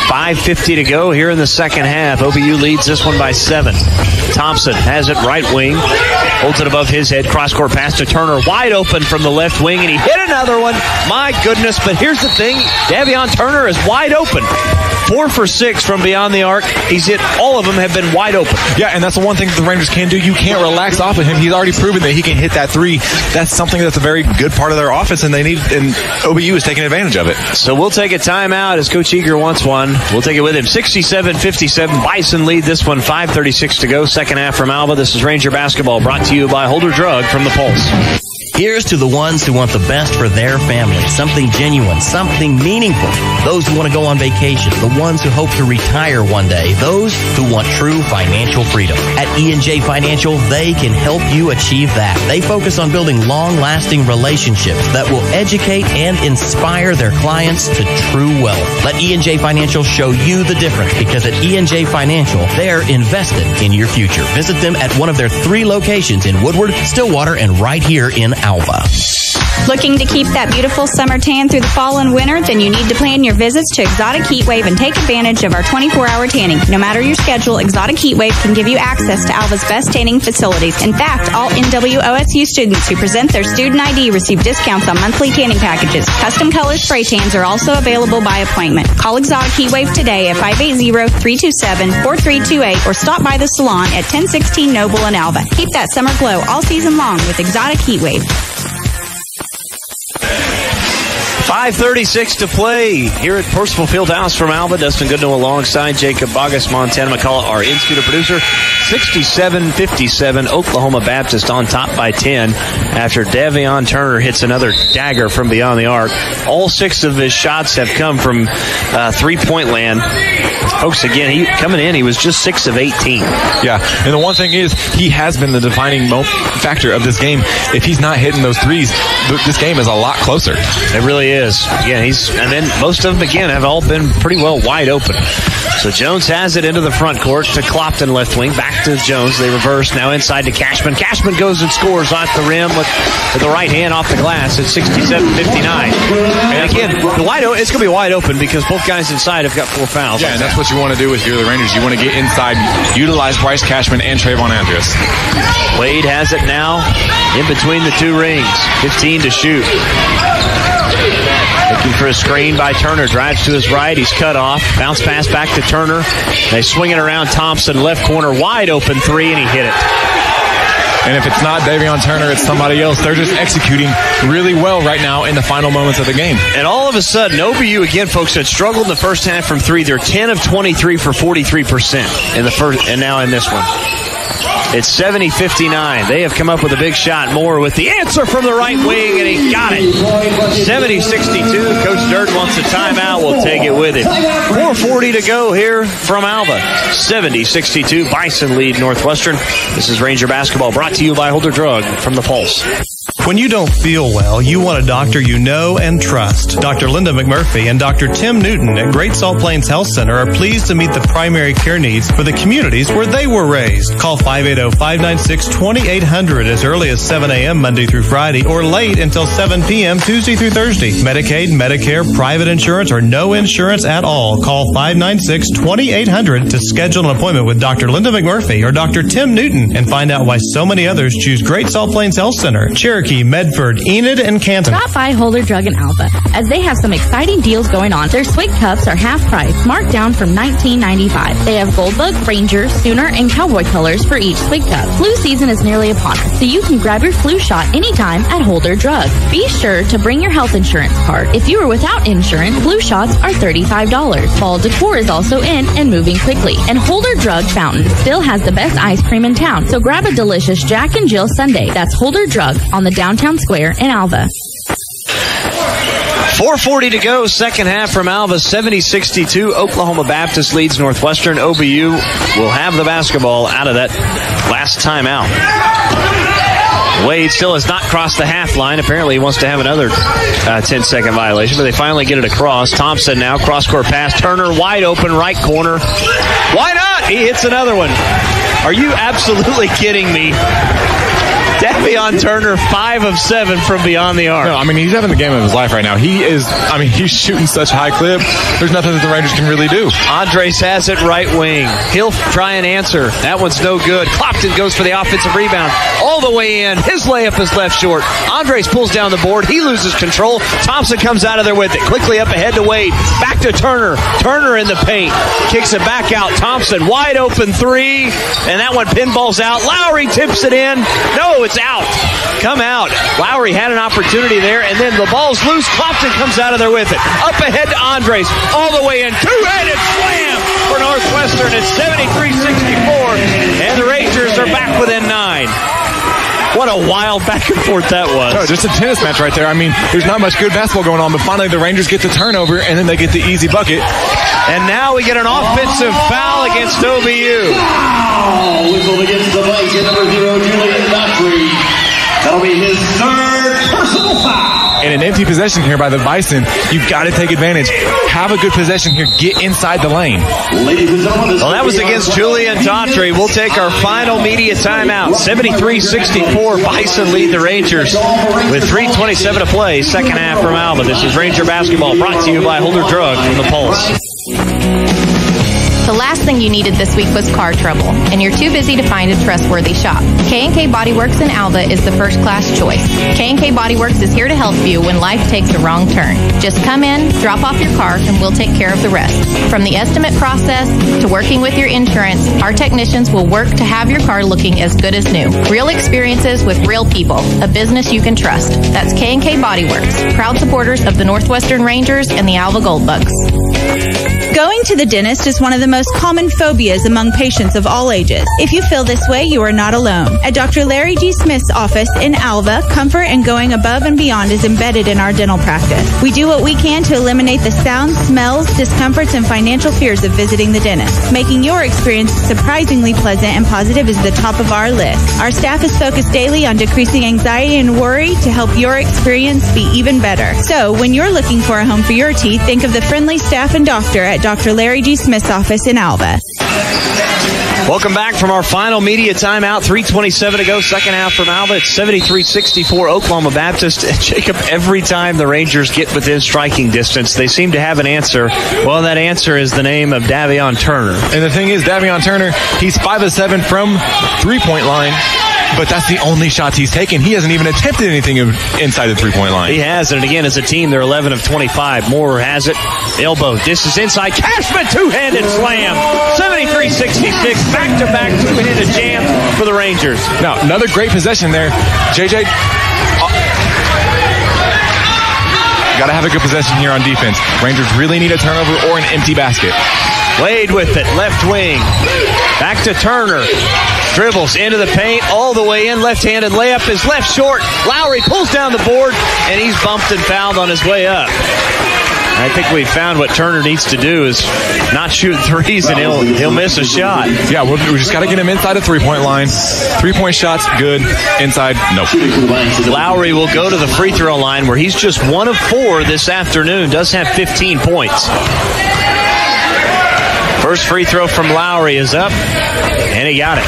5:50 to go here in the second half. OBU leads this one by 7. Thompson has it right wing. Holds it above his head. Cross-court pass to Turner. Wide open from the left wing, and he hit another one. My goodness, but here's the thing. Davion Turner is wide open. 4 for 6 from beyond the arc. He's hit, all of them have been wide open. Yeah, and that's the one thing that the Rangers can do. You can't relax off of him. He's already proven that he can hit that 3. That's something that's a very good part of their offense, and OBU is taking advantage of it. So we'll take a timeout as Coach Eager wants one. We'll take it with him. 67-57. Bison lead this one. 5:36 to go. Second half from Alva. This is Ranger basketball brought to you by Holder Drug from the Pulse. Here's to the ones who want the best for their family. Something genuine, something meaningful. Those who want to go on vacation. The ones who hope to retire one day. Those who want true financial freedom. At E&J Financial, they can help you achieve that. They focus on building long-lasting relationships that will educate and inspire their clients to true wealth. Let E&J Financial show you the difference, because at E&J Financial, they're invested in your future. Visit them at one of their 3 locations in Woodward, Stillwater, and right here in Alva. Looking to keep that beautiful summer tan through the fall and winter? Then you need to plan your visits to Exotic Heatwave and take advantage of our 24-hour tanning. No matter your schedule, Exotic Heatwave can give you access to Alva's best tanning facilities. In fact, all NWOSU students who present their student ID receive discounts on monthly tanning packages. Custom color spray tans are also available by appointment. Call Exotic Heatwave today at 580-327-4328 or stop by the salon at 1016 Noble in Alva. Keep that summer glow all season long with Exotic Heatwave. 5:36 to play here at Percival Fieldhouse from Alva. Dustin Goodnow alongside Jacob Bogus, Montana McCullough, our in-studio producer. 67-57, Oklahoma Baptist on top by 10 after Davion Turner hits another dagger from beyond the arc. All 6 of his shots have come from three-point land. Folks, again, he was just 6 of 18. Yeah, and the one thing is, he has been the defining factor of this game. If he's not hitting those threes, this game is a lot closer. It really is. Again, and then most of them, again, have all been pretty well wide open. So Jones has it into the front court to Clopton left wing. Back to Jones. They reverse. Now inside to Cashman. Cashman goes and scores off the rim with the right hand off the glass at 67-59. And again, it's going to be wide open because both guys inside have got 4 fouls. Yeah, and that's what you want to do if you're the Rangers. You want to get inside, utilize Bryce Cashman and Trayvon Andrews. Wade has it now in between the two rings. 15 to shoot. Looking for a screen by Turner. Drives to his right. He's cut off. Bounce pass back to Turner. They swing it around. Thompson, left corner, wide open 3, and he hit it. And if it's not Davion Turner, it's somebody else. They're just executing really well right now in the final moments of the game. And all of a sudden, OBU, again, folks, had struggled in the first half from 3. They're 10 of 23 for 43% in the first, and now in this one. It's 70-59. They have come up with a big shot. Moore with the answer from the right wing, and he got it. 70-62. Coach Durden wants a timeout. We'll take it with him. 4:40 to go here from Alva. 70-62. Bison lead Northwestern. This is Ranger basketball brought to you by Holder Drug from the Pulse. When you don't feel well, you want a doctor you know and trust. Dr. Linda McMurphy and Dr. Tim Newton at Great Salt Plains Health Center are pleased to meet the primary care needs for the communities where they were raised. Call 580-596-2800 as early as 7 a.m. Monday through Friday or late until 7 p.m. Tuesday through Thursday. Medicaid, Medicare, private insurance, or no insurance at all. Call 596-2800 to schedule an appointment with Dr. Linda McMurphy or Dr. Tim Newton and find out why so many others choose Great Salt Plains Health Center, Cherokee, Medford, Enid, and Canton. Stop by Holder Drug in Alva, as they have some exciting deals going on. Their Swig cups are half price, marked down from $19.95. They have Goldbug, Ranger, Sooner, and Cowboy colors for each Swig cup. Flu season is nearly upon us, so you can grab your flu shot anytime at Holder Drug. Be sure to bring your health insurance card. If you are without insurance, flu shots are $35. Fall decor is also in and moving quickly. And Holder Drug Fountain still has the best ice cream in town, so grab a delicious Jack and Jill sundae. That's Holder Drug on the downtown square in Alva. 4:40 to go, second half from Alva, 70-62. Oklahoma Baptist leads Northwestern. OBU will have the basketball out of that last timeout. Wade still has not crossed the half line. Apparently he wants to have another 10-second violation, but they finally get it across. Thompson now, cross-court pass. Turner wide open, right corner. Why not? He hits another one. Are you absolutely kidding me? Davion Turner, 5 of 7 from beyond the arc. No, I mean, he's having the game of his life right now. He's shooting such high clip. There's nothing that the Rangers can really do. Andres has it right wing. He'll try and answer. That one's no good. Clopton goes for the offensive rebound. All the way in. His layup is left short. Andres pulls down the board. He loses control. Thompson comes out of there with it. Quickly up ahead to Wade. Back to Turner. Turner in the paint. Kicks it back out. Thompson, wide open 3. And that one pinballs out. Lowry tips it in. No, it's out. Come out. Lowry had an opportunity there, and then the ball's loose. Clopton comes out of there with it. Up ahead to Andres. All the way in. Two-handed slam for Northwestern at 73-64. And the Rangers are back within 9. What a wild back and forth that was. Oh, just a tennis match right there. I mean, there's not much good basketball going on, but finally the Rangers get the turnover, and then they get the easy bucket. And now we get an offensive foul against OBU. Foul whistled against the Bison, number 0, Julian Godfrey. That'll be his third personal foul. And an empty possession here by the Bison, you've got to take advantage. Have a good possession here. Get inside the lane. Well, that was against Julian Daughtry. We'll take our final media timeout. 73-64, Bison lead the Rangers with 3:27 to play, second half from Alba. This is Ranger basketball brought to you by Holder Drug from The Pulse. The last thing you needed this week was car trouble, and you're too busy to find a trustworthy shop. K&K Body Works in Alva is the first-class choice. K&K Body Works is here to help you when life takes a wrong turn. Just come in, drop off your car, and we'll take care of the rest. From the estimate process to working with your insurance, our technicians will work to have your car looking as good as new. Real experiences with real people, a business you can trust. That's K&K Body Works, proud supporters of the Northwestern Rangers and the Alva Goldbugs. Going to the dentist is one of the most common phobias among patients of all ages. If you feel this way, you are not alone. At Dr. Larry G. Smith's office in Alva, comfort and going above and beyond is embedded in our dental practice. We do what we can to eliminate the sounds, smells, discomforts, and financial fears of visiting the dentist. Making your experience surprisingly pleasant and positive is the top of our list. Our staff is focused daily on decreasing anxiety and worry to help your experience be even better. So, when you're looking for a home for your teeth, think of the friendly staff and doctor at Dr. Larry G. Smith's office in Alva. Welcome back from our final media timeout. 3:27 to go, second half from Alva. It's 73-64 Oklahoma Baptist. Jacob, every time the Rangers get within striking distance, they seem to have an answer. Well, that answer is the name of Davion Turner. And the thing is, Davion Turner, he's 5 of 7 from three-point line. But that's the only shots he's taken. He hasn't even attempted anything inside the three-point line. He has, and again, as a team, they're 11 of 25. Moore has it. Elbow. This is inside. Cashman, two-handed slam. 73-66. Back-to-back two-handed jam for the Rangers. Now, another great possession there. JJ, got to have a good possession here on defense. Rangers really need a turnover or an empty basket. Wade with it, left wing. Back to Turner. Dribbles into the paint, all the way in. Left-handed layup is left short. Lowry pulls down the board, and he's bumped and fouled on his way up. I think we found what Turner needs to do is not shoot threes, and he'll miss a shot. Yeah, we just got to get him inside the three-point line. Three-point shots, good. Inside, nope. Lowry will go to the free throw line, where he's just 1 of 4 this afternoon. Does have 15 points. First free throw from Lowry is up, and he got it.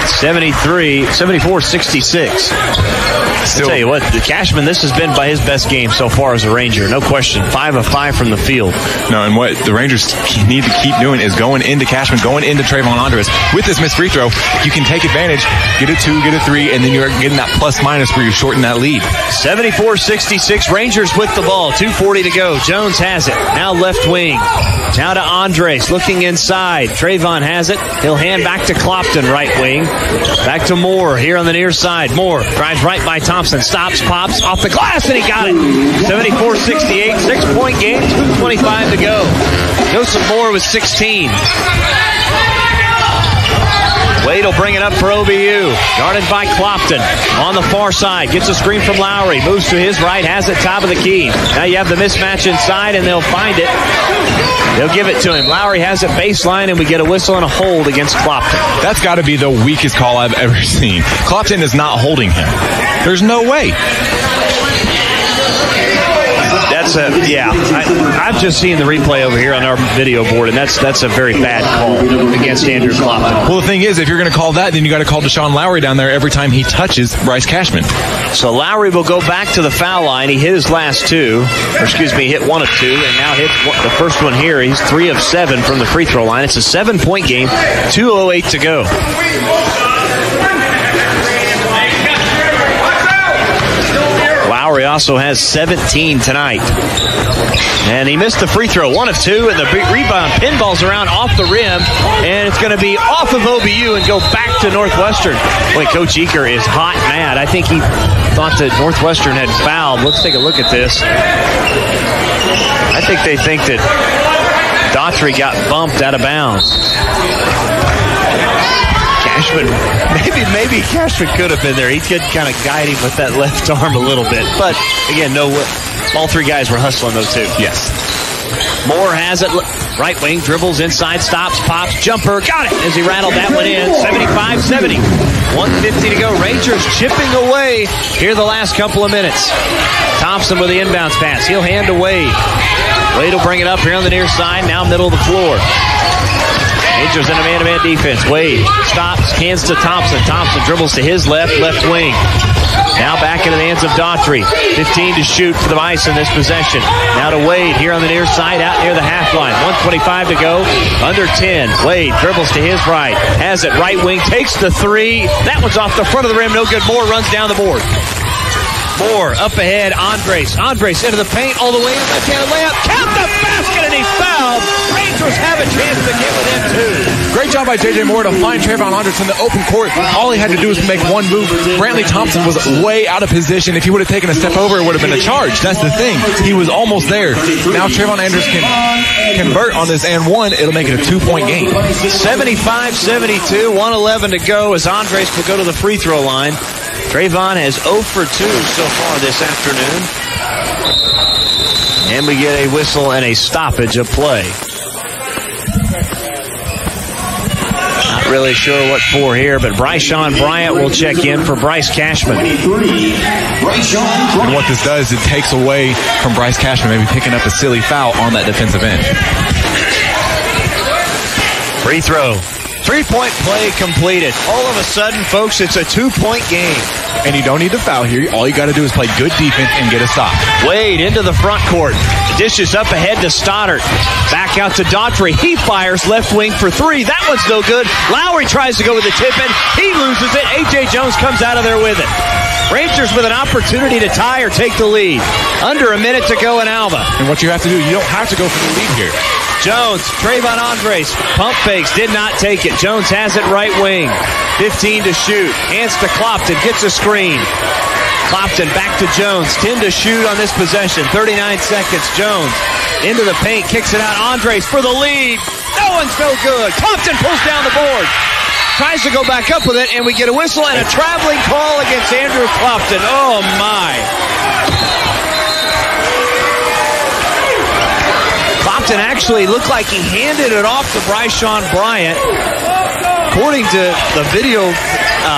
74-66. I'll tell you what, the Cashman, this has been by his best game so far as a Ranger. No question. 5 of 5 from the field. No, and what the Rangers need to keep doing is going into Cashman, going into Trayvon Andres. With this missed free throw, you can take advantage, get a 2, get a 3, and then you're getting that plus-minus where you shorten that lead. 74-66, Rangers with the ball. 2:40 to go. Jones has it. Now left wing. Now to Andres, looking inside. Trayvon has it. He'll hand back to Clopton, right wing. Back to Moore here on the near side. Moore drives right by Thompson. Stops, pops off the glass, and he got it. 74-68, 6-point game, 2:25 to go. Joseph Moore with 16. Wade will bring it up for OBU. Guarded by Clopton. On the far side. Gets a screen from Lowry. Moves to his right. Has it top of the key. Now you have the mismatch inside, and they'll find it. They'll give it to him. Lowry has it baseline, and we get a whistle and a hold against Clopton. That's got to be the weakest call I've ever seen. Clopton is not holding him. There's no way. I've just seen the replay over here on our video board, and that's a very bad call against Andrew Clopton. Well, the thing is, if you're going to call that, then you got to call Deshaun Lowry down there every time he touches Bryce Cashman. So Lowry will go back to the foul line. He hit his last 2, hit 1 of 2, and now hit the first one here. He's 3 of 7 from the free throw line. It's a 7-point game, 2:08 to go. Lowry also has 17 tonight. And he missed the free throw, 1 of 2, and the rebound pinballs around off the rim, and it's going to be off of OBU and go back to Northwestern. Boy, Coach Eaker is hot mad. I think he thought that Northwestern had fouled. Let's take a look at this. I think they think that Daughtry got bumped out of bounds. Cashman, maybe Cashman could have been there. He could kind of guide him with that left arm a little bit. But, again, all 3 guys were hustling, though, too. Yes. Moore has it. Right wing, dribbles inside, stops, pops, jumper. Got it as he rattled that one in. 75-70. 1:50 to go. Rangers chipping away here the last couple of minutes. Thompson with the inbounds pass. He'll hand to Wade. Wade will bring it up here on the near side. Now middle of the floor. Rangers in a man-to-man defense. Wade stops, hands to Thompson. Thompson dribbles to his left wing. Now back into the hands of Daughtry. 15 to shoot for the Bison this possession. Now to Wade here on the near side, out near the half line. 1:25 to go. Under 10. Wade dribbles to his right. Has it right wing. Takes the three. That one's off the front of the rim. No good. Moore runs down the board. Moore up ahead. Andres into the paint all the way in. Left-handed layup. Count the basket, and he's fouled. Rangers have a chance to get within two. Great job by J.J. Moore to find Trayvon Andres in the open court. All he had to do was make one move. Brantley Thompson was way out of position. If he would have taken a step over, it would have been a charge. That's the thing. He was almost there. Now Trayvon Andres can convert on this and one. It'll make it a 2-point game. 75-72. 1:11 to go as Andres will go to the free throw line. Trayvon has 0 for 2 so far this afternoon. And we get a whistle and a stoppage of play. Not really sure what for here, but Bryson Bryant will check in for Bryce Cashman. And what this does, it takes away from Bryce Cashman maybe picking up a silly foul on that defensive end. Free throw. 3-point play completed. All of a sudden, folks, it's a 2-point game. And you don't need to foul here. All you got to do is play good defense and get a stop. Wade into the front court. Dishes up ahead to Stoddard. Back out to Daughtry. He fires left wing for three. That one's no good. Lowry tries to go with the tip-in. He loses it. A.J. Jones comes out of there with it. Rangers with an opportunity to tie or take the lead. Under a minute to go in Alva. And what you have to do, you don't have to go for the lead here. Jones, Trayvon Andres, pump fakes, did not take it. Jones has it right wing. 15 to shoot. Hands to Clopton, gets a screen. Clopton back to Jones. 10 to shoot on this possession. 39 seconds. Jones into the paint, kicks it out. Andres for the lead. No one's no good. Clopton pulls down the board. Tries to go back up with it, and we get a whistle and a traveling call against Andrew Clopton. Oh, my. Clopton actually looked like he handed it off to Bryson Bryant, according to the video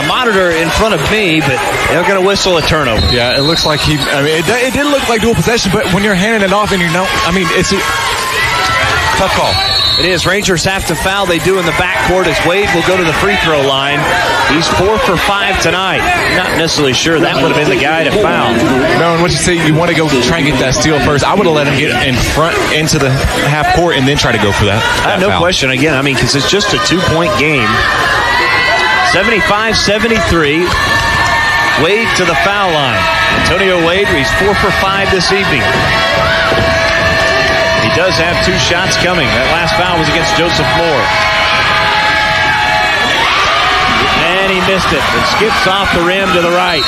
monitor in front of me, but they're going to whistle a turnover. Yeah, it looks like it didn't look like dual possession, but when you're handing it off and it's a tough call. It is. Rangers have to foul. They do in the backcourt as Wade will go to the free throw line. He's 4 for 5 tonight. Not necessarily sure that would have been the guy to foul. No, and what you say, you want to go try and get that steal first. I would have let him get in front into the half court and then try to go for that. No question. Again, because it's just a 2-point game. 75-73. Wade to the foul line. Antonio Wade, he's 4 for 5 this evening. He does have 2 shots coming. That last foul was against Joseph Moore. And he missed it. It skips off the rim to the right.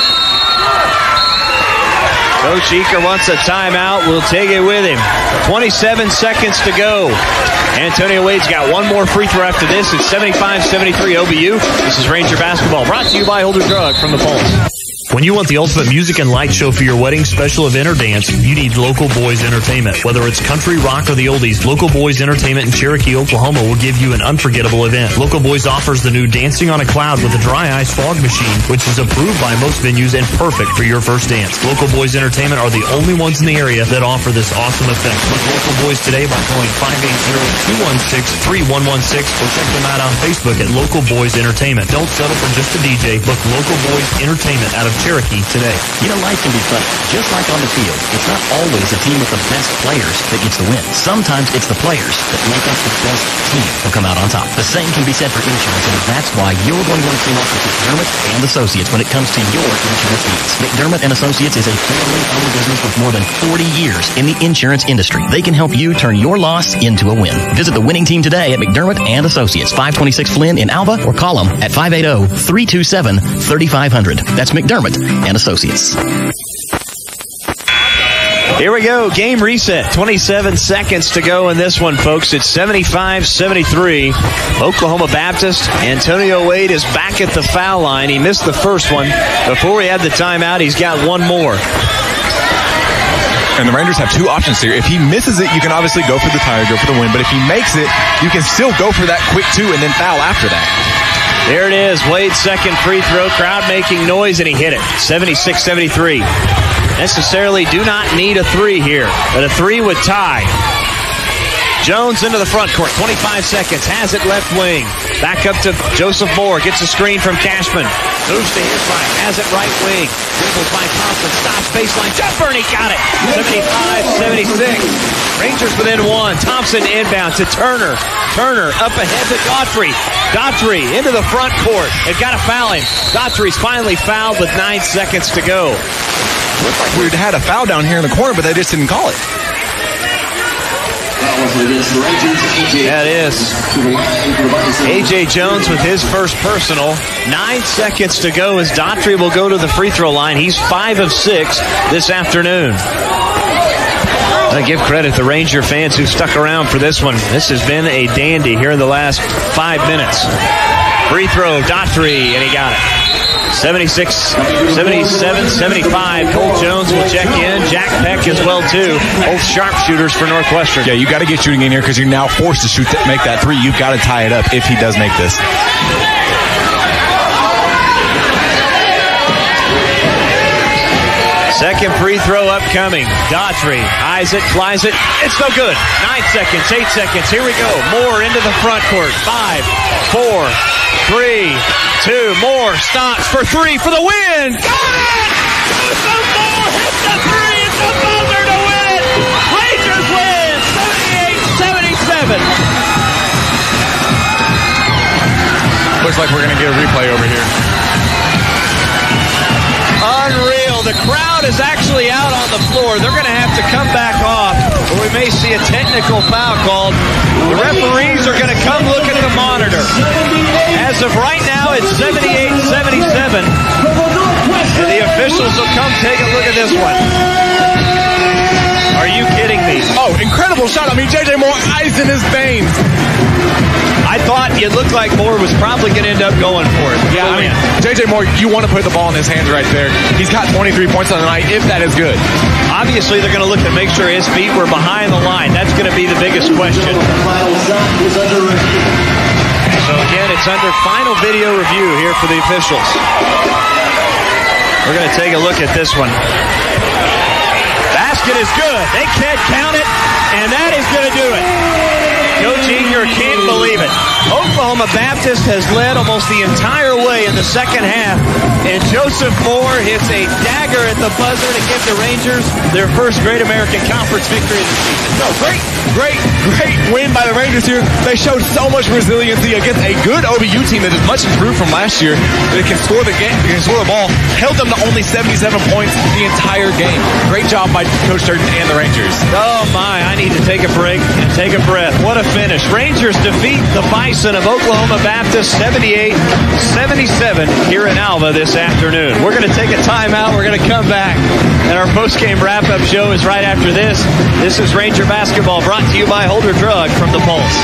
Coach Eaker wants a timeout. We'll take it with him. 27 seconds to go. Antonio Wade's got one more free throw after this. It's 75-73 OBU. This is Ranger Basketball, brought to you by Holder Drug from the Pulse. When you want the ultimate music and light show for your wedding, special event, or dance, you need Local Boys Entertainment. Whether it's country, rock, or the oldies, Local Boys Entertainment in Cherokee, Oklahoma will give you an unforgettable event. Local Boys offers the new Dancing on a Cloud with a dry ice fog machine, which is approved by most venues and perfect for your first dance. Local Boys Entertainment are the only ones in the area that offer this awesome effect. Book Local Boys today by calling 580-216-3116 or check them out on Facebook at Local Boys Entertainment. Don't settle for just a DJ. Book Local Boys Entertainment out of Cherokee today. You know, life can be fun, just like on the field. It's not always a team with the best players that gets the win. Sometimes it's the players that make up the best team who come out on top. The same can be said for insurance, and that's why you're going to want to team up with McDermott and Associates when it comes to your insurance needs. McDermott and Associates is a family-owned business with more than 40 years in the insurance industry. They can help you turn your loss into a win. Visit the winning team today at McDermott and Associates, 526 Flynn in Alva, or call them at 580-327-3500. That's McDermott and Associates. Here we go. Game reset. 27 seconds to go in this one, folks. It's 75-73. Oklahoma Baptist. Antonio Wade is back at the foul line. He missed the first one. Before he had the timeout, he's got one more. And the Rangers have 2 options here. If he misses it, you can obviously go for the tie or go for the win. But if he makes it, you can still go for that quick 2 and then foul after that. There it is. Wade's second free throw. Crowd making noise, and he hit it. 76-73. Necessarily do not need a three here, but a three would tie. Jones into the front court. 25 seconds. Has it left wing. Back up to Joseph Moore. Gets a screen from Cashman. Moves to his right. Has it right wing. Dribbles by Thompson. Stops baseline. Jumper, and he got it. 75-76. Rangers within one. Thompson inbound to Turner. Turner up ahead to Daughtry. Daughtry into the front court. They've got to foul him. Daughtry's finally fouled with 9 seconds to go. Looked like we had a foul down here in the corner, but they just didn't call it. That is A.J. Jones with his first personal. 9 seconds to go as Daughtry will go to the free throw line. He's 5 of 6 this afternoon. I give credit to Ranger fans who stuck around for this one. This has been a dandy here in the last 5 minutes. Free throw, Daughtry, and he got it. 76, 77, 75. Cole Jones will check in. Jack Peck as well, too. Both sharpshooters for Northwestern. Yeah, you got to get shooting in here because you're now forced to make that three. You've got to tie it up if he does make this. Second free throw upcoming. Daughtry eyes it, flies it. It's no good. 9 seconds, 8 seconds. Here we go. Moore into the front court. 5, 4, 3, 2. Moore stops for three for the win. Got it! Joseph Moore hits the three. It's a buzzer to win it. Rangers win 78-77. Looks like we're going to get a replay over here. Unreal. The crowd is actually out on the floor. They're going to have to come back off, or we may see a technical foul called. The referees are going to come look at the monitor. As of right now, it's 78-77. And the officials will come take a look at this one. Are you kidding me? Oh, incredible shot. I mean, J.J. Moore, ice in his veins. I thought it looked like Moore was probably going to end up going for it. Yeah, I mean, J.J. Moore, you want to put the ball in his hands right there. He's got 23 points on the night, if that is good. Obviously, they're going to look to make sure his feet were behind the line. That's going to be the biggest question. So again, it's under final video review here for the officials. We're going to take a look at this one. Basket is good. They can't count it, and that is going to do it. Coach Eager can't believe it. Oklahoma Baptist has led almost the entire way in the second half, and Joseph Moore hits a dagger at the buzzer to give the Rangers their first Great American Conference victory of the season. No, great win by the Rangers here. They showed so much resiliency against a good OBU team that is much improved from last year. They can score the game, they can score the ball. Held them to only 77 points the entire game. Great job by Coach Turton and the Rangers. Oh my, I need to take a break and take a breath. What a finish. Rangers defeat the Bison of Oklahoma Baptist 78-77 here in Alva this afternoon. We're going to take a timeout. We're going to come back, and our postgame wrap-up show is right after this. This is Ranger Basketball brought to you by Holder Drug from the Pulse.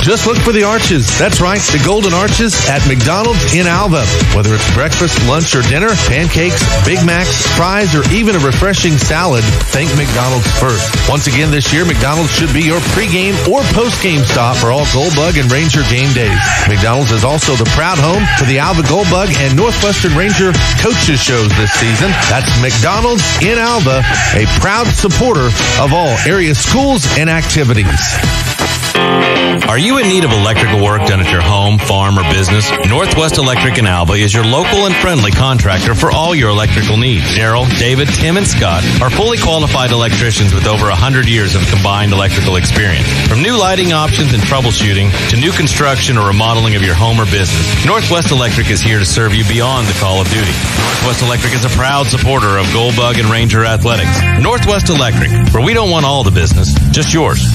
Just look for the arches. That's right, the Golden Arches at McDonald's in Alva. Whether it's breakfast, lunch, or dinner, pancakes, Big Macs, fries, or even a refreshing salad, think McDonald's first. Once again this year, McDonald's should be your pregame or postgame stop for all Goldbug and Ranger game days. McDonald's is also the proud home for the Alva Goldbug and Northwestern Ranger coaches shows this season. That's McDonald's in Alva, a proud supporter of all area schools and activities. Are you in need of electrical work done at your home, farm, or business? Northwest Electric in Alva is your local and friendly contractor for all your electrical needs. Daryl, David, Tim, and Scott are fully qualified electricians with over 100 years of combined electrical experience. From new lighting options and troubleshooting to new construction or remodeling of your home or business, Northwest Electric is here to serve you beyond the call of duty. Northwest Electric is a proud supporter of Goldbug and Ranger athletics. Northwest Electric, where we don't want all the business, just yours.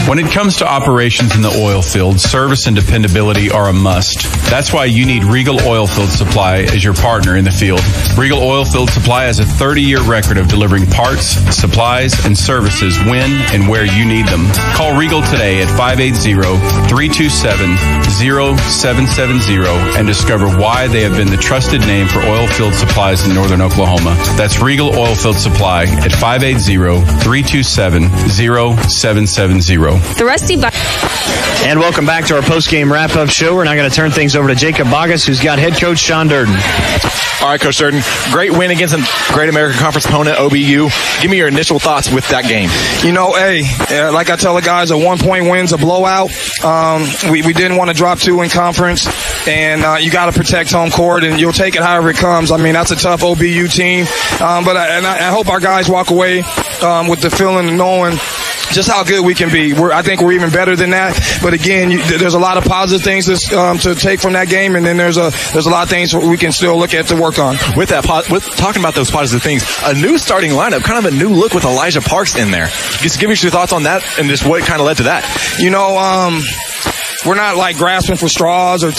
When it comes to operations in the oil field, service and dependability are a must. That's why you need Regal Oilfield Supply as your partner in the field. Regal Oilfield Supply has a 30-year record of delivering parts, supplies, and services when and where you need them. Call Regal today at 580-327-0770 and discover why they have been the trusted name for oil field supplies in northern Oklahoma. That's Regal Oilfield Supply at 580-327-0770. The Rusty Bucket. And welcome back to our post-game wrap-up show. We're now going to turn things over to Jacob Bogus, who's got head coach Sean Durden. All right, Coach Durden, great win against a Great American Conference opponent, OBU. Give me your initial thoughts with that game. You know, like I tell the guys, a 1-point win's a blowout. We didn't want to drop 2 in conference, and you got to protect home court, and you'll take it however it comes. I mean, that's a tough OBU team, but I hope our guys walk away with the feeling of knowing just how good we can be. I think we're even better than that. But again, there's a lot of positive things to take from that game, and then there's a lot of things we can still look at to work on. With talking about those positive things, a new starting lineup, kind of a new look with Elijah Parks in there. Just give me your thoughts on that and just what kind of led to that. You know, we're not like grasping for straws or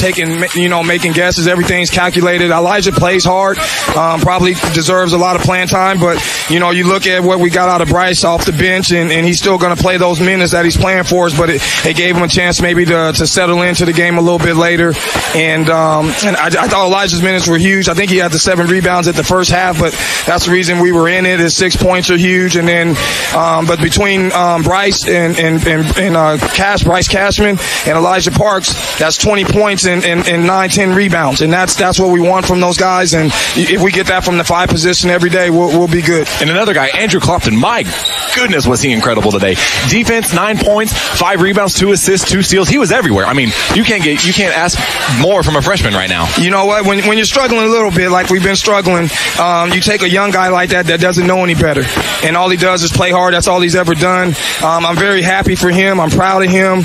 making guesses. Everything's calculated. Elijah plays hard, probably deserves a lot of playing time, but you look at what we got out of Bryce off the bench, and he's still going to play those minutes that he's playing for us, but it gave him a chance maybe to settle into the game a little bit later. And I thought Elijah's minutes were huge. I think he had the 7 rebounds at the first half, but that's the reason we were in it. His 6 points are huge. And then, but between Bryce and Bryce Cashman and Elijah Parks, that's 20 points and 9-10 rebounds, and that's what we want from those guys. And if we get that from the 5 position every day, we'll be good. And another guy, Andrew Clopton, my goodness, was he incredible today. Defense, 9 points, 5 rebounds, 2 assists, 2 steals. He was everywhere. I mean, you can't ask more from a freshman right now. You know what? When you're struggling a little bit, like we've been struggling, you take a young guy like that doesn't know any better, and all he does is play hard. That's all he's ever done. I'm very happy for him. I'm proud of him.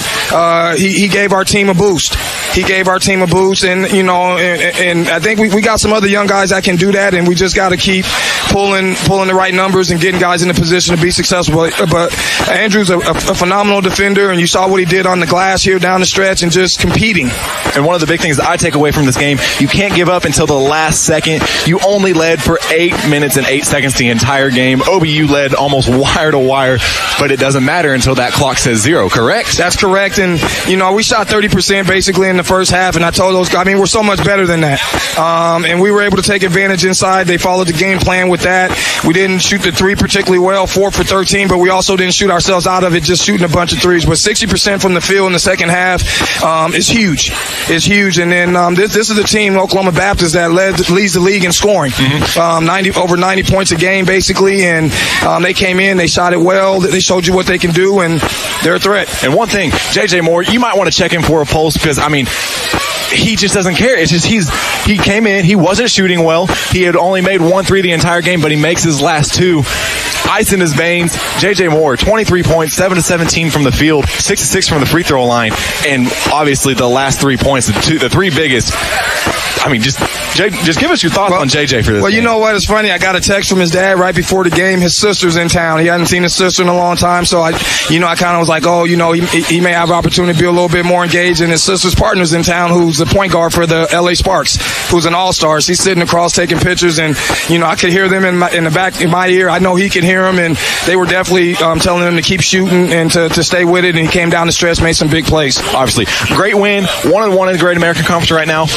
He gave our team a boost. He gave our team a boost, and and I think we got some other young guys that can do that, and we just got to keep pulling the right numbers and getting guys in a position to be successful. But Andrew's a phenomenal defender, and you saw what he did on the glass here down the stretch and just competing. And one of the big things that I take away from this game, you can't give up until the last second. You only led for 8 minutes and 8 seconds the entire game. OBU led almost wire to wire, but it doesn't matter until that clock says 0, correct? That's correct. And, we shot 30% basically in the first half, and I told those guys, we're so much better than that. And we were able to take advantage inside. They followed the game plan with that. We didn't shoot the 3 particularly well, 4 for 13, but we also didn't shoot ourselves out of it just shooting a bunch of threes. But 60% from the field in the second half is huge. It's huge. And then this is a team, Oklahoma Baptist, that leads the league in scoring. Over 90 points a game basically, and they came in, they shot it well, they showed you what they can do, and they're a threat. And one thing, J.J. Moore, you might want to check him for a pulse, because he just doesn't care. It's just he came in, he wasn't shooting well, he had only made 1 3 the entire game, but he makes his last 2. Ice in his veins. J.J. Moore, 23 points, 7 to 17 from the field, 6 to 6 from the free throw line, and obviously the last 3 points, the 3 biggest. Just give us your thoughts on JJ for this. Well, game. You know what? It's funny. I got a text from his dad right before the game. His sister's in town. He hadn't seen his sister in a long time, so I kind of was like, he may have opportunity to be a little bit more engaged. And his sister's partner's in town, who's the point guard for the LA Sparks, who's an all-star. He's sitting across taking pictures, and I could hear them in the back in my ear. I know he could hear them, and they were definitely telling him to keep shooting and to stay with it. And he came down the stretch, made some big plays. Obviously, great win, 1-1 in the Great American Conference right now.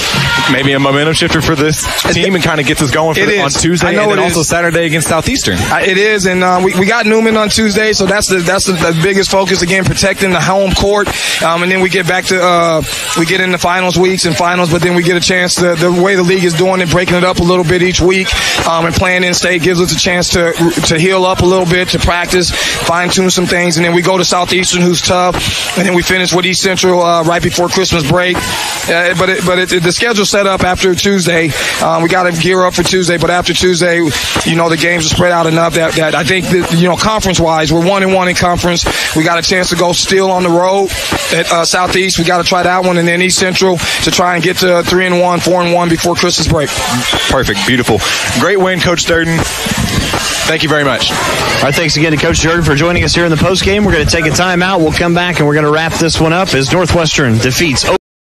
Maybe a momentum shifter for this team and kind of gets us going on Tuesday, and then also Saturday against Southeastern. It is, and we got Newman on Tuesday, so that's the biggest focus, again, protecting the home court, and then we get back to we get in the finals weeks and finals, but then we get a chance to, the way the league is doing it, breaking it up a little bit each week, and playing in state gives us a chance to heal up a little bit, to practice, fine-tune some things, and then we go to Southeastern, who's tough, and then we finish with East Central right before Christmas break. The schedule's set up after Tuesday. We got to gear up for Tuesday, but after Tuesday, the games are spread out enough that I think that, conference-wise, we're 1-1 in conference. We got a chance to go still on the road at Southeast. We got to try that one, and then East Central to try and get to 3-1, 4-1 before Christmas break. Perfect. Beautiful. Great win, Coach Durden. Thank you very much. All right, thanks again to Coach Durden for joining us here in the postgame. We're going to take a timeout. We'll come back, and we're going to wrap this one up as Northwestern defeats